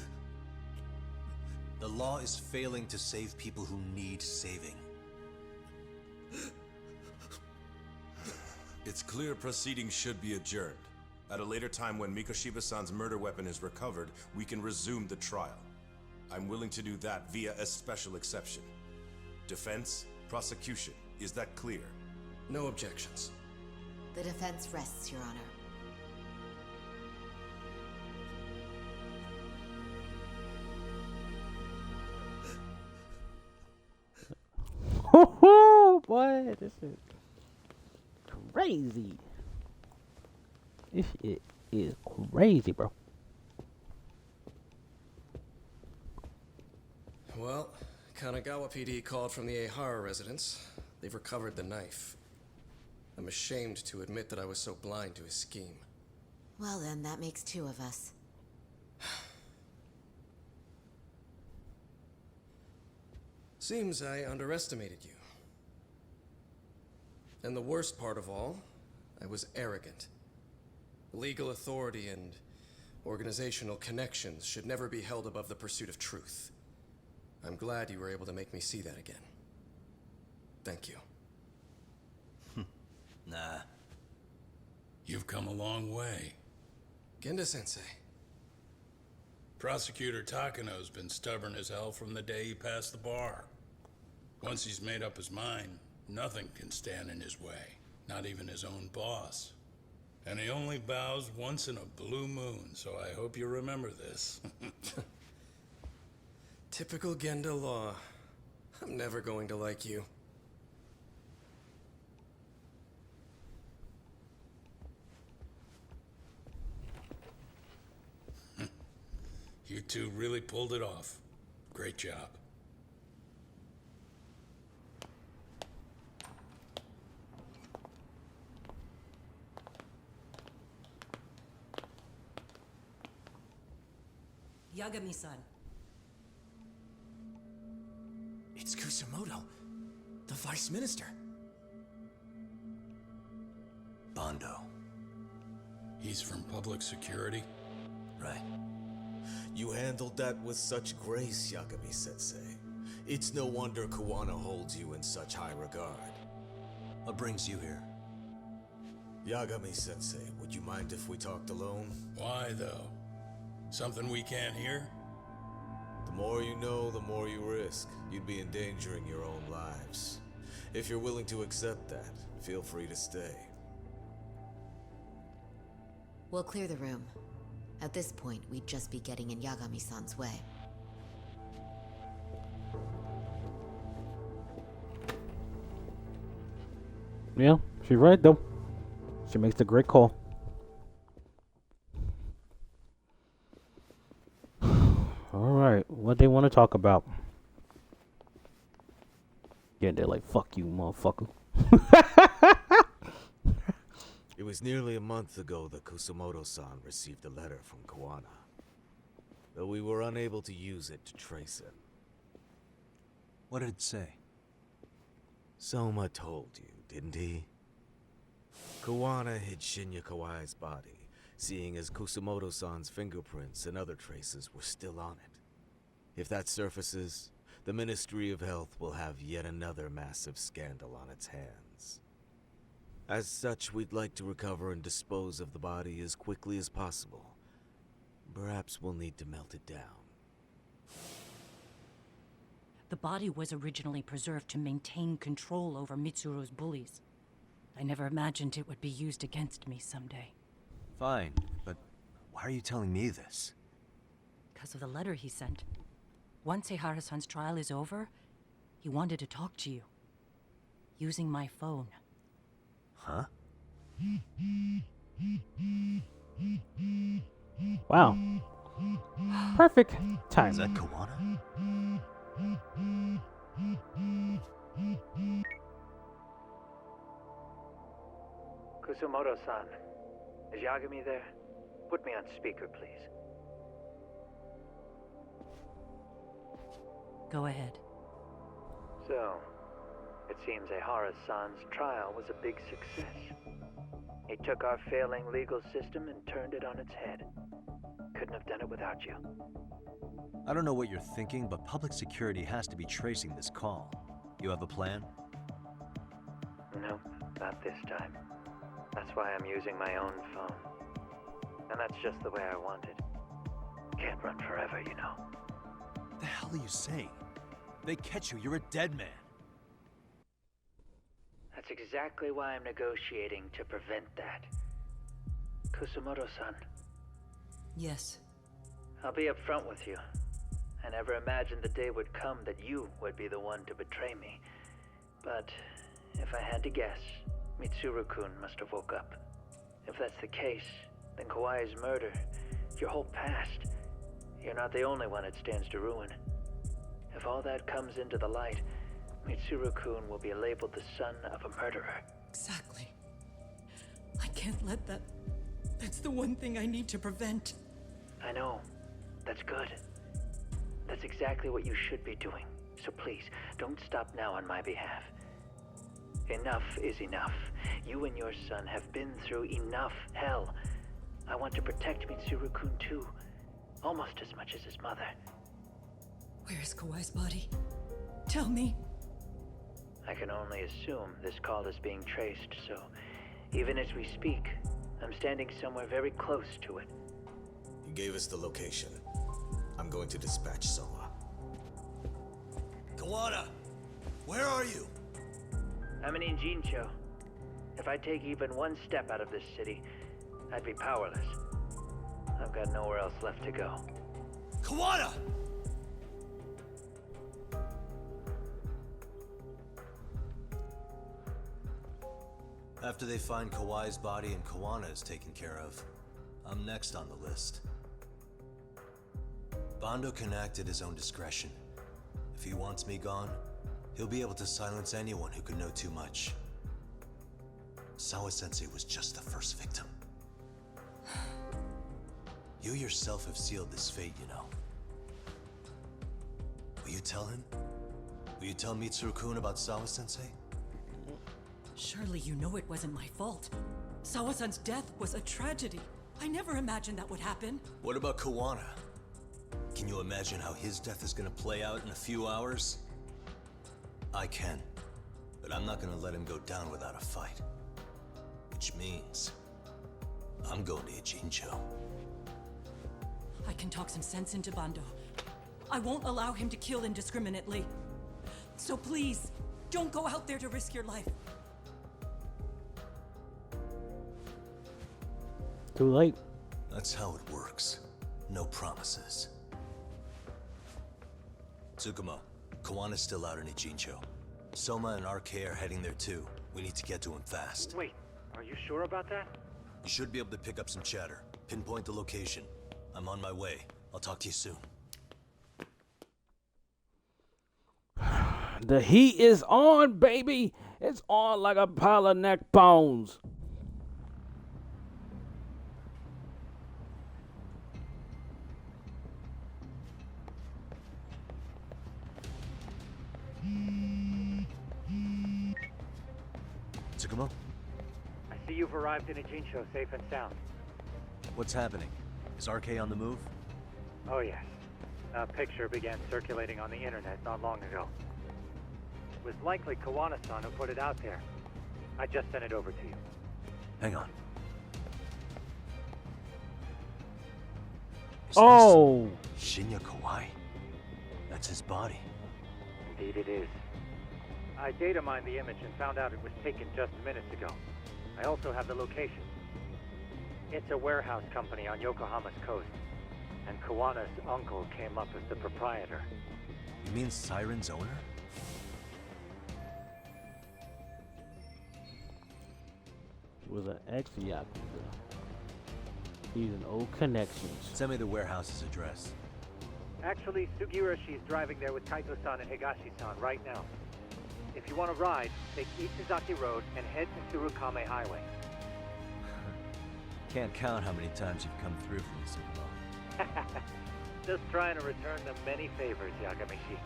The law is failing to save people who need saving. It's clear proceedings should be adjourned. At a later time when Mikoshiba-san's murder weapon is recovered, we can resume the trial. I'm willing to do that via a special exception. Defense, prosecution, is that clear? No objections. The defense rests, Your Honor. Boy, this is crazy. This shit is crazy, bro. Well, Kanagawa PD called from the Ehara residence. They've recovered the knife. I'm ashamed to admit that I was so blind to his scheme. Well then, that makes two of us. Seems I underestimated you. And the worst part of all, I was arrogant. Legal authority and organizational connections should never be held above the pursuit of truth. I'm glad you were able to make me see that again. Thank you. Nah. You've come a long way. Genda-sensei. Prosecutor Takano's been stubborn as hell from the day he passed the bar. Once he's made up his mind, nothing can stand in his way, not even his own boss. And he only bows once in a blue moon, so I hope you remember this. Typical Genda law. I'm never going to like you. You two really pulled it off. Great job. Yagami-san. It's Kusumoto, the Vice Minister. Bondo. He's from public security? Right. You handled that with such grace, Yagami-sensei. It's no wonder Kuwana holds you in such high regard. What brings you here? Yagami-sensei, would you mind if we talked alone? Why, though? Something we can't hear? The more you know, the more you risk. You'd be endangering your own lives. If you're willing to accept that, feel free to stay. We'll clear the room. At this point, we'd just be getting in Yagami-san's way. Yeah, she's right though. She makes a great call. Alright, what they want to talk about? Yeah, they're like, fuck you, motherfucker. It was nearly a month ago that Kusumoto-san received a letter from Kuwana. Though we were unable to use it to trace him. What did it say? Soma told you, didn't he? Kuwana hid Shinya Kawai's body, seeing as Kusumoto-san's fingerprints and other traces were still on it. If that surfaces, the Ministry of Health will have yet another massive scandal on its hands. As such, we'd like to recover and dispose of the body as quickly as possible. Perhaps we'll need to melt it down. The body was originally preserved to maintain control over Mitsuru's bullies. I never imagined it would be used against me someday. Fine, but why are you telling me this? Because of the letter he sent. Once Eihara-san's trial is over, he wanted to talk to you. Using my phone. Huh? Wow. Perfect time. Is that Kuwana? Kusumoto-san, is Yagami there? Put me on speaker, please. Go ahead. So, it seems Eihara-san's trial was a big success. He took our failing legal system and turned it on its head. Couldn't have done it without you. I don't know what you're thinking, but public security has to be tracing this call. You have a plan? No, not this time. That's why I'm using my own phone. And that's just the way I want it. Can't run forever, you know. What the hell are you saying? If they catch you, you're a dead man. That's exactly why I'm negotiating to prevent that. Kusumoto-san. Yes. I'll be upfront with you. I never imagined the day would come that you would be the one to betray me. But if I had to guess, Mitsuru-kun must have woke up. If that's the case, then Kawai's murder, your whole past, you're not the only one it stands to ruin. If all that comes into the light, Mitsuru-kun will be labeled the son of a murderer. Exactly. I can't let that... That's the one thing I need to prevent. I know. That's good. That's exactly what you should be doing. So please, don't stop now on my behalf. Enough is enough. You and your son have been through enough hell. I want to protect Mitsuru-kun too. Almost as much as his mother. Where is Kawai's body? Tell me. I can only assume this call is being traced, so even as we speak, I'm standing somewhere very close to it. You gave us the location. I'm going to dispatch Soma. Kuwana! Where are you? I'm in Injincho. If I take even one step out of this city, I'd be powerless. I've got nowhere else left to go. Kuwana! After they find Kawai's body and Kuwana is taken care of, I'm next on the list. Bando can act at his own discretion. If he wants me gone, he'll be able to silence anyone who could know too much. Sawa-sensei was just the first victim. You yourself have sealed this fate, you know. Will you tell him? Will you tell Mitsuru-kun about Sawa-sensei? Surely you know it wasn't my fault. Sawa-san's death was a tragedy. I never imagined that would happen. What about Kuwana? Can you imagine how his death is gonna play out in a few hours? I can, but I'm not gonna let him go down without a fight. Which means, I'm going to Ijincho. I can talk some sense into Bando. I won't allow him to kill indiscriminately. So please, don't go out there to risk your life. Too late. That's how it works. No promises. Tsukumo, Kawana's still out in Ijincho. Soma and RK are heading there too. We need to get to him fast. Wait, are you sure about that? You should be able to pick up some chatter. Pinpoint the location. I'm on my way. I'll talk to you soon. The heat is on, baby. It's on like a pile of neck bones. Tsukumo? I see you've arrived in Ijincho safe and sound. What's happening? Is RK on the move? Oh yes. A picture began circulating on the internet not long ago. It was likely Kuwana-san who put it out there. I just sent it over to you. Hang on. Is Oh! this Shinya Kawai? That's his body. Indeed it is. I data mined the image and found out it was taken just minutes ago. I also have the location. It's a warehouse company on Yokohama's coast, and Kuwana's uncle came up as the proprietor. You mean Siren's owner? Was an ex-yakuza. He's an old connections. Send me the warehouse's address. Actually, Sugiroshi's driving there with Kaito-san and Higashi-san right now. If you want to ride, take Isizaki Road and head to Tsurukame Highway. Can't count how many times you've come through for me, Tsukumo. Just trying to return them many favors, Yagamishi.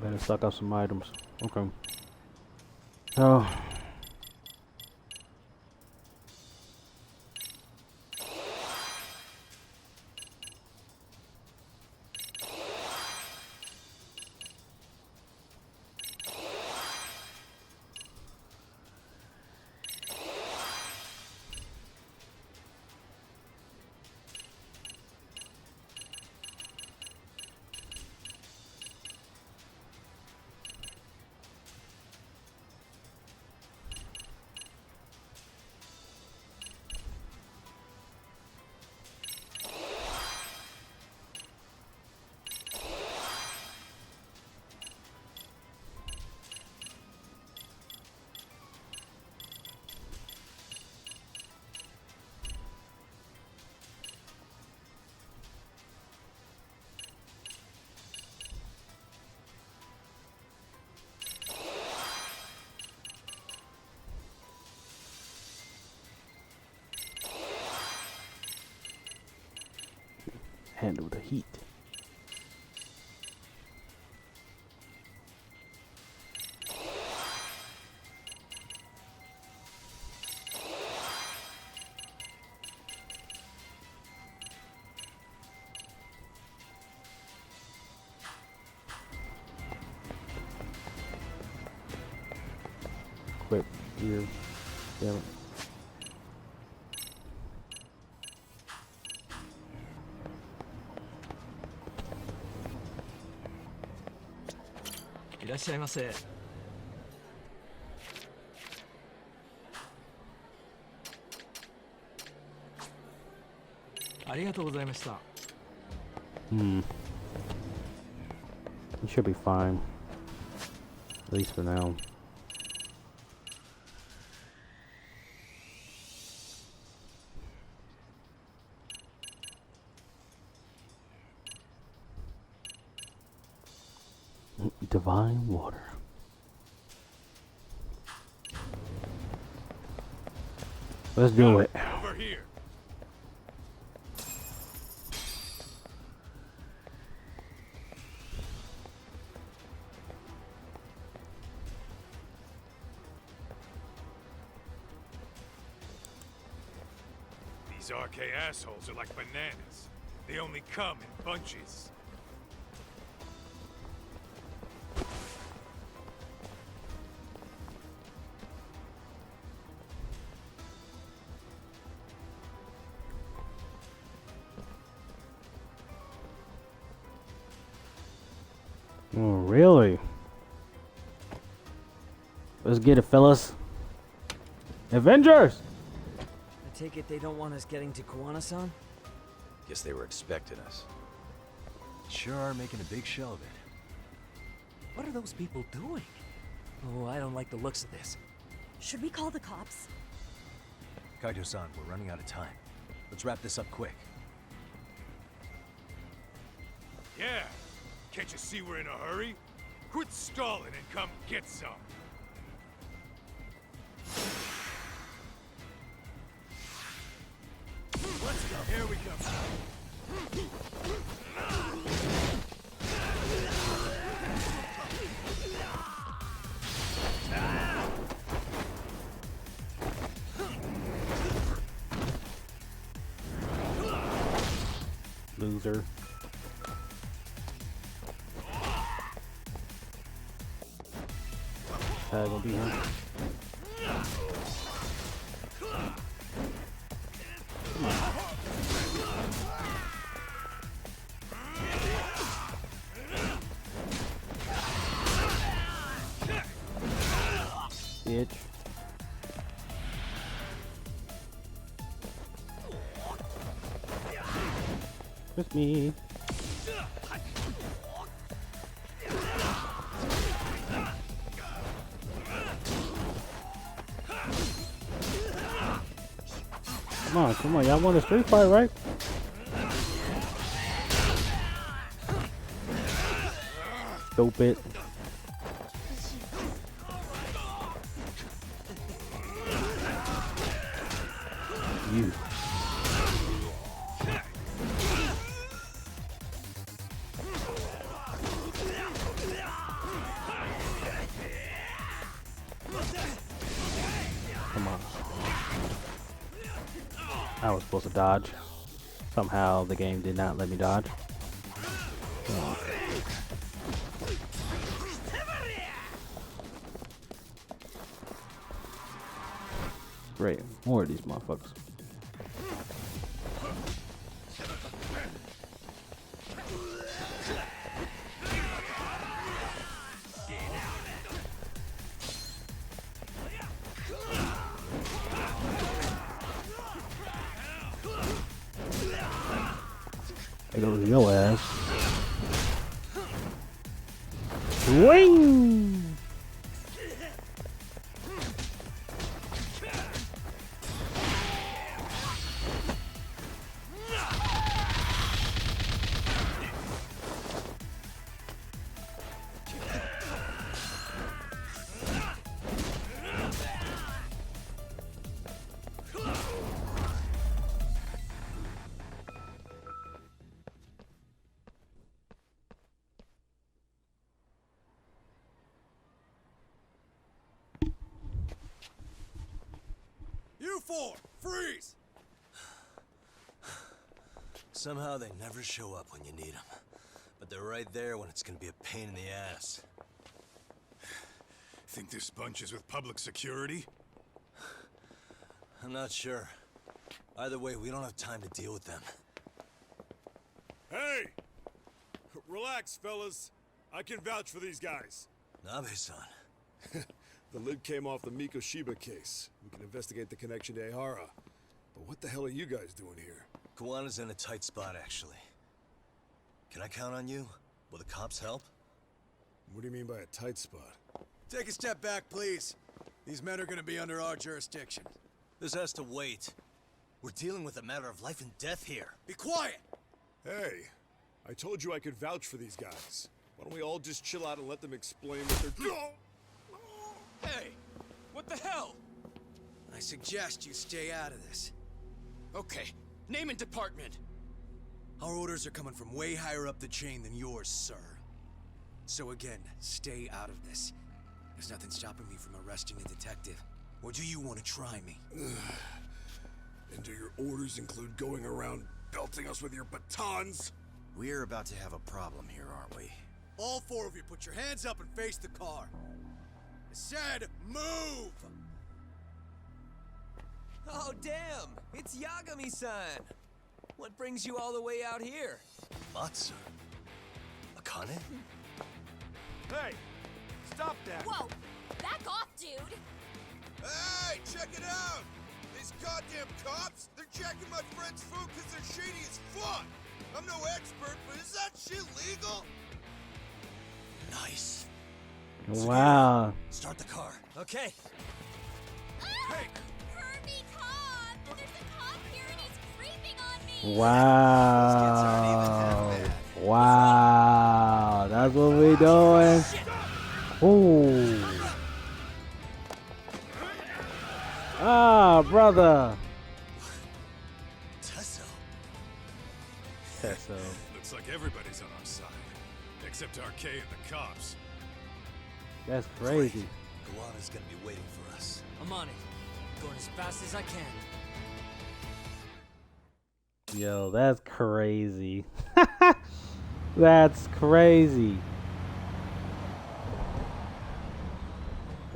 Better stock up some items. Okay. Oh. handle the heat. Quick, here, damn it. You should be fine. At least for now. Divine water. Let's do it. Over here. These RK assholes are like bananas. They only come in bunches. Oh, really? Let's get it, fellas. Avengers! I take it they don't want us getting to Kuwana-san? Guess they were expecting us. Sure are making a big show of it. What are those people doing? Oh, I don't like the looks of this. Should we call the cops? Kaido-san, we're running out of time. Let's wrap this up quick. Yeah. Can't you see we're in a hurry? Quit stalling and come get some. Let's go. Here we go. Loser. Gonna be him. Bitch. It's me. Come on, y'all want a street fight, right? Stupid. You. Come on. I was supposed to dodge. Somehow the game did not let me dodge. Oh. Great, more of these motherfuckers. There goes your ass. Swing! You four, freeze! Somehow they never show up when you need them. But they're right there when it's gonna be a pain in the ass. Think this bunch is with public security? I'm not sure. Either way, we don't have time to deal with them. Hey! Relax, fellas. I can vouch for these guys. Nabe-san. The lid came off the Mikoshiba case. We can investigate the connection to Ehara. But what the hell are you guys doing here? Kuwana's in a tight spot, actually. Can I count on you? Will the cops help? What do you mean by a tight spot? Take a step back, please. These men are gonna be under our jurisdiction. This has to wait. We're dealing with a matter of life and death here. Be quiet! Hey, I told you I could vouch for these guys. Why don't we all just chill out and let them explain what they're doing? Hey! What the hell? I suggest you stay out of this. Okay, name and department. Our orders are coming from way higher up the chain than yours, sir. So again, stay out of this. There's nothing stopping me from arresting a detective. Or do you want to try me? And do your orders include going around belting us with your batons? We're about to have a problem here, aren't we? All four of you, put your hands up and face the car. I said, move! Oh, damn! It's Yagami-san! What brings you all the way out here? Matsu? Akane? Hey! Stop that! Whoa! Back off, dude! Hey, check it out! These goddamn cops, they're jacking my friend's food because they're shady as fuck! I'm no expert, but is that shit legal? Nice. Wow. Start the car. Okay. Hey! Kirby cop! There's a cop here and he's creeping on me! Wow. Wow. That's what we doing. Ooh. Ah, brother. Tesso. Looks like everybody's on our side. Except RK and the cops. That's crazy. Kuwana's gonna be waiting for us. I'm on it. Going as fast as I can. Yo, that's crazy. That's crazy.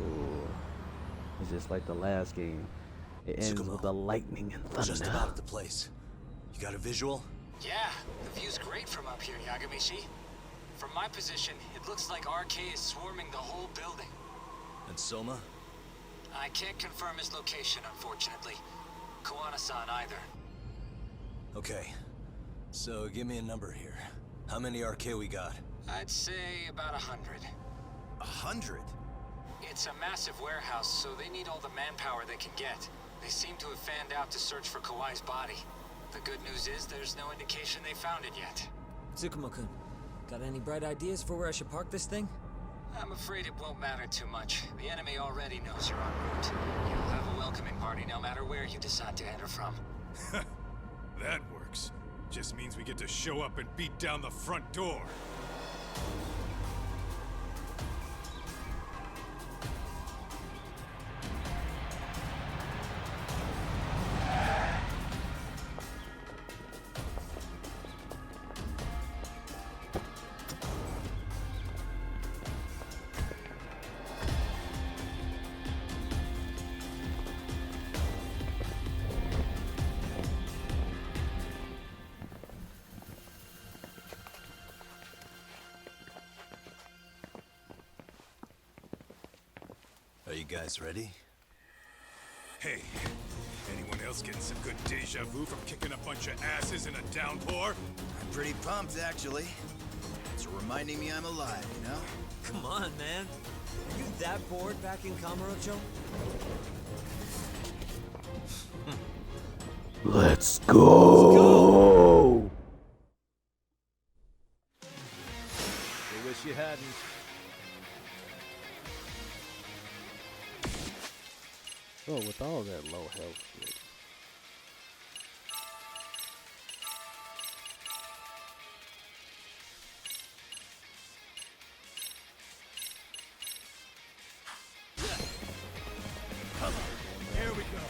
Ooh. It's just like the last game. It ends with the lightning and thunder. Just about at the place. You got a visual? Yeah, the view's great from up here, Yagami-shi. From my position, it looks like RK is swarming the whole building. And Soma? I can't confirm his location, unfortunately. Kuwana-san either. Okay. So give me a number here. How many RK we got? I'd say about 100. 100? It's a massive warehouse, so they need all the manpower they can get. They seem to have fanned out to search for Kawai's body. The good news is there's no indication they found it yet. Tsukumo-kun, got any bright ideas for where I should park this thing? I'm afraid it won't matter too much. The enemy already knows you're en route. You'll have a welcoming party no matter where you decide to enter from. That works. Just means we get to show up and beat down the front door. Are you guys ready? Hey, anyone else getting some good deja vu from kicking a bunch of asses in a downpour? I'm pretty pumped, actually. It's reminding me I'm alive, you know? Come on, man. Are you that bored back in Kamurocho? Let's go. We wish you hadn't. Oh, with all that low health shit. Here we go.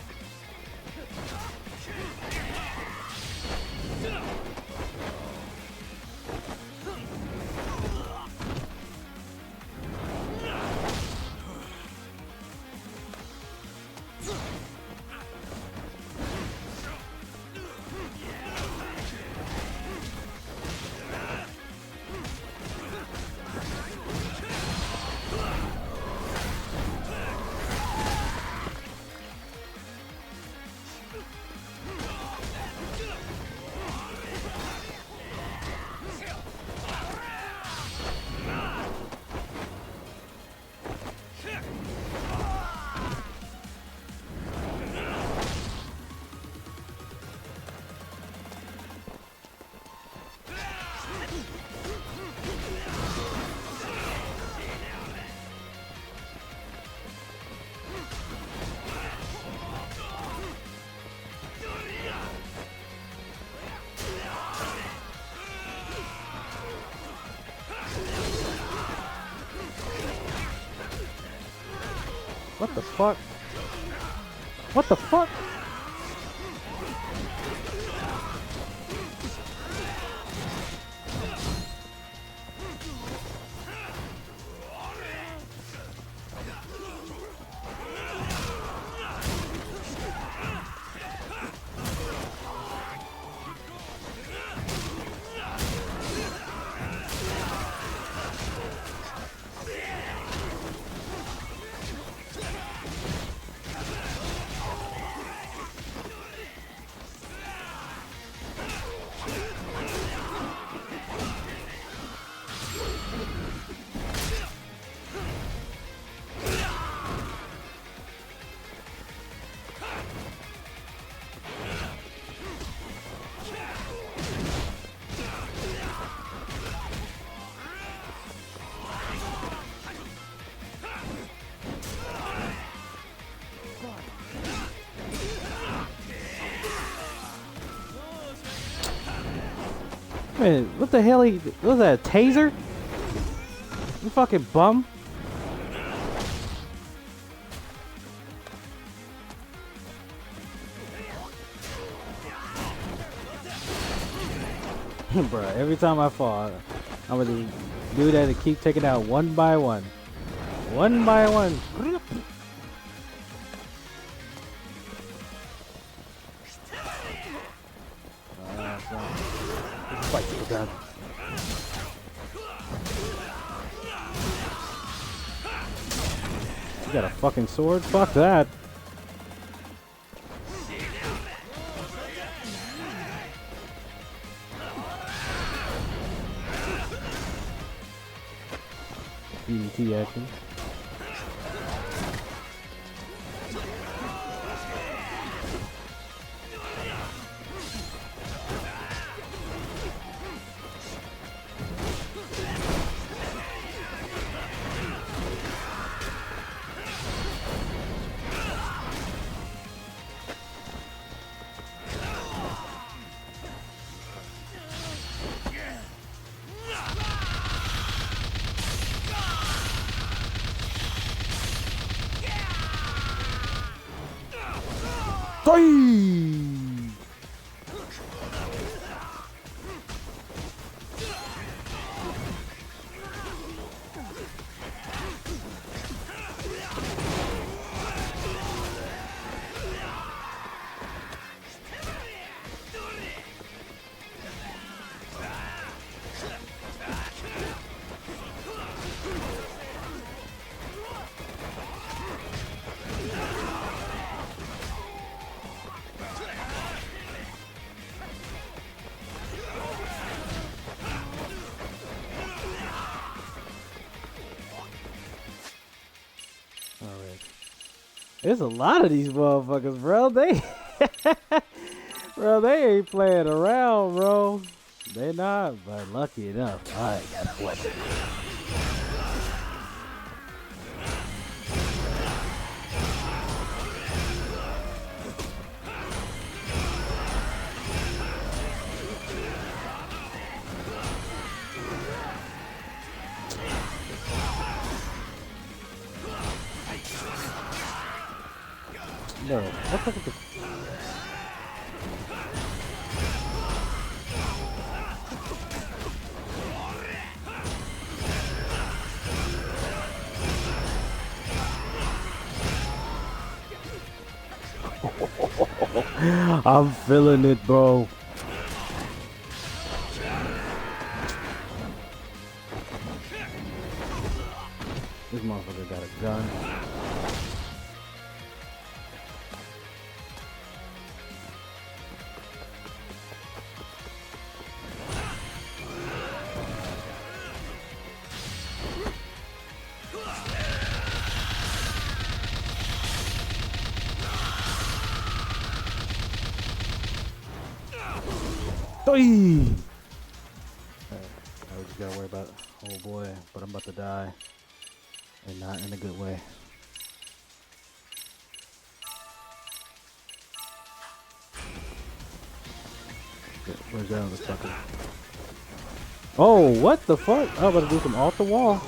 What the fuck? What the fuck? Man, what the hell? Was that a taser? You fucking bum. Bruh, every time I fall, I'm gonna do that and keep taking out one by one. One by one. Fight to the ground. You got a fucking sword? Fuck that. DDT action. There's a lot of these motherfuckers, bro. They ain't playing around, bro. They not, but lucky enough, I got a weapon. No, what the fuck? I'm feeling it, bro. This motherfucker got a gun. Now we just gotta worry about, oh boy, but I'm about to die, and not in a good way. Where's that other fucker? Oh, what the fuck? I'm about to do some off the wall.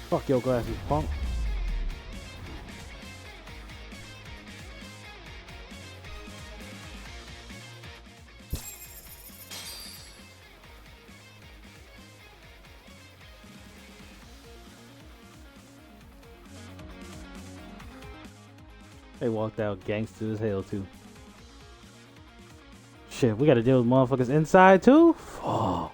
Fuck your glasses, punk. They walked out gangster as hell too. Shit, we gotta deal with motherfuckers inside too? Fuck.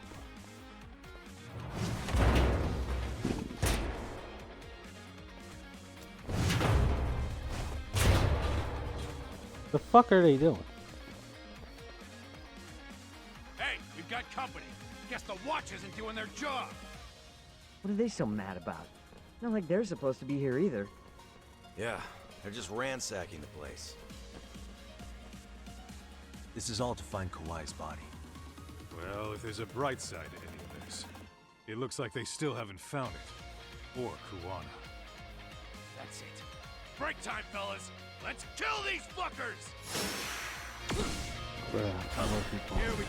The fuck are they doing? Hey, we've got company. Guess the watch isn't doing their job. What are they so mad about? Not like they're supposed to be here either. Yeah, they're just ransacking the place. This is all to find Kawai's body. Well, if there's a bright side to any of this, it looks like they still haven't found it. Or Kuwana. That's it. Break time, fellas. Let's kill these fuckers! Bruh, I love people. Here we go.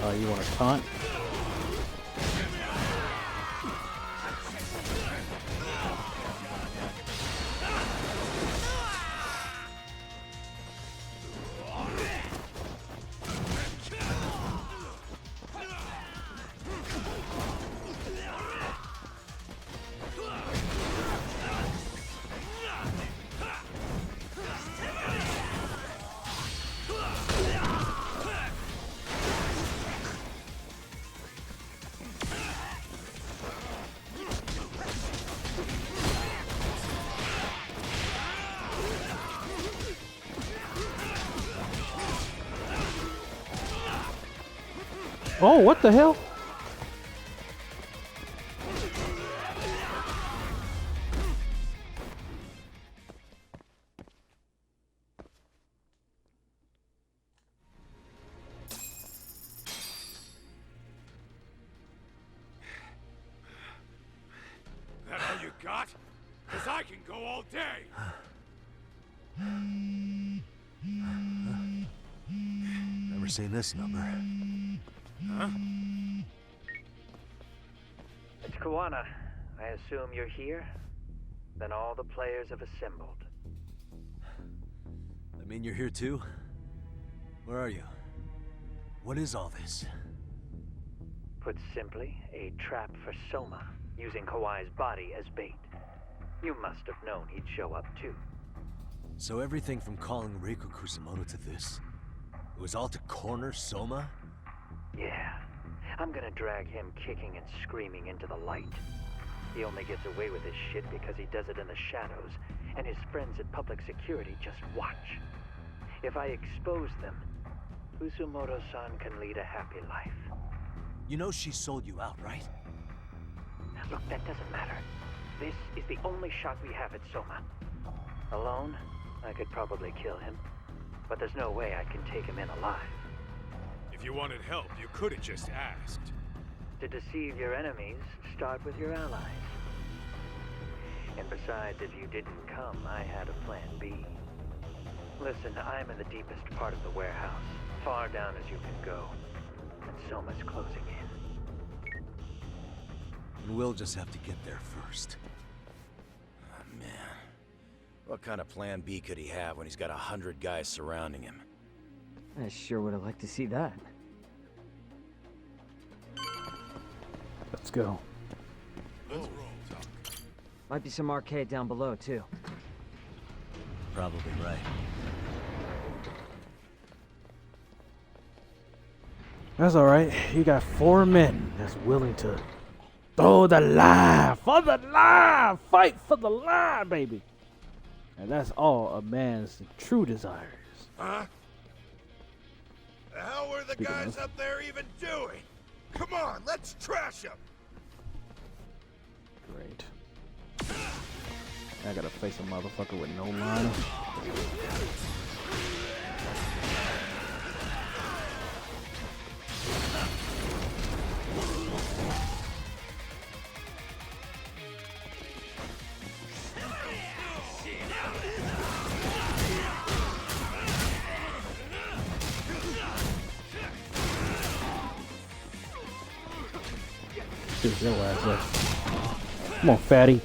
Oh, you want to taunt? Oh, what the hell? That all you got? Cause I can go all day. Never seen this number. Huh? It's Kuwana. I assume you're here? Then all the players have assembled. I mean, you're here too? Where are you? What is all this? Put simply, a trap for Soma, using Kawai's body as bait. You must have known he'd show up too. So everything from calling Reiko Kusamoto to this, it was all to corner Soma? Yeah. I'm gonna drag him kicking and screaming into the light. He only gets away with his shit because he does it in the shadows, and his friends at public security just watch. If I expose them, Kusumoto-san can lead a happy life. You know she sold you out, right? Look, that doesn't matter. This is the only shot we have at Soma. Alone, I could probably kill him, but there's no way I can take him in alive. If you wanted help, you could have just asked. To deceive your enemies, start with your allies. And besides, if you didn't come, I had a plan B. Listen, I'm in the deepest part of the warehouse, far down as you can go. And Soma's closing in. And we'll just have to get there first. Oh, man. What kind of plan B could he have when he's got 100 guys surrounding him? I sure would have liked to see that. Let's go. Let's roll, Doc. Might be some arcade down below, too. Probably right. That's alright. You got 4 men that's willing to throw the line for the line. Fight for the line, baby. And that's all a man's true desires. Huh? The hell were the Speaking guys of. up there even doing? Come on, let's trash them. Great. I gotta face a motherfucker with no line. Shit, your ass up. Come on, fatty.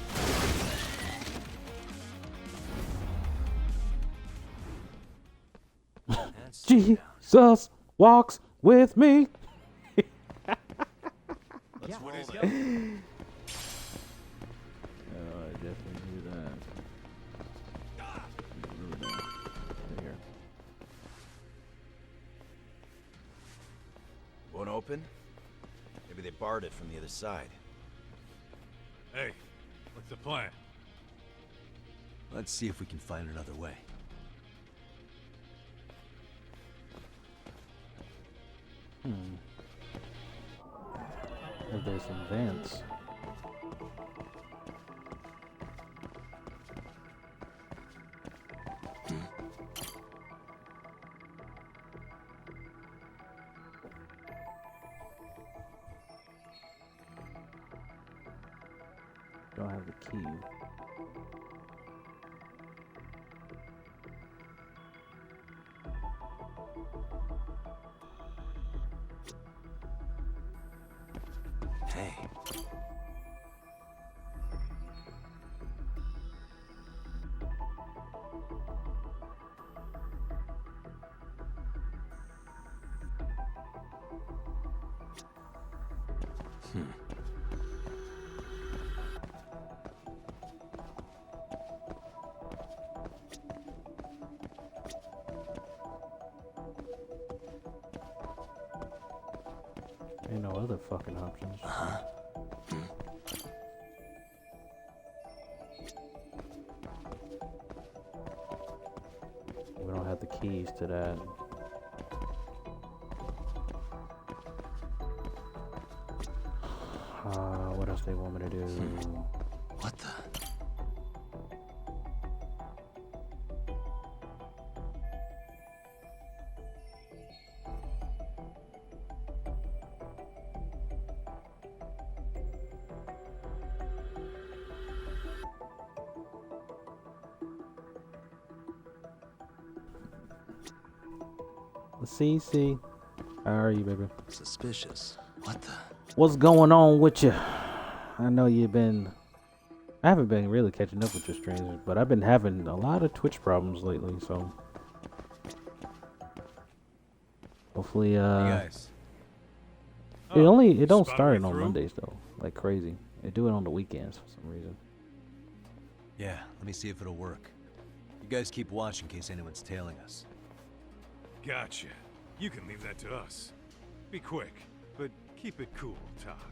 Jesus walks with me. Let's roll I definitely do that. Here. Won't open? Maybe they barred it from the other side. Hey, what's the plan? Let's see if we can find another way. If there's some vents. Don't have the key. Hey. Ain't no other fucking options. We don't have the keys to that. What else they want me to do? What the? CC, how are you, baby? Suspicious. What the? What's going on with you? I know you've been. I haven't been really catching up with your streams, but I've been having a lot of Twitch problems lately, so. Hopefully, Hey guys. it don't spot start right on through? Mondays though, like crazy. They do it on the weekends for some reason. Yeah, let me see if it'll work. You guys keep watch in case anyone's tailing us. Gotcha. You can leave that to us. Be quick, but keep it cool, Talk.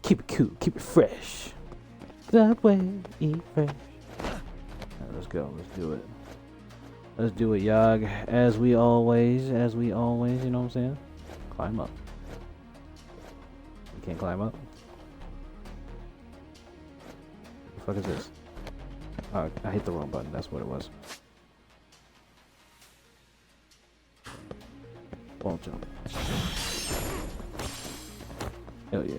Keep it cool, keep it fresh. That way, eat fresh. Alright, let's go. Let's do it. Let's do it, Yog. As we always, you know what I'm saying? Climb up. You can't climb up? What the fuck is this? Oh, I hit the wrong button. That's what it was. Won't jump. Hell yeah.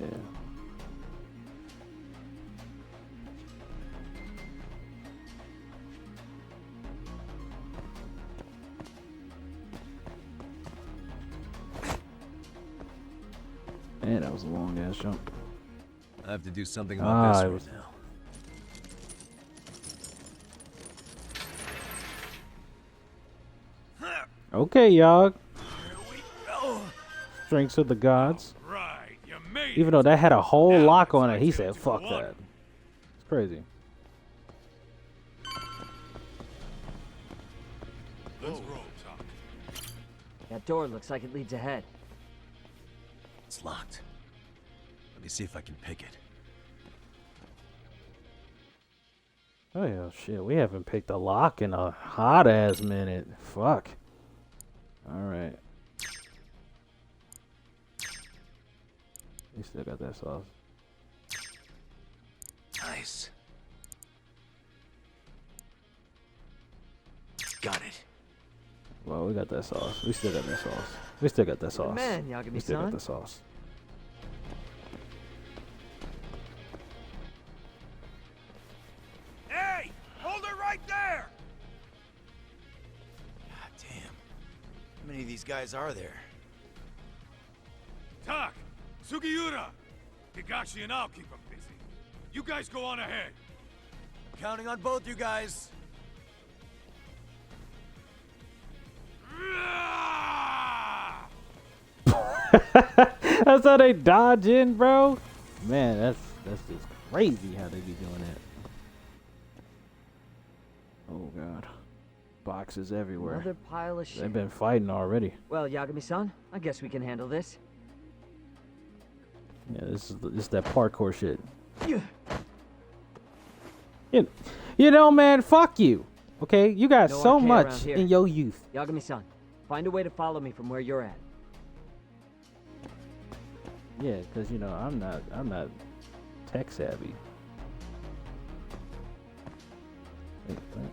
Man, that was a long ass jump. I have to do something about this it right was- now. Okay, Yog. Strengths of the gods. Right, you made Even though that had a whole lock on it, he said, fuck that. It's crazy. Let's roll, Talk. That door looks like it leads ahead. It's locked. Let me see if I can pick it. Oh yeah, shit. We haven't picked a lock in a hot ass minute. Fuck. Alright. We still got that sauce. Nice. Got it. Well, we got that sauce. We still got that sauce. We still got that sauce. man, Yagami-san. We still got the sauce. Hey! Hold her right there! God damn. How many of these guys are there? Talk! Sugiura! Higashi and I'll keep him busy. You guys go on ahead. Counting on both you guys. That's how they dodge in, bro. Man, that's just crazy how they be doing that. Oh god, boxes everywhere. Another pile of shit. They've been fighting already. Well, Yagami-san, I guess we can handle this. Yeah, this is that parkour shit. Yeah. You know, man, fuck you. Okay, you got No so arcade much around here. in your youth. Yagami-san, find a way to follow me from where you're at. Yeah, because you know I'm not tech savvy. Wait, what?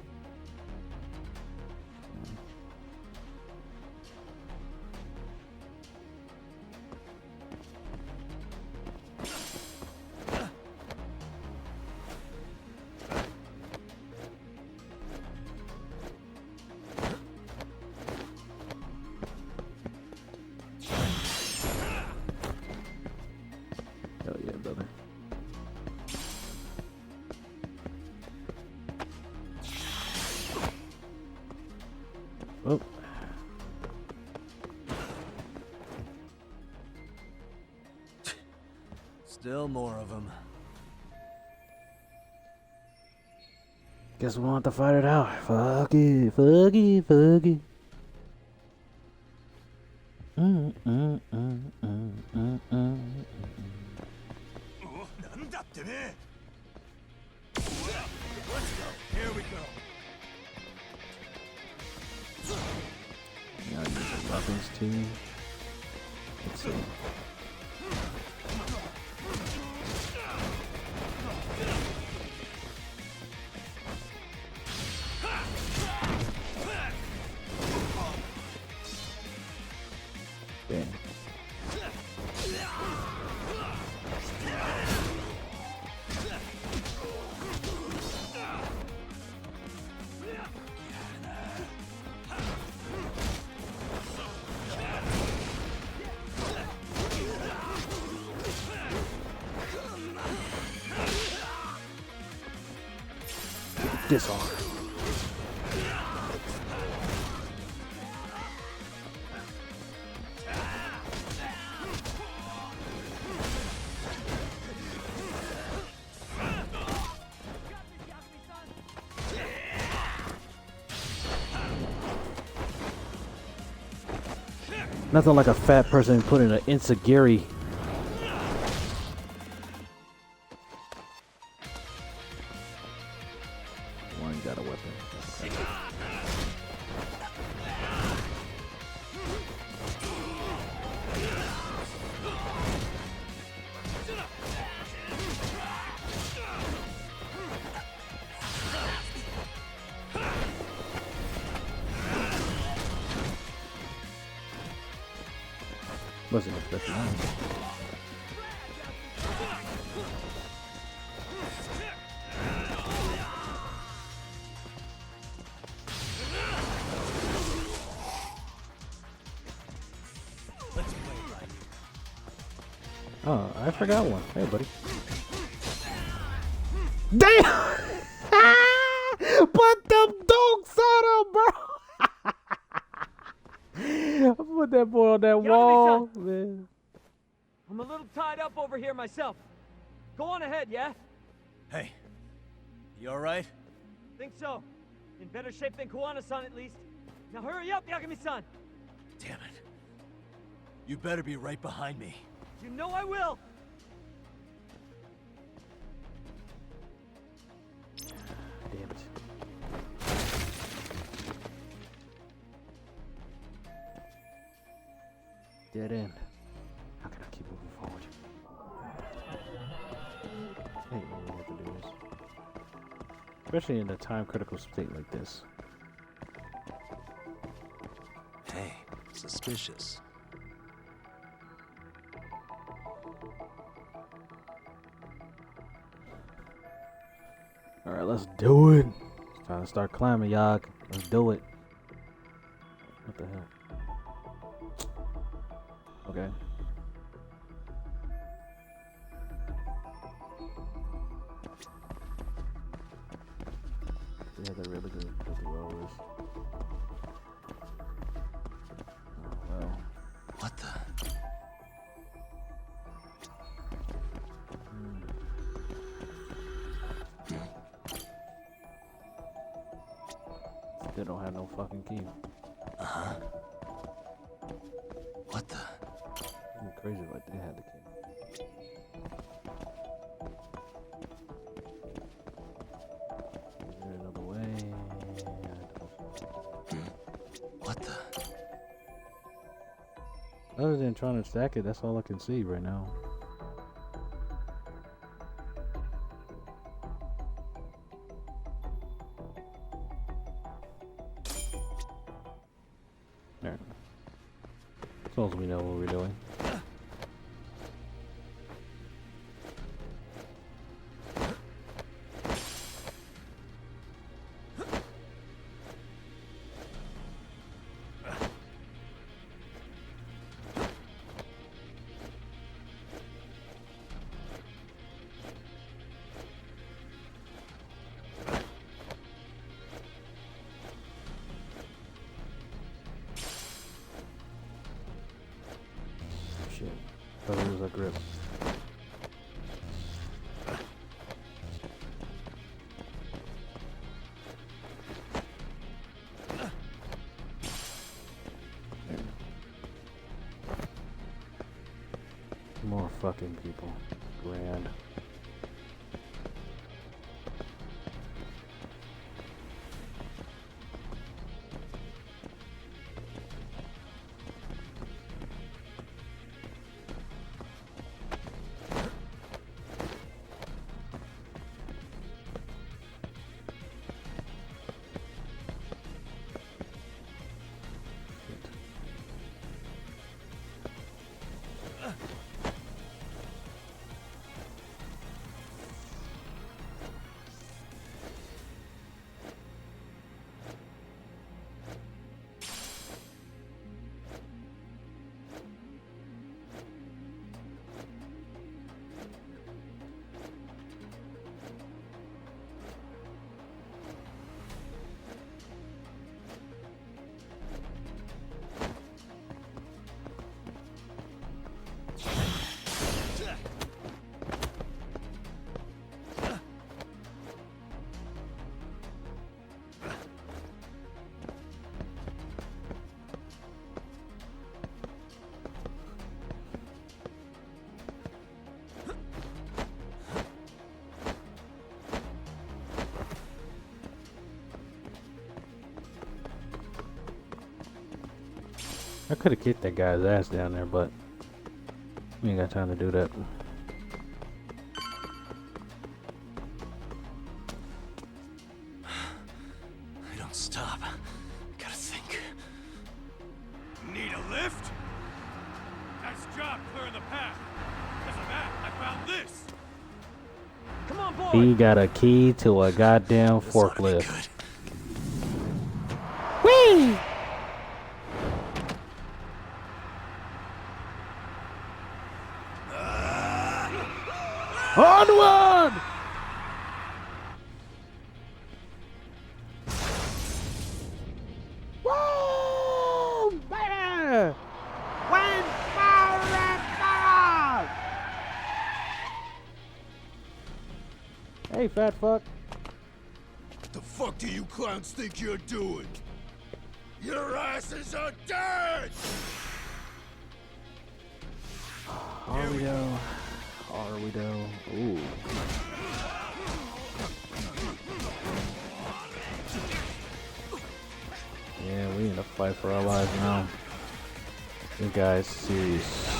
Hell yeah, brother. Oh. Still more of them. Guess we want to fight it out. Fuck it, fuck it, fuck it. Let's go. Here we go. Now using weapons too. Let's see. Damn. Disarm. Nothing like a fat person putting an insecurity. One got a weapon. Wasn't expecting that. Let's play right. Oh, I forgot one. Hey, buddy. Damn! Put them dunks on him, bro! I put that boy on that wall, man. I'm a little tied up over here myself. Go on ahead, yeah? Hey, you alright? Think so. In better shape than Kuwana-san at least. Now hurry up, Yagami-san! Damn it. You better be right behind me. You know I will! Damn it. Dead end. How can I keep moving forward? I ain't know what to do this. Especially in a time critical state like this. Hey, suspicious. Alright, let's do it. It's time to start climbing, Yag. Let's do it. What the hell? Okay. Yeah, they're really good with the rollers. Oh, well. What the? They don't have no fucking key. Uh-huh. What the? It'd be crazy if they had the key. Is there another way? What the? Other than trying to stack it, that's all I can see right now. There. As long as we know what we're doing. Shit. Thought it was a grip. More fucking people. Grand. I could have kicked that guy's ass down there, but we ain't got time to do that. I don't stop. I gotta think. Need a lift? Nice job clearing the path. Because of that, I found this. Come on, boy. He got a key to a goddamn forklift. Whee! Onward! Woo! Baby! One more. Hey, fat fuck. What the fuck do you clowns think you're doing? Your asses are dead! Are we though? Are we though? Ooh. Yeah, we in a fight for our lives now. This guy's serious.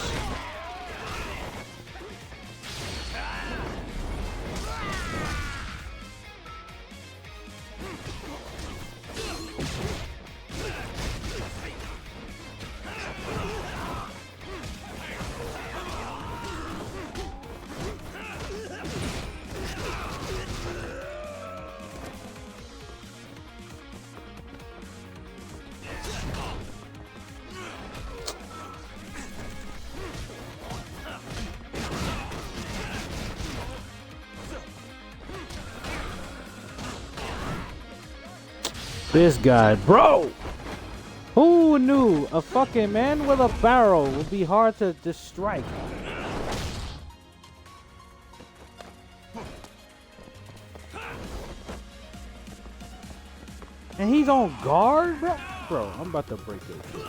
This guy, bro. Who knew a fucking man with a barrel would be hard to just strike? And he's on guard, bro. Bro, I'm about to break this shit.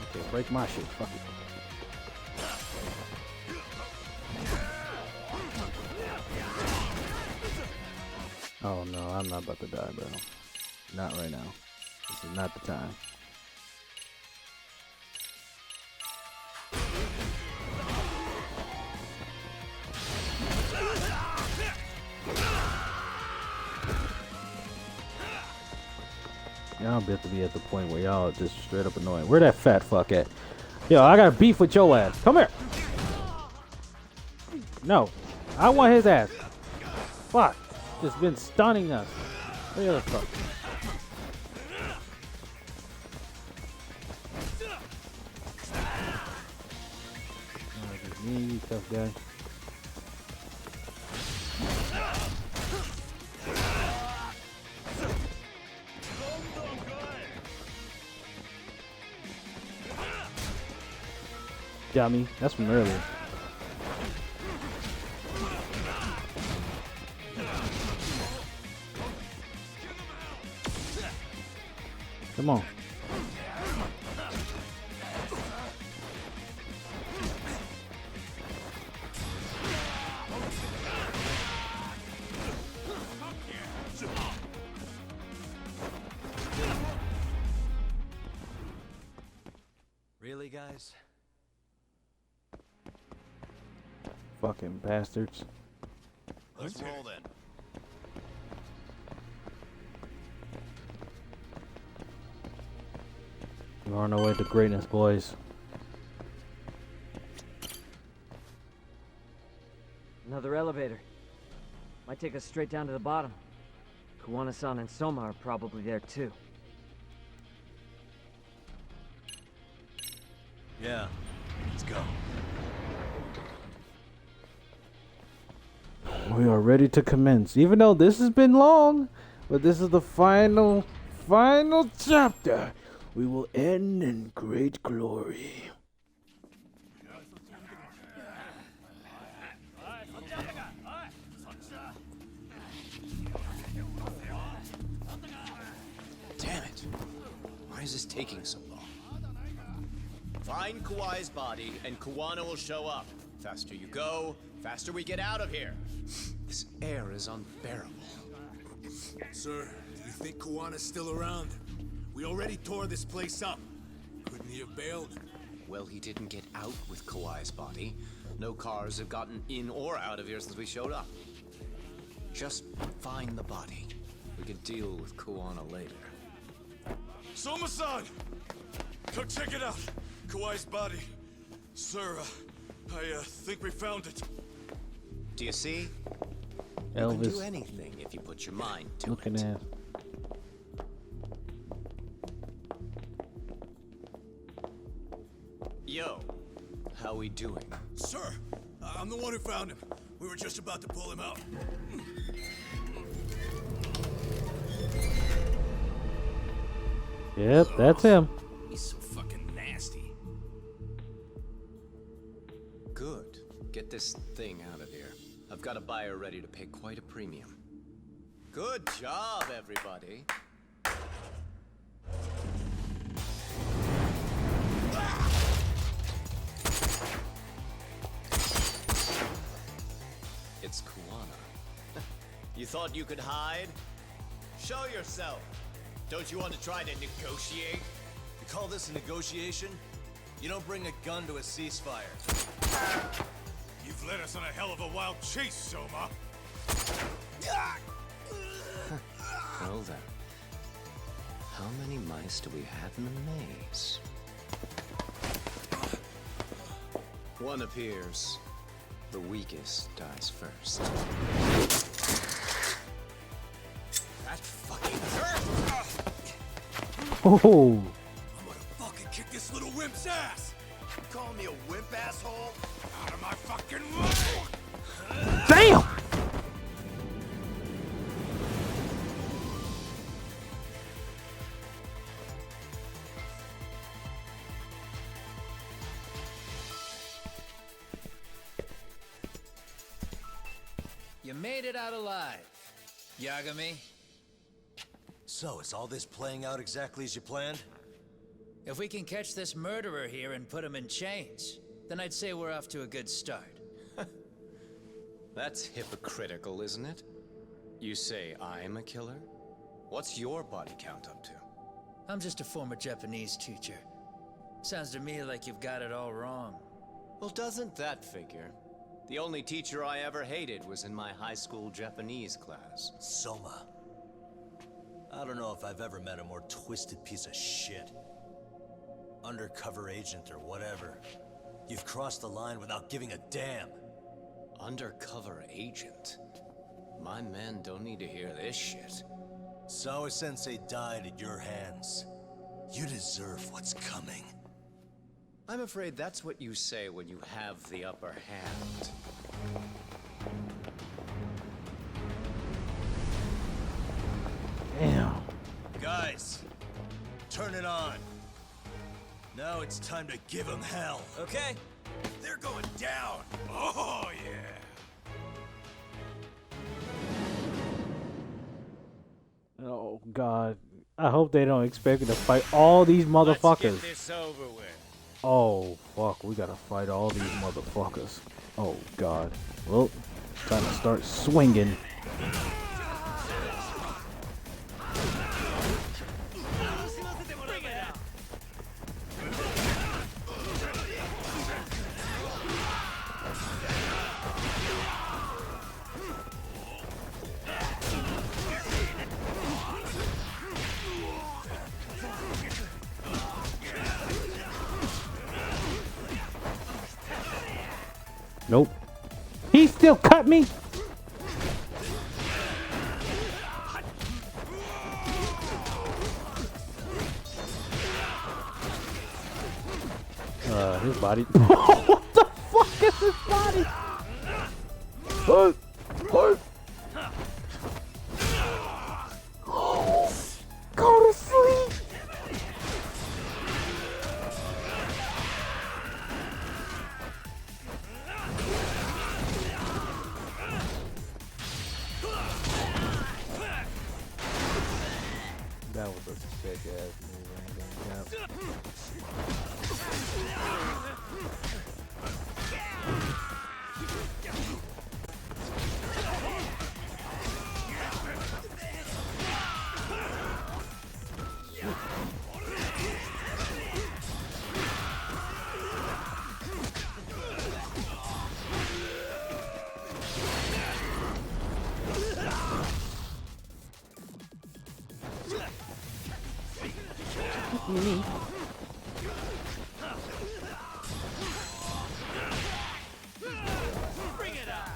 Okay, break my shit. Fuck it. Oh no, I'm not about to die, bro. Not right now. This is not the time. Y'all about to be at the point where y'all just straight up annoying. Where that fat fuck at? Yo, I got beef with your ass. Come here. No, I want his ass. Fuck. Just been stunning us. Look at the fuck. Me and you, tough guy. Dummy. That's from earlier. Come on. Really, guys? Fucking bastards. Let's roll then. We're on our way to greatness, boys. Another elevator. Might take us straight down to the bottom. Kuwana-san and Soma are probably there too. Yeah, let's go. We are ready to commence. Even though this has been long, but this is the final chapter. We will end in great glory. Damn it. Why is this taking so long? Find Kawai's body and Kuwana will show up. Faster you go, faster we get out of here. This air is unbearable. Sir, do you think Kuwana's still around? We already tore this place up. Couldn't he have bailed? Well, he didn't get out with Kawai's body. No cars have gotten in or out of here since we showed up. Just find the body. We can deal with Kuwana later. Soma-san! Come check it out. Kawai's body. Sir, I think we found it. Do you see? You can Elvis. do anything if you put your mind to Looking it. at. Yo, how we doing? Sir, I'm the one who found him. We were just about to pull him out. Yep, that's him. He's so fucking nasty. Good. Get this thing out of here. I've got a buyer ready to pay quite a premium. Good job, everybody. It's Kuwana. You thought you could hide? Show yourself. Don't you want to try to negotiate? You call this a negotiation? You don't bring a gun to a ceasefire. You've led us on a hell of a wild chase, Soma. Well then. How many mice do we have in the maze? One appears. The weakest dies first. That fucking hurt! Oh. I'm gonna fucking kick this little wimp's ass! You calling me a wimp, asshole? Out of my fucking way! Damn! You made it out alive, Yagami. So, is all this playing out exactly as you planned? If we can catch this murderer here and put him in chains, then I'd say we're off to a good start. That's hypocritical, isn't it? You say I'm a killer? What's your body count up to? I'm just a former Japanese teacher. Sounds to me like you've got it all wrong. Well, doesn't that figure? The only teacher I ever hated was in my high school Japanese class. Soma. I don't know if I've ever met a more twisted piece of shit. Undercover agent or whatever. You've crossed the line without giving a damn. Undercover agent? My men don't need to hear this shit. Sawa-sensei died at your hands. You deserve what's coming. I'm afraid that's what you say when you have the upper hand. Damn. Guys, turn it on. Now it's time to give them hell. Okay. They're going down. Oh, yeah. Oh God. I hope they don't expect me to fight all these motherfuckers. Let's get this over with. Oh fuck, we gotta fight all these motherfuckers. Oh God. Well, time to start swinging. Nope. He still cut me. His body. What the fuck is his body? Go to sleep. That was a sick ass move. Me. Bring it up.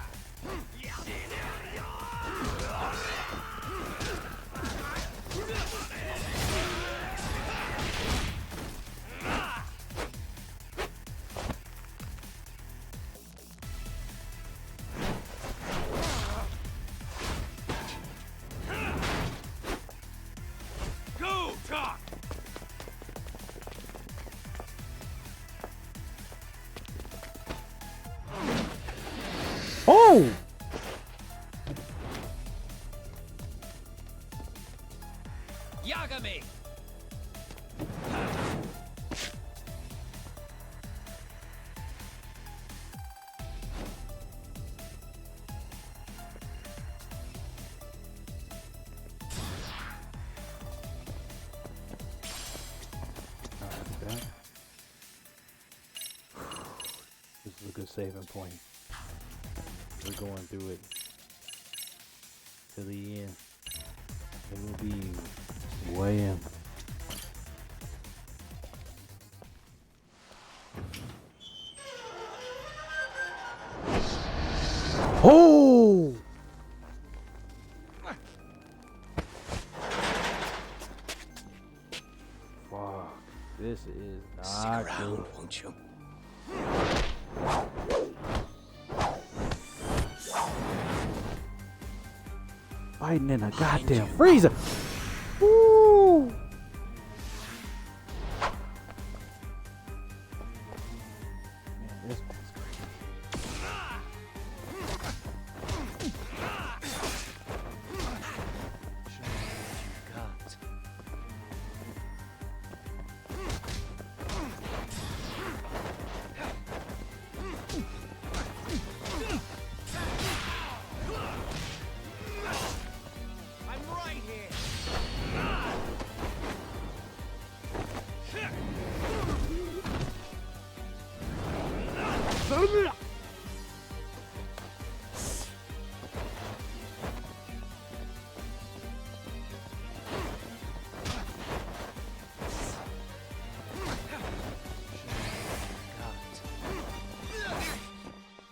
Go, talk. Oh! Yagami! This is a good saving point. We're going through it to the end. It will be way in. Oh! Fuck. This is not good. Won't you? fighting in a goddamn freezer. Woo! Man, this one's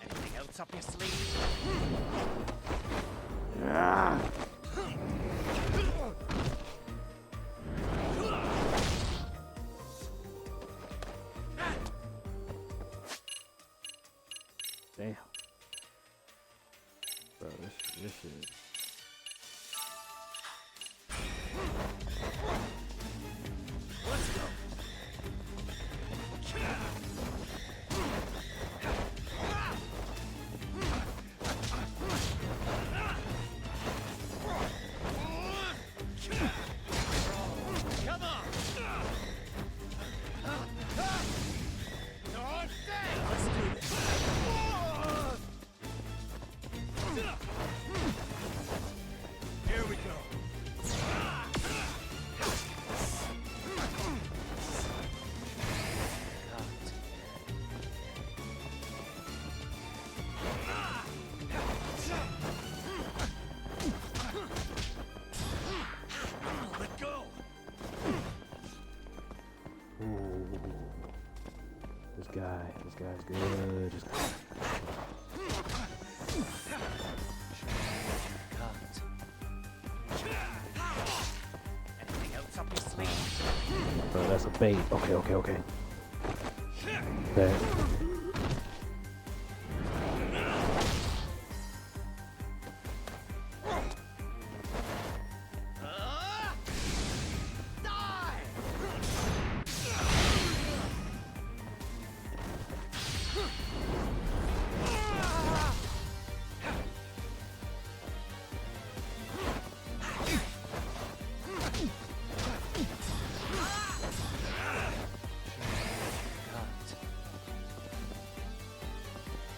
Anything else up your sleeve? Ah. Damn. Bro, this shit. Let's go. Come on. Let's do this. Here we go. Let go. Ooh. This guy's good. This guy. Anything else up your sleeve? Bro, that's a bait. Okay. Bet.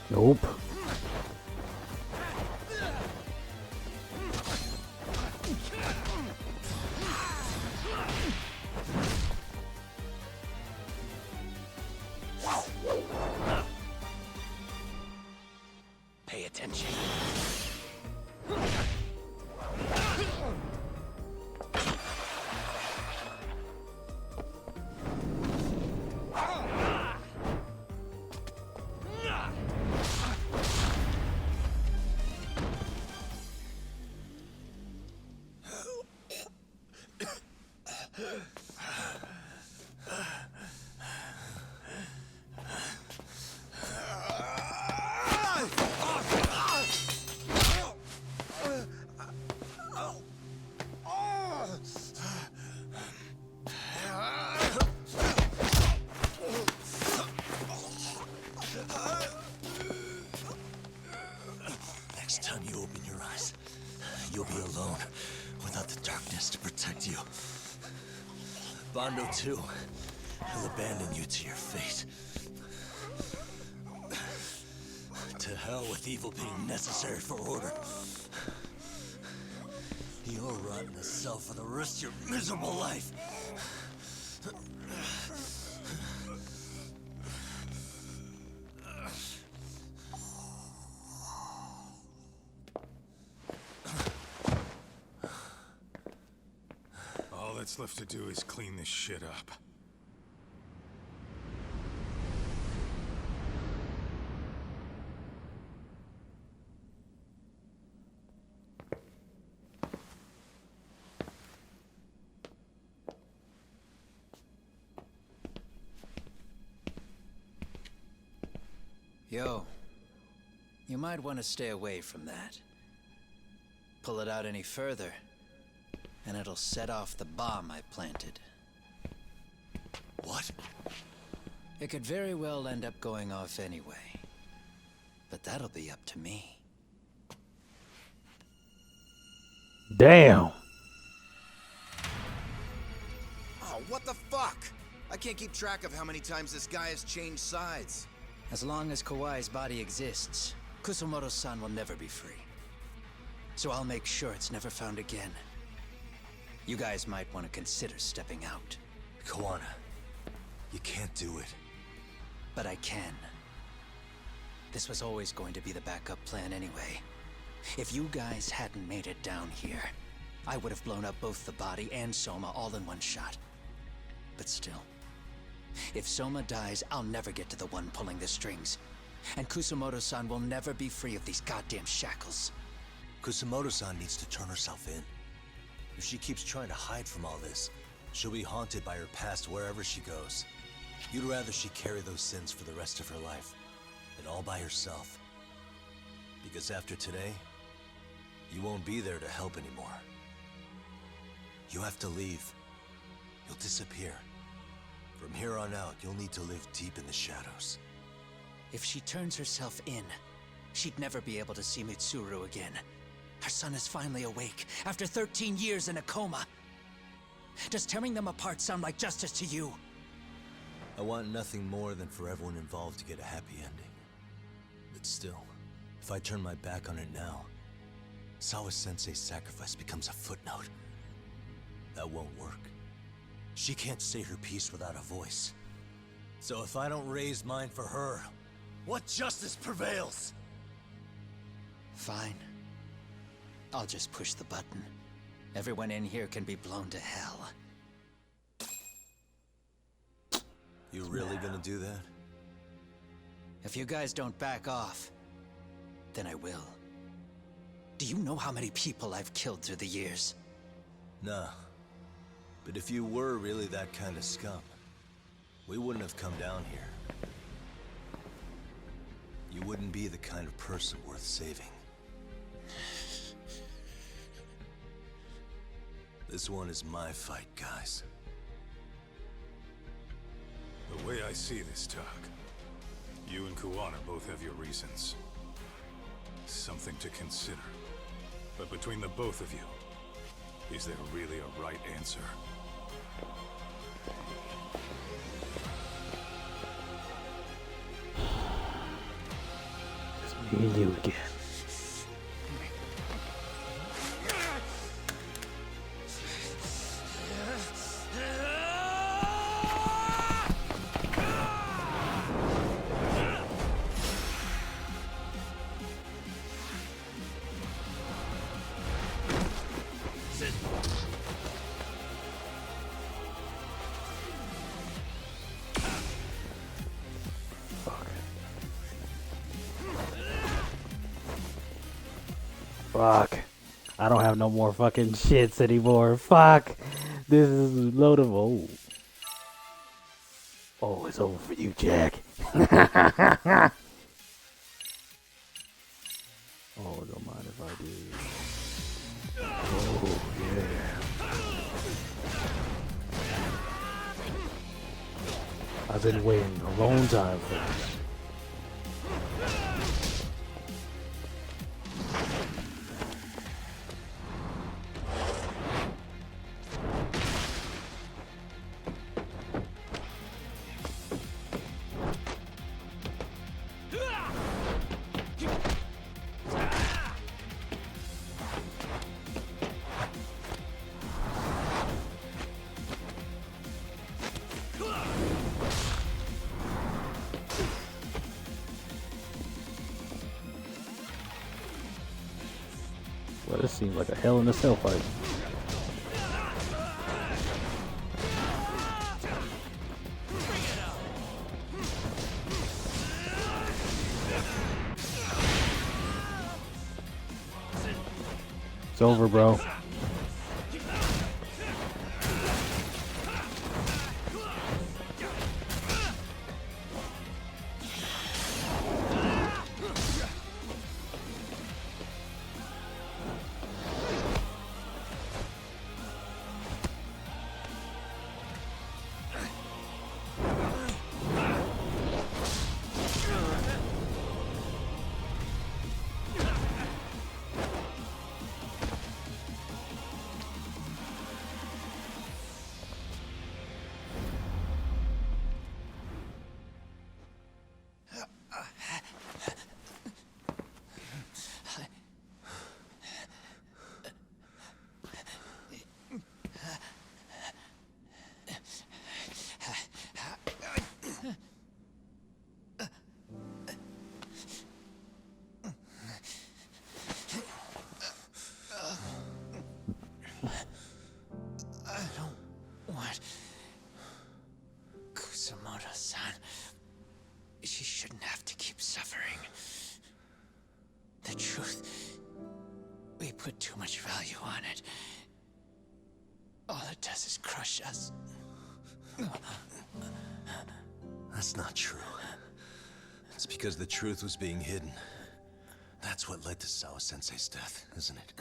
Nope. Pay attention. Next time you open your eyes, you'll be alone without the darkness to protect you. Bondo too. He'll abandon you to your fate. To hell with evil being necessary for order. You'll rot in a cell for the rest of your miserable life. All that's left to do is clean this shit up. Yo, you might want to stay away from that. pull it out any further, and it'll set off the bomb I planted. What? It could very well end up going off anyway. But that'll be up to me. Damn. Oh, what the fuck? I can't keep track of how many times this guy has changed sides. As long as Kawai's body exists, Kusumoto-san will never be free. So I'll make sure it's never found again. You guys might want to consider stepping out. Kuwana, you can't do it. But I can. This was always going to be the backup plan anyway. If you guys hadn't made it down here, I would have blown up both the body and Soma all in one shot. But still, if Soma dies, I'll never get to the one pulling the strings. And Kusumoto-san will never be free of these goddamn shackles. Kusumoto-san needs to turn herself in. If she keeps trying to hide from all this, she'll be haunted by her past wherever she goes. You'd rather she carry those sins for the rest of her life, and all by herself. Because after today, you won't be there to help anymore. You have to leave. You'll disappear. From here on out, you'll need to live deep in the shadows. If she turns herself in, she'd never be able to see Mitsuru again. Her son is finally awake, after 13 years in a coma. Does tearing them apart sound like justice to you? I want nothing more than for everyone involved to get a happy ending. But still, if I turn my back on it now, Sawa-sensei's sacrifice becomes a footnote. That won't work. She can't say her piece without a voice. So if I don't raise mine for her, what justice prevails? Fine. I'll just push the button. Everyone in here can be blown to hell. You really gonna do that? If you guys don't back off, then I will. Do you know how many people I've killed through the years? Nah. But if you were really that kind of scum, we wouldn't have come down here. You wouldn't be the kind of person worth saving. This one is my fight, guys. The way I see this, Tak, you and Kuwana both have your reasons. Something to consider. But between the both of you, is there really a right answer? It's me and you again. Fuck. I don't have no more fucking shits anymore. Fuck. This is a load of old. Oh, it's over for you, Jack. Oh, don't mind if I do. Oh, yeah. I've been waiting a long time for this. Well, this seems like a hell in a cell fight. It's over, bro. But Kusumoto-san, she shouldn't have to keep suffering. The truth, we put too much value on it. All it does is crush us. That's not true. It's because the truth was being hidden. That's what led to Sawa-sensei's death, isn't it?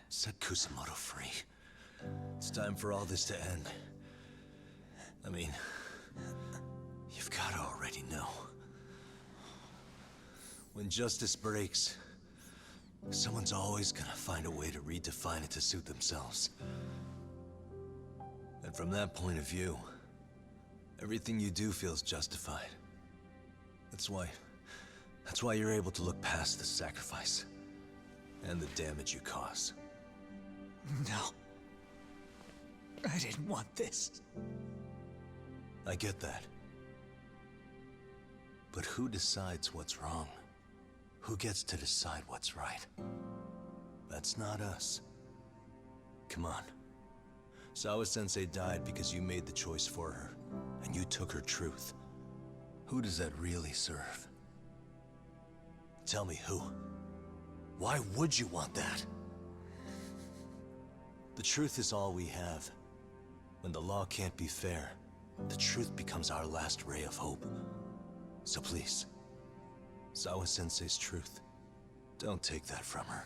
Set Kusumoto free. It's time for all this to end. I mean, you've gotta already know. When justice breaks, someone's always gonna find a way to redefine it to suit themselves. And from that point of view, everything you do feels justified. That's why you're able to look past the sacrifice and the damage you cause. No. I didn't want this. I get that. But who decides what's wrong? Who gets to decide what's right? That's not us. Come on. Sawa-sensei died because you made the choice for her, and you took her truth. Who does that really serve? Tell me who. Why would you want that? The truth is all we have. When the law can't be fair, the truth becomes our last ray of hope. So please, Sawa-sensei's truth, don't take that from her.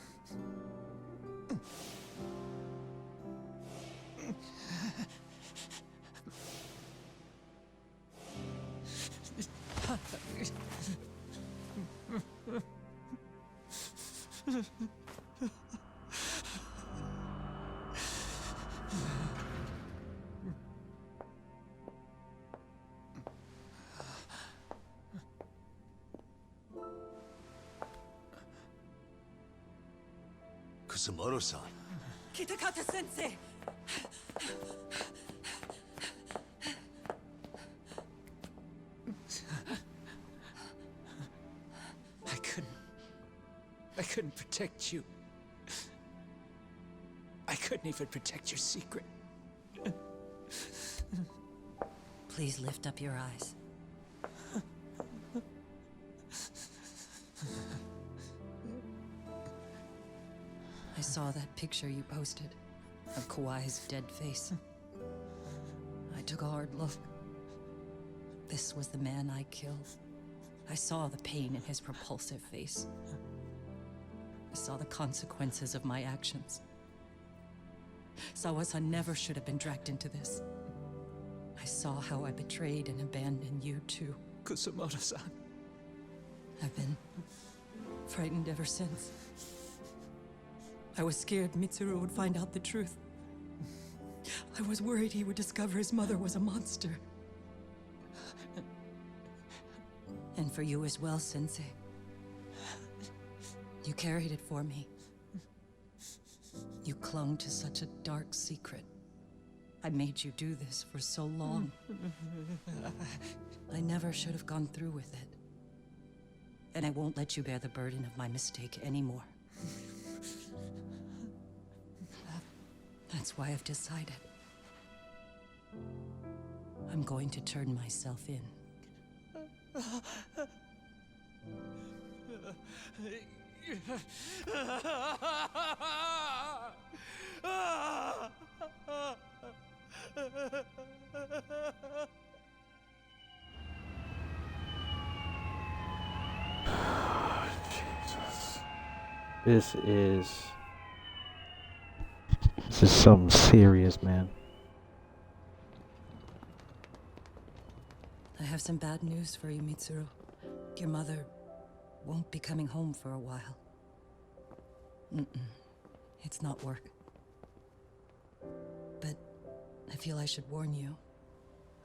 Kusumoto-san. Kitakata-sensei! I couldn't protect you. I couldn't even protect your secret. Please lift up your eyes. I saw that picture you posted of Kawai's dead face. I took a hard look. This was the man I killed. I saw the pain in his repulsive face. I saw the consequences of my actions. Sawa-san never should have been dragged into this. I saw how I betrayed and abandoned you too. Kusumoto-san. I've been frightened ever since. I was scared Mitsuru would find out the truth. I was worried he would discover his mother was a monster. And for you as well, Sensei. You carried it for me. You clung to such a dark secret. I made you do this for so long. I never should have gone through with it. And I won't let you bear the burden of my mistake anymore. That's why I've decided. I'm going to turn myself in. Jesus. This is something serious, man. I have some bad news for you, Mitsuru. Your mother won't be coming home for a while. It's not work. But I feel I should warn you.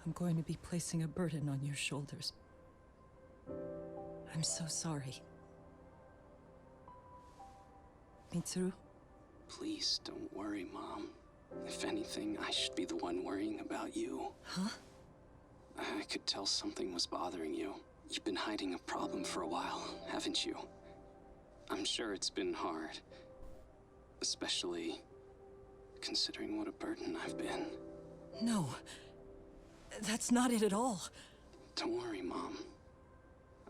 I'm going to be placing a burden on your shoulders. I'm so sorry. Mitsuru? Please don't worry, Mom. If anything, I should be the one worrying about you. Huh? I could tell something was bothering you. You've been hiding a problem for a while, haven't you? I'm sure it's been hard. Especially considering what a burden I've been. No. That's not it at all. Don't worry, Mom.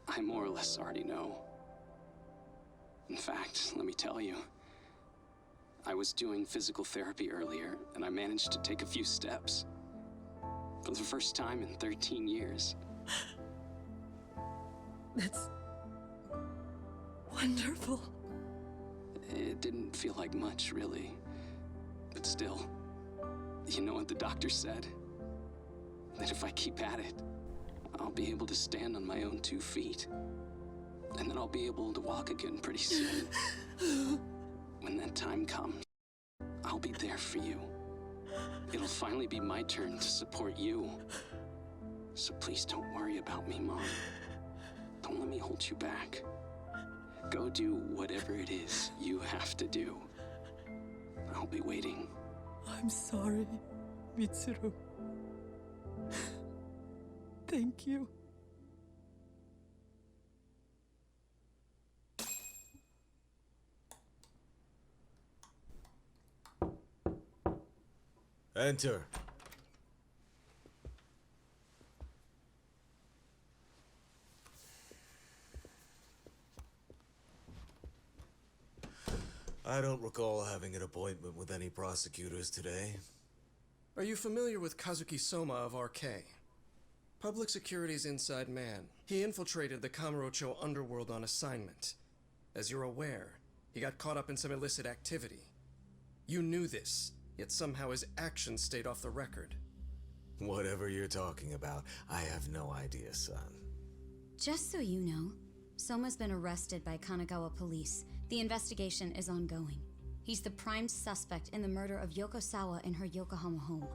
I more or less already know. In fact, let me tell you. I was doing physical therapy earlier, and I managed to take a few steps. For the first time in 13 years. That's wonderful. It didn't feel like much, really. But still, you know what the doctor said? That if I keep at it, I'll be able to stand on my own 2 feet. And then I'll be able to walk again pretty soon. When that time comes, I'll be there for you. It'll finally be my turn to support you. So please don't worry about me, Mom. Don't let me hold you back. Go do whatever it is you have to do. I'll be waiting. I'm sorry, Mitsuru. Thank you. Enter. I don't recall having an appointment with any prosecutors today. Are you familiar with Kazuki Soma of RK? Public Security's inside man. He infiltrated the Kamurocho underworld on assignment. As you're aware, he got caught up in some illicit activity. You knew this, yet somehow his actions stayed off the record. Whatever you're talking about, I have no idea, son. Just so you know, Soma's been arrested by Kanagawa police. The investigation is ongoing. He's the prime suspect in the murder of Yoko Sawa in her Yokohama home.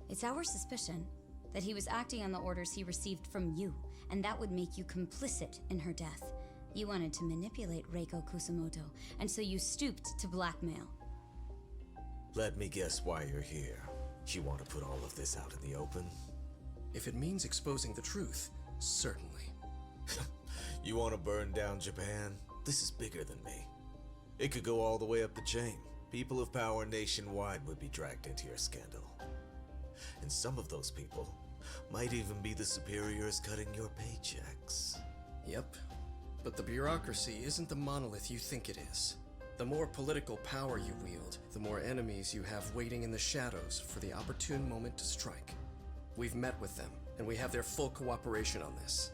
It's our suspicion that he was acting on the orders he received from you, and that would make you complicit in her death. You wanted to manipulate Reiko Kusamoto, and so you stooped to blackmail. Let me guess why you're here. You want to put all of this out in the open? If it means exposing the truth, certainly. You want to burn down Japan? This is bigger than me. It could go all the way up the chain. People of power nationwide would be dragged into your scandal. And some of those people might even be the superiors cutting your paychecks. Yep. But the bureaucracy isn't the monolith you think it is. The more political power you wield, the more enemies you have waiting in the shadows for the opportune moment to strike. We've met with them, and we have their full cooperation on this.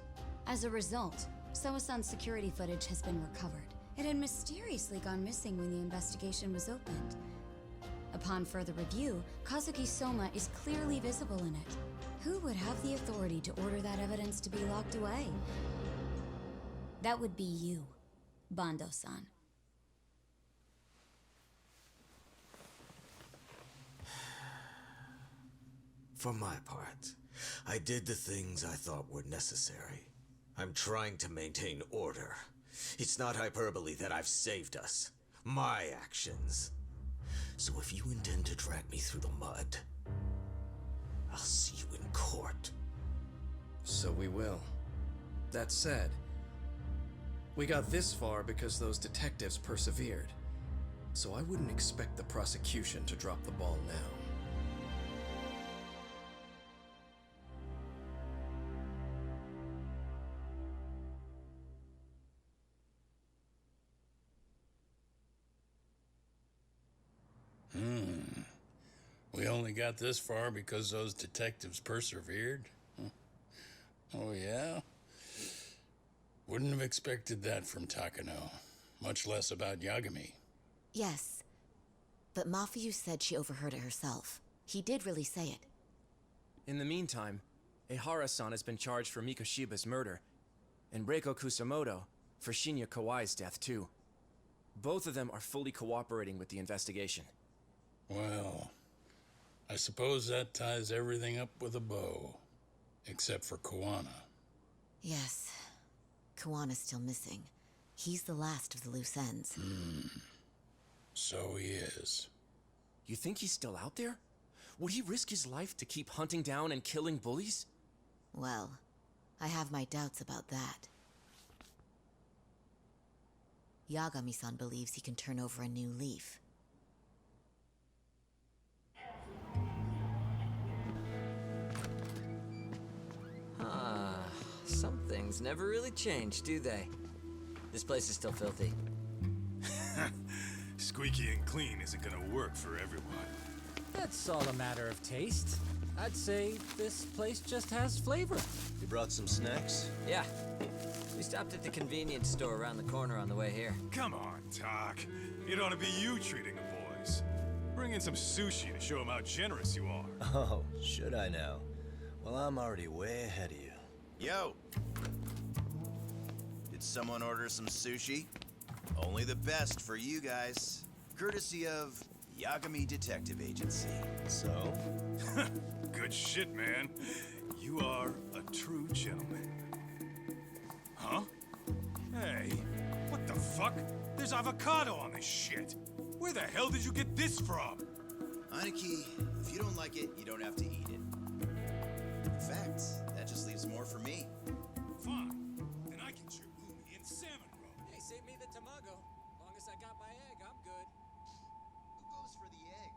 As a result, Soa-san's security footage has been recovered. It had mysteriously gone missing when the investigation was opened. Upon further review, Kazuki Soma is clearly visible in it. Who would have the authority to order that evidence to be locked away? That would be you, Bando-san. For my part, I did the things I thought were necessary. I'm trying to maintain order. It's not hyperbole that I've saved us. My actions. So if you intend to drag me through the mud, I'll see you in court. So we will. That said, we got this far because those detectives persevered. So I wouldn't expect the prosecution to drop the ball now. We only got this far because those detectives persevered? Oh, yeah? Wouldn't have expected that from Takano, much less about Yagami. Yes, but Mafuyu said she overheard it herself. He did really say it. In the meantime, Ehara-san has been charged for Mikoshiba's murder, and Reiko Kusamoto for Shinya Kawai's death, too. Both of them are fully cooperating with the investigation. Well, I suppose that ties everything up with a bow. Except for Kuwana. Yes. Kuwana's still missing. He's the last of the loose ends. So he is. You think he's still out there? Would he risk his life to keep hunting down and killing bullies? Well, I have my doubts about that. Yagami-san believes he can turn over a new leaf. Things never really change, do they? This place is still filthy. Squeaky and clean isn't gonna work for everyone. That's all a matter of taste. I'd say this place just has flavor. You brought some snacks? Yeah. We stopped at the convenience store around the corner on the way here. Come on, Doc. It ought to be you treating the boys. Bring in some sushi to show them how generous you are. Oh, should I now? Well, I'm already way ahead of you. Yo! Did someone order some sushi? Only the best for you guys. Courtesy of Yagami Detective Agency. So? Good shit, man. You are a true gentleman. Huh? Hey, what the fuck? There's avocado on this shit. Where the hell did you get this from? Aniki, if you don't like it, you don't have to eat it. In fact, that just leaves more for me. Fine. Then I get your umi and salmon roll. Hey, save me the tamago. Long as I got my egg, I'm good. Who goes for the egg?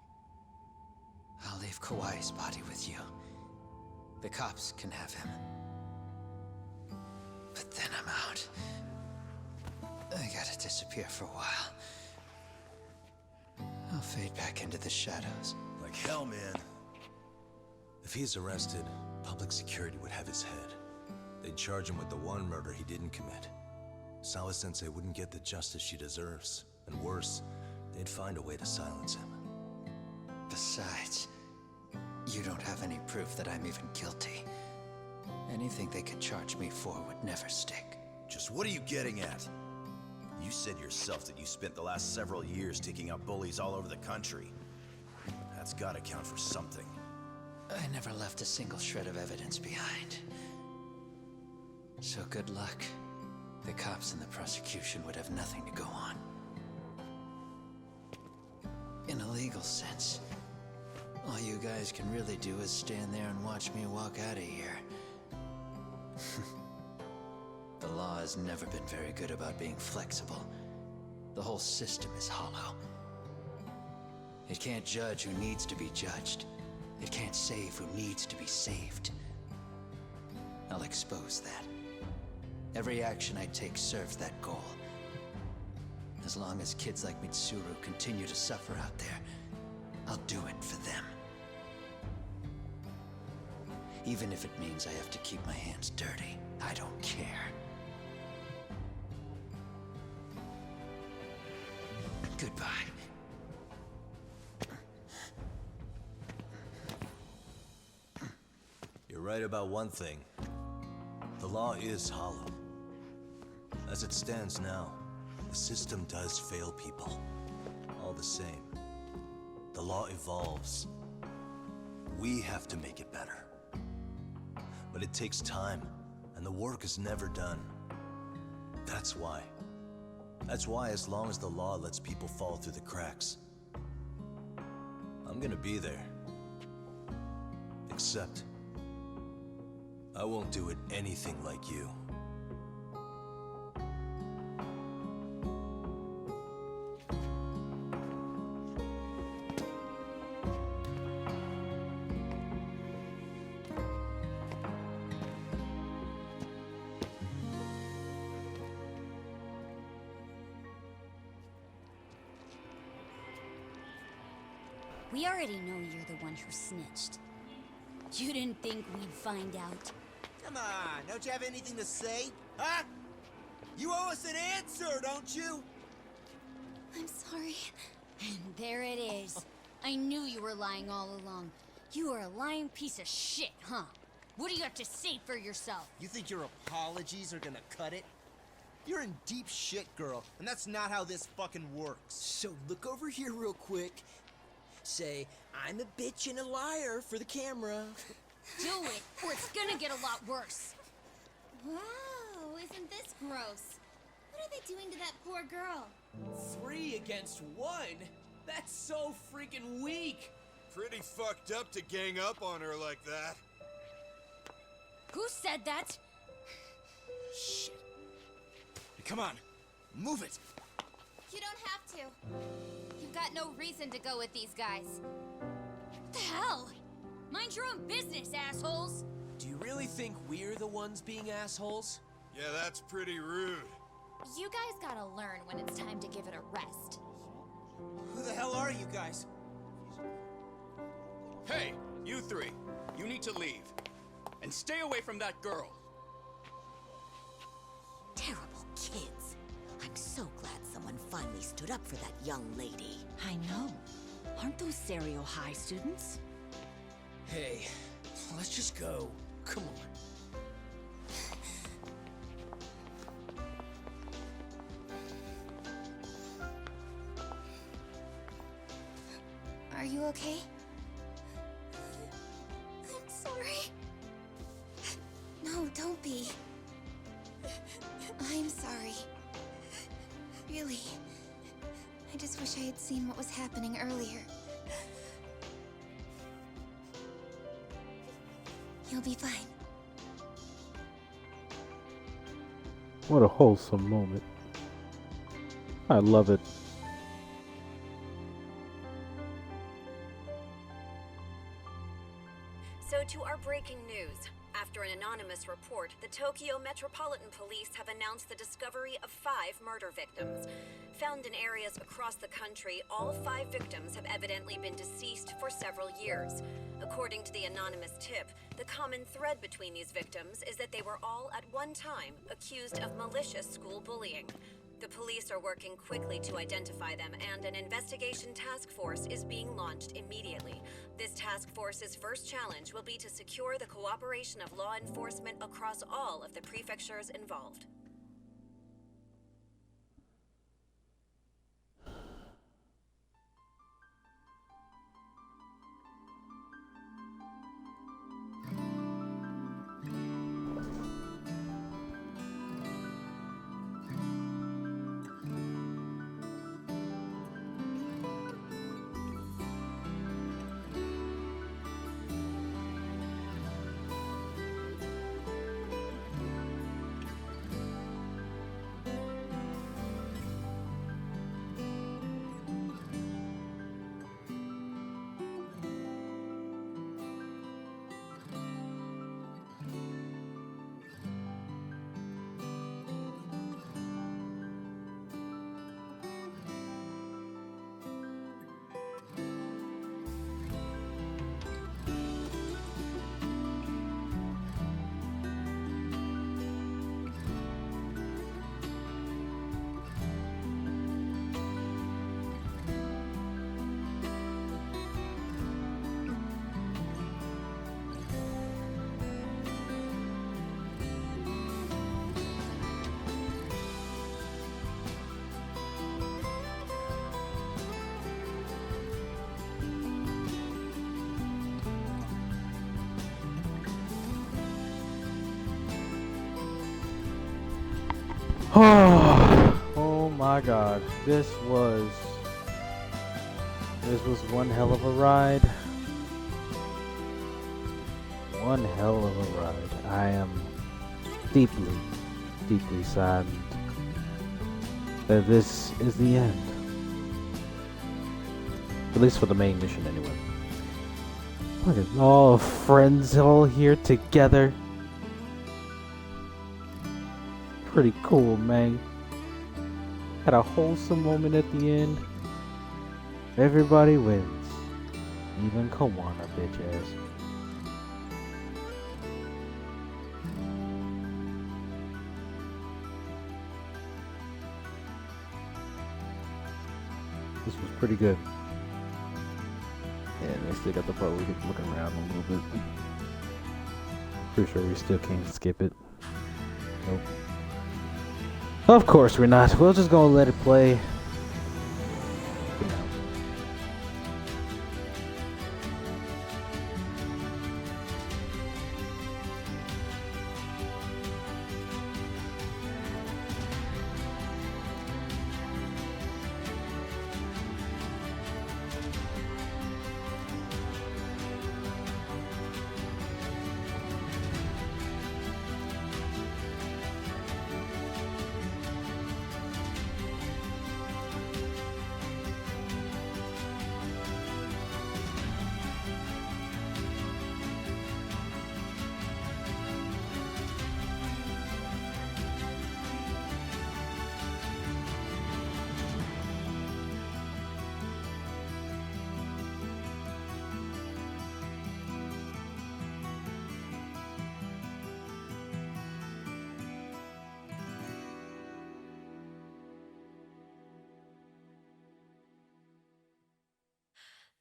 I'll leave Kawai's body with you. The cops can have him. But then I'm out. I gotta disappear for a while. I'll fade back into the shadows. Like hell, man. If he's arrested, public security would have his head. They'd charge him with the one murder he didn't commit. Sawa-sensei wouldn't get the justice she deserves. And worse, they'd find a way to silence him. Besides, you don't have any proof that I'm even guilty. Anything they could charge me for would never stick. Just what are you getting at? You said yourself that you spent the last several years taking out bullies all over the country. That's gotta count for something. I never left a single shred of evidence behind. So good luck. The cops and the prosecution would have nothing to go on. In a legal sense, all you guys can really do is stand there and watch me walk out of here. The law has never been very good about being flexible. The whole system is hollow. It can't judge who needs to be judged. It can't save who needs to be saved. I'll expose that. Every action I take serves that goal. As long as kids like Mitsuru continue to suffer out there, I'll do it for them. Even if it means I have to keep my hands dirty, I don't care. Goodbye. You're right about one thing. The law is hollow. As it stands now, the system does fail people. All the same, the law evolves. We have to make it better. But it takes time, and the work is never done. That's why. That's why as long as the law lets people fall through the cracks, I'm gonna be there. Except, I won't do it anything like you. We already know you're the one who snitched. You didn't think we'd find out. Come on, don't you have anything to say? Huh? You owe us an answer, don't you? I'm sorry. And there it is. I knew you were lying all along. You are a lying piece of shit, huh? What do you have to say for yourself? You think your apologies are gonna cut it? You're in deep shit, girl, and that's not how this fucking works. So look over here real quick. Say, I'm a bitch and a liar for the camera. Do it, or it's gonna get a lot worse. Wow, isn't this gross? What are they doing to that poor girl? 3 against 1? That's so freaking weak! Pretty fucked up to gang up on her like that. Who said that? Shit. Come on, move it. You don't have to. You've got no reason to go with these guys. What the hell? Mind your own business, assholes! Do you really think we're the ones being assholes? Yeah, that's pretty rude. You guys gotta learn when it's time to give it a rest. Who the hell are you guys? Hey, you three. You need to leave. And stay away from that girl. Terrible kids. I'm so glad someone finally stood up for that young lady. I know. Aren't those Serio High students? Hey, let's just go. Come on. Are you okay? I'm sorry. No, don't be. I'm sorry. Really. I just wish I had seen what was happening earlier. You'll be fine. What a wholesome moment. I love it. So to our breaking news. After an anonymous report, the Tokyo Metropolitan Police have announced the discovery of 5 murder victims. Found in areas across the country, all 5 victims have evidently been deceased for several years. According to the anonymous tip, the common thread between these victims is that they were all at one time accused of malicious school bullying. The police are working quickly to identify them, and an investigation task force is being launched immediately. This task force's first challenge will be to secure the cooperation of law enforcement across all of the prefectures involved. Oh my god, this was one hell of a ride. One hell of a ride. I am deeply, deeply saddened that this is the end. At least for the main mission anyway. Look at all friends all here together. Pretty cool, man. Had a wholesome moment at the end. Everybody wins. Even Kuwana, bitch ass. This was pretty good. Yeah, they still got the part where we get looking around a little bit. Pretty sure we still can't skip it. Nope. Of course we're not. We're just gonna let it play.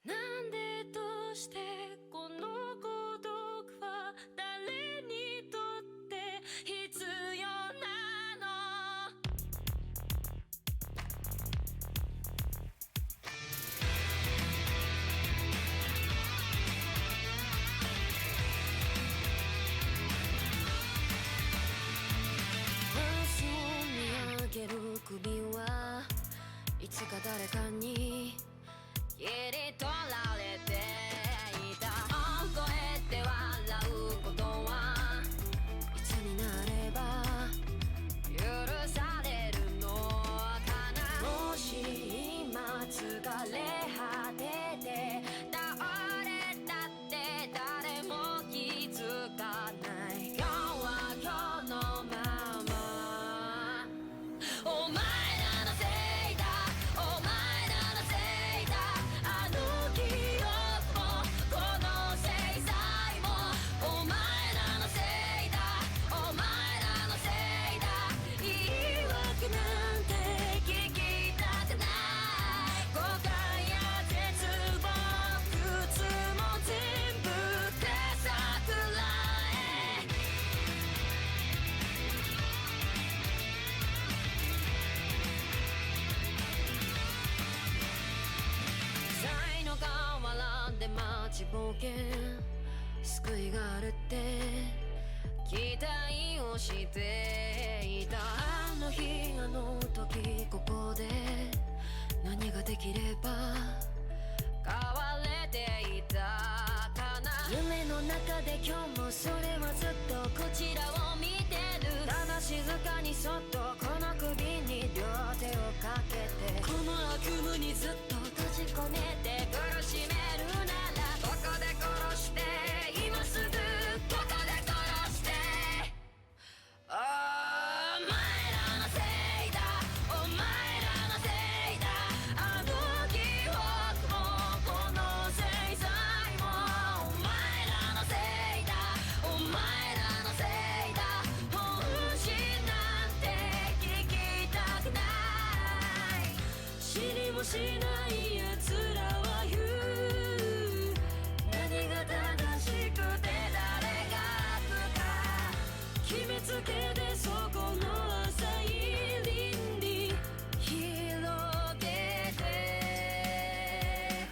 なんでどうしてこの孤独は誰にとって必要なの見上げる首はいつか誰かに切り取られていた大声で笑うことはいつになれば許されるのかなもし今疲れ果てて倒れたって誰も気づかない今日は今日のままお前らのせいだお前らのせいだあの記憶もこの制裁もお前らのせいだお前らのせいだ言い訳なんて聞きたくない誤解や絶望苦痛も全部手さくらえ才の河原で待ちぼうけ救いがあるって期待をしていたあの日あの時ここで何ができれば変われていたかな夢の中で今日もそれはずっとこちらを見てるただ静かにそっとこの首に両手をかけてこの悪夢にずっと閉じ込めて苦しめるならここで殺して今すぐここで殺してお前らのせいだお前らのせいだあの記憶もこの制裁もお前らのせいだお前らのせいだ本心なんて聞きたくない知りもしない奴らは言う何が正しくて誰が悪か決めつけてそこの浅い倫理広げて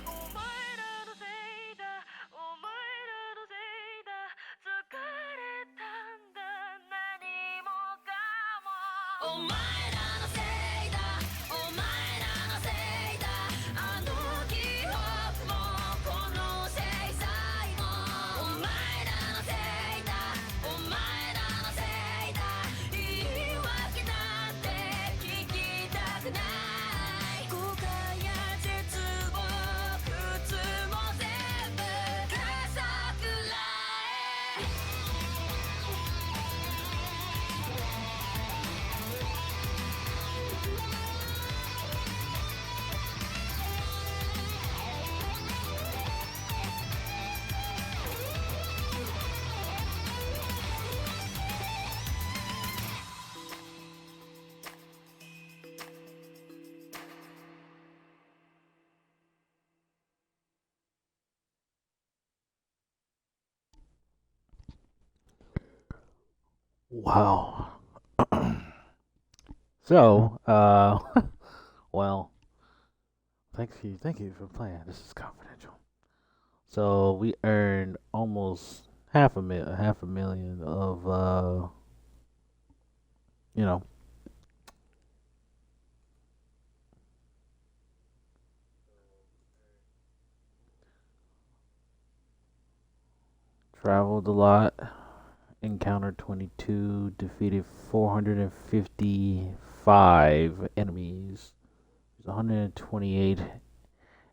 お前らのせいだお前らのせいだ疲れたんだ何もかもお前らのせいだお前らのせいだあの記憶もこの制裁もお前らのせいだお前らのせいだ言い訳なんて聞きたくない誤解や絶望苦痛も全部かさくらえWow. So, well, thank you for playing. This is confidential. So we earned almost half a million of you know, traveled a lot, encountered 22, defeated 455 enemies. There's 128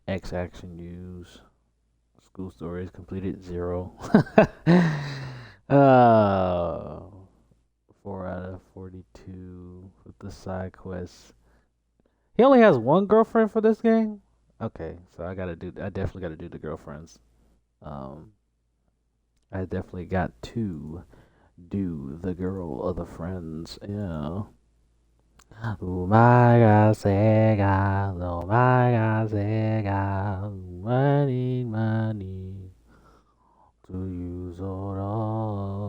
X action used. School stories completed 0. 4 out of 42 with the side quests. He only has one girlfriend for this game? Okay, so I definitely gotta do the girlfriends. I definitely got to do the girl of the friends, yeah. Oh my God, Sega. Oh my God, Sega. Money, money to use it all.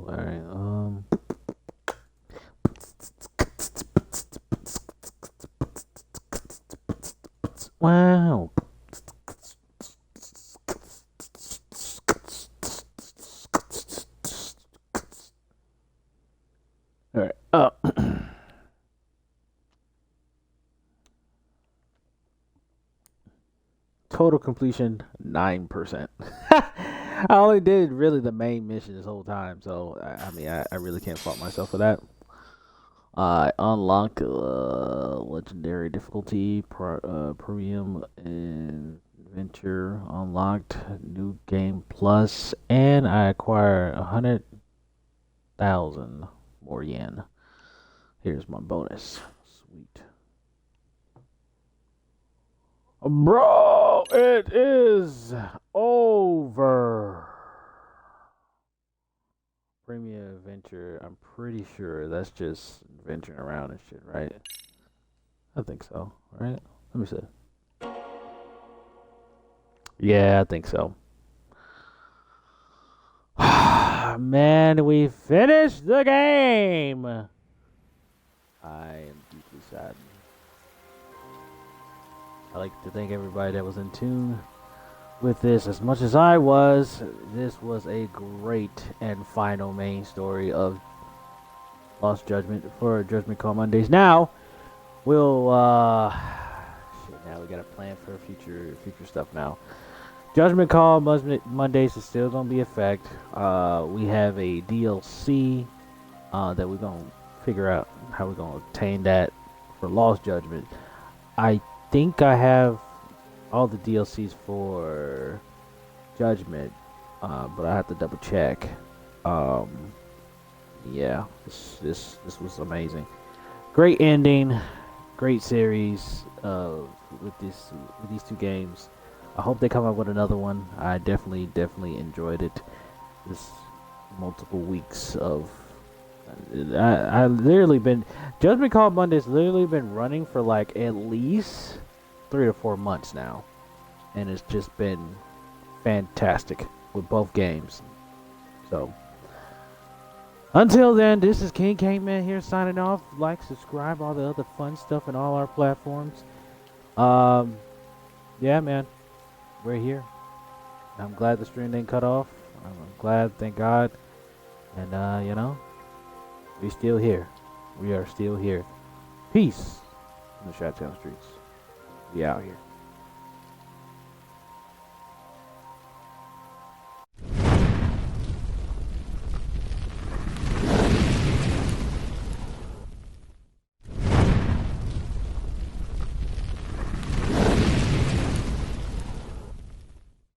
Alright, wow. Alright, total completion 9%. I only did really the main mission this whole time, so I mean I really can't fault myself for that. I unlocked legendary difficulty, premium adventure unlocked, new game plus, and I acquired 100,000 more yen. Here's my bonus. Sweet. Bro, it is over. Premium adventure, I'm pretty sure that's just venturing around and shit, right? I think so, right? Let me see. Yeah, I think so. Man, we finished the game! I am deeply saddened. I'd like to thank everybody that was in tune with this as much as I was. This was a great and final main story of Lost Judgment for Judgment Call Mondays. Now we'll shit, now we gotta plan for future stuff now. Judgment Call Mondays is still gonna be effect. We have a DLC that we're gonna figure out how we're gonna obtain that for Lost Judgment. I think I have all the DLCs for Judgment, but I have to double check. Yeah, this was amazing. Great ending, great series with these two games. I hope they come up with another one. I definitely enjoyed it. This multiple weeks of I literally been Judgment Call Monday's literally been running for like at least 3 to 4 months now, and it's just been fantastic with both games. So until then, this is King Kman here signing off. Like, subscribe, all the other fun stuff in all our platforms. Yeah, man, we're here. I'm glad the stream didn't cut off. I'm glad, thank God, and you know, we're still here. We are still here. Peace in the Chi-Town streets. We out here.